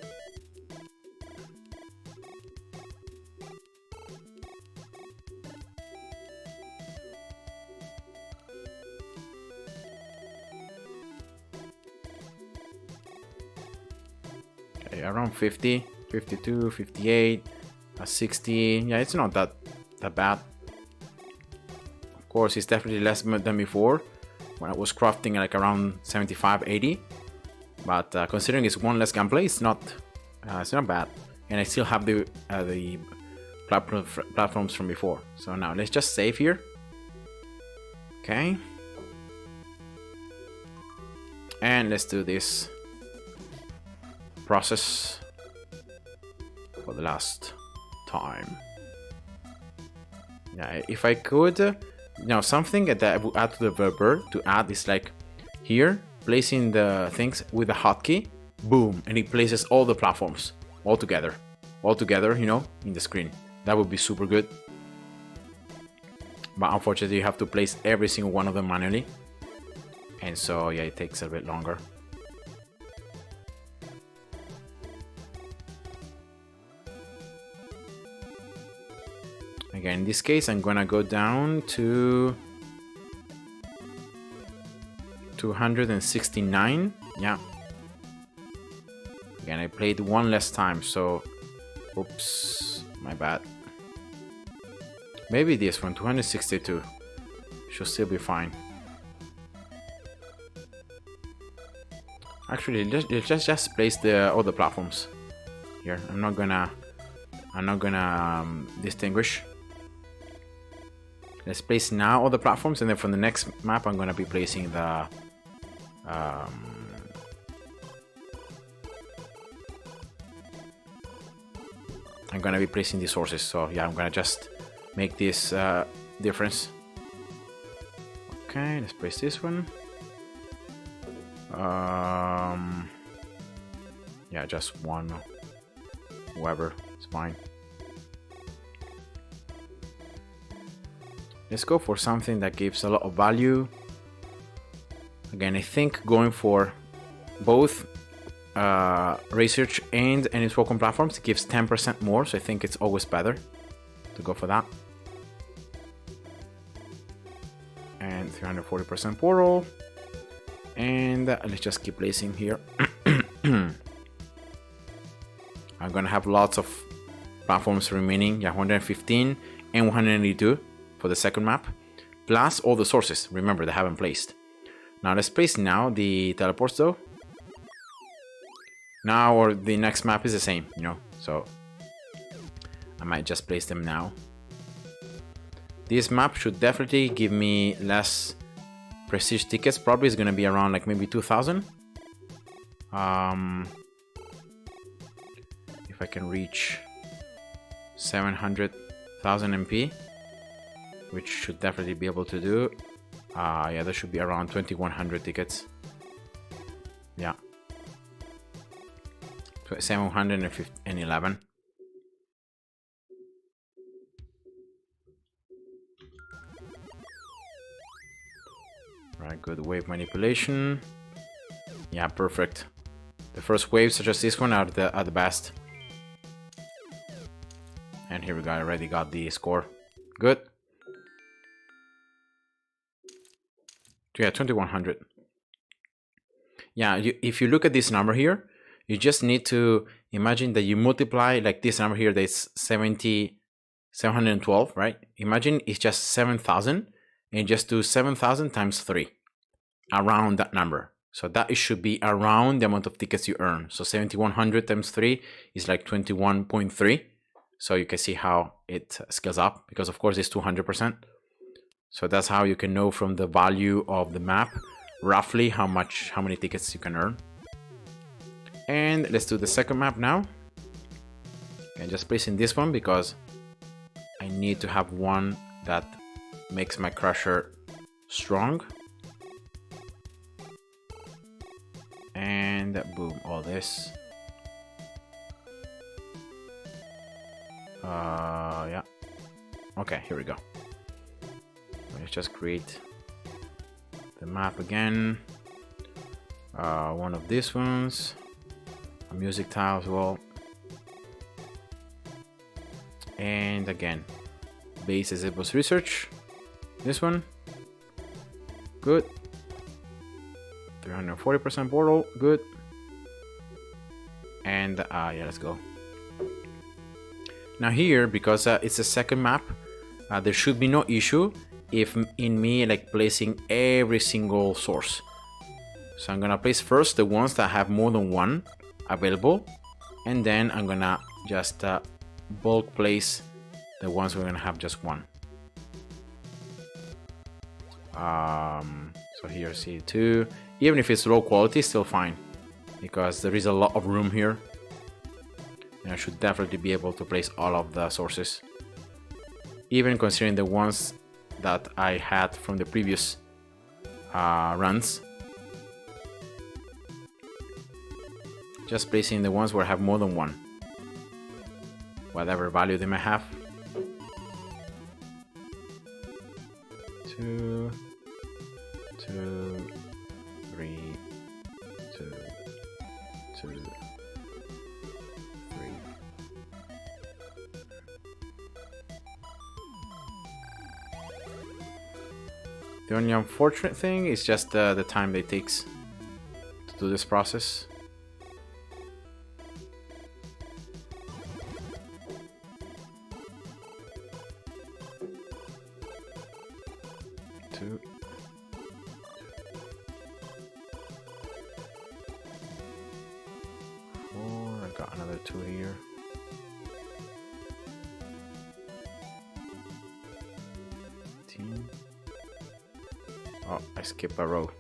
Okay, around 50, 52, 58, 60. Yeah, it's not that bad. Of course, it's definitely less than before when I was crafting like around 75, 80. But considering it's one less gameplay, it's not bad. And I still have the platforms from before. So now let's just save here. Okay. And let's do this process for the last time. Yeah, if I could, now something that I would add to the developer to add is like here, placing the things with a hotkey, boom, and it places all the platforms all together, you know, in the screen. That would be super good. But unfortunately, you have to place every single one of them manually, and so yeah, it takes a bit longer. Again, in this case, I'm gonna go down to 269. Yeah. Again, I played one less time, so oops, my bad. Maybe this one, 262. Should still be fine. Actually, let's just place the other platforms here. I'm not gonna distinguish. Let's place now all the platforms, and then for the next map, I'm gonna be placing the I'm gonna be placing the sources. So yeah, I'm gonna just make this difference. Okay, let's place this one. Yeah, just one. Whoever, it's fine. Let's go for something that gives a lot of value. Again, I think going for both research and any token platforms gives 10% more, so I think it's always better to go for that. And 340% portal. And let's just keep placing here. I'm gonna have lots of platforms remaining. Yeah, 115 and 182 for the second map, plus all the sources. Remember, they haven't placed. Now let's place now the teleports though. Now or the next map is the same, you know, so I might just place them now. This map should definitely give me less prestige tickets. Probably is gonna be around like maybe 2,000. If I can reach 700,000 MP, which should definitely be able to do. Yeah, there should be around 2,100 tickets. Yeah, 711. Right, good wave manipulation. Yeah, perfect. The first waves, such as this one, are the best. And here we go. I already got the score. Good. Yeah, 2,100. Yeah, if you look at this number here, you just need to imagine that you multiply like this number here. That's 712, right? Imagine it's just 7,000, and just do 7,000 times 3 around that number. So that it should be around the amount of tickets you earn. So 7,100 times 3 is like 21.3. So you can see how it scales up, because of course it's 200%. So that's how you can know from the value of the map roughly how many tickets you can earn. And let's do the second map now. And just placing this one because I need to have one that makes my crusher strong. And boom, all this. Yeah. Okay, here we go. Let's just create the map again. One of these ones. A music tile as well. And again, base as it was research. This one. Good. 340% portal. Good. And yeah, let's go. Now here, because it's a second map, there should be no issue if in me like placing every single source. So I'm gonna place first the ones that have more than one available, and then I'm gonna just bulk place the ones we're gonna have just one. So here, C2, even if it's low quality, still fine, because there is a lot of room here. And I should definitely be able to place all of the sources, even considering the ones that I had from the previous runs. Just placing the ones where I have more than one, whatever value they may have. 2, 2, 3, 2, 2, 3. The only unfortunate thing is just the time that it takes to do this process. Two. Four. I got another 2 here. Oh, I skipped a row.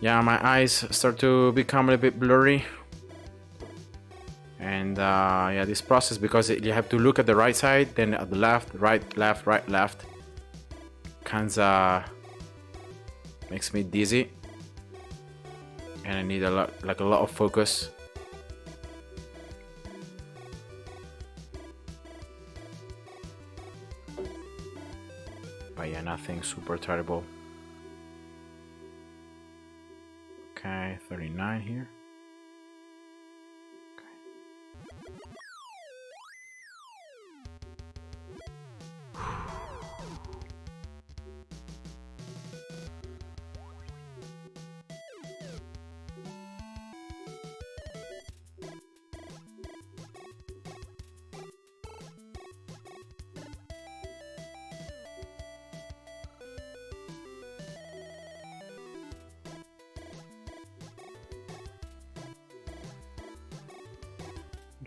Yeah, my eyes start to become a bit blurry. And yeah, this process, because you have to look at the right side, then at the left, right, left, kinda makes me dizzy. And I need a lot of focus. But yeah, nothing super terrible. Okay, 39 here.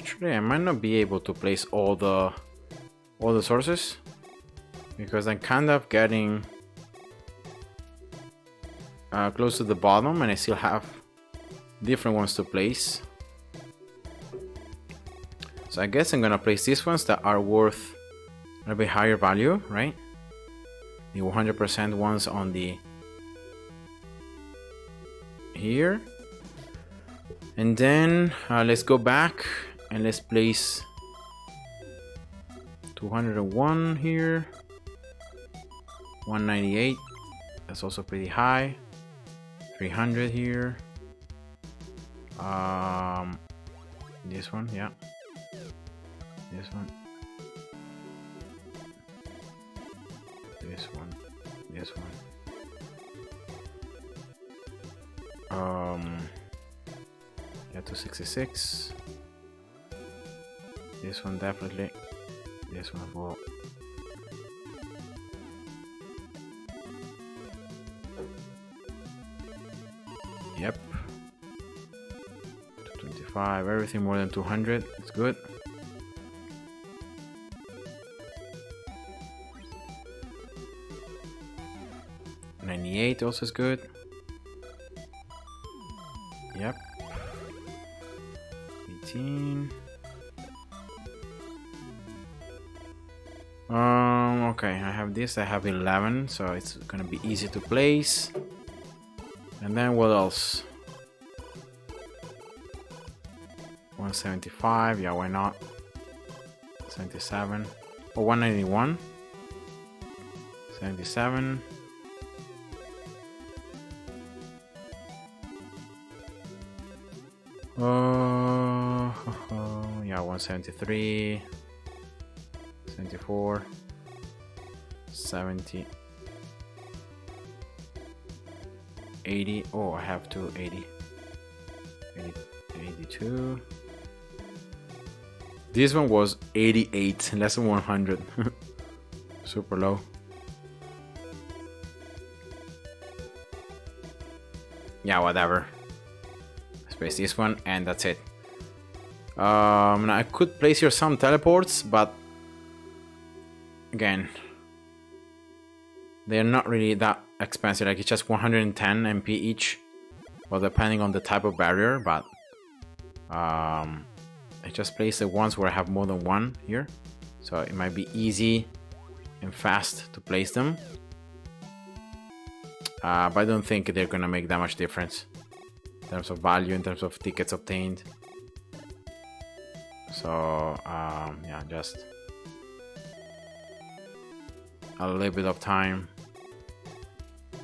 Actually, I might not be able to place all the sources, because I'm kind of getting close to the bottom, and I still have different ones to place. So I guess I'm gonna place these ones that are worth a bit higher value, right? The 100% ones on the here, and then let's go back and let's place 201 here, 198, that's also pretty high, 300 here, this one, yeah, this one, this one, this one, yeah, 266, this one definitely, this one as well. Yep, 225, everything more than 200, it's good. $98 also is good. Yep. 18. Okay, I have this, I have 11, so it's gonna be easy to place. And then what else? 175, yeah, why not? 77. Oh, 191. 77. Yeah, 173. 74. 70. 80. Oh, I have 280. 82. This one was 88, less than 100. Super low. Yeah, whatever. Let's place this one, and that's it. Now I could place here some teleports, but again, they're not really that expensive. Like, it's just 110 MP each, well, depending on the type of barrier. But I just place the ones where I have more than one here, so it might be easy and fast to place them. But I don't think they're gonna make that much difference in terms of value, in terms of tickets obtained. So yeah, just a little bit of time,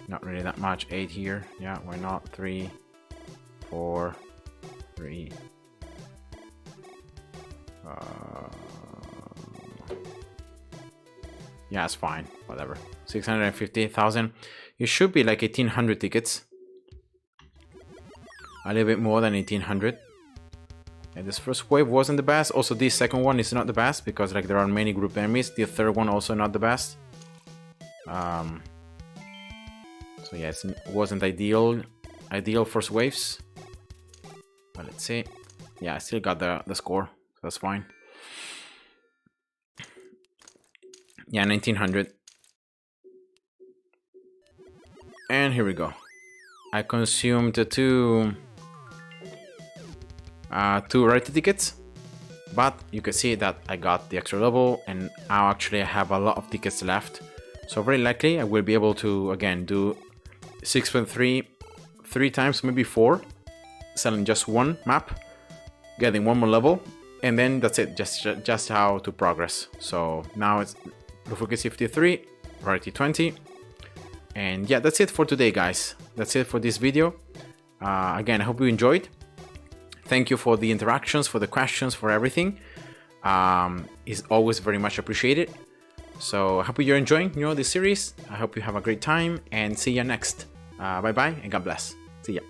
not really that much. 8 here, yeah, why not? 3, 4, 3. Yeah, it's fine, whatever. 650,000. It should be like 1800 tickets, a little bit more than 1800. And this first wave wasn't the best. Also, this second one is not the best, because like there are many group enemies. The third one also not the best. So yeah, it wasn't ideal first waves. But let's see. Yeah, I still got the score, so that's fine. Yeah, 1900. And here we go. I consumed two rarity tickets, but you can see that I got the extra level, and now actually I have a lot of tickets left. So very likely I will be able to again do 6.3 3 times, maybe 4, selling just one map, getting one more level, and then that's it. Just how to progress. So now it's Rufocus 53, rarity 20. And yeah, that's it for today, guys. That's it for this video. Again, I hope you enjoyed. Thank you for the interactions, for the questions, for everything. It's always very much appreciated. So I hope you're enjoying, this series. I hope you have a great time, and see you next. Bye bye and God bless. See ya.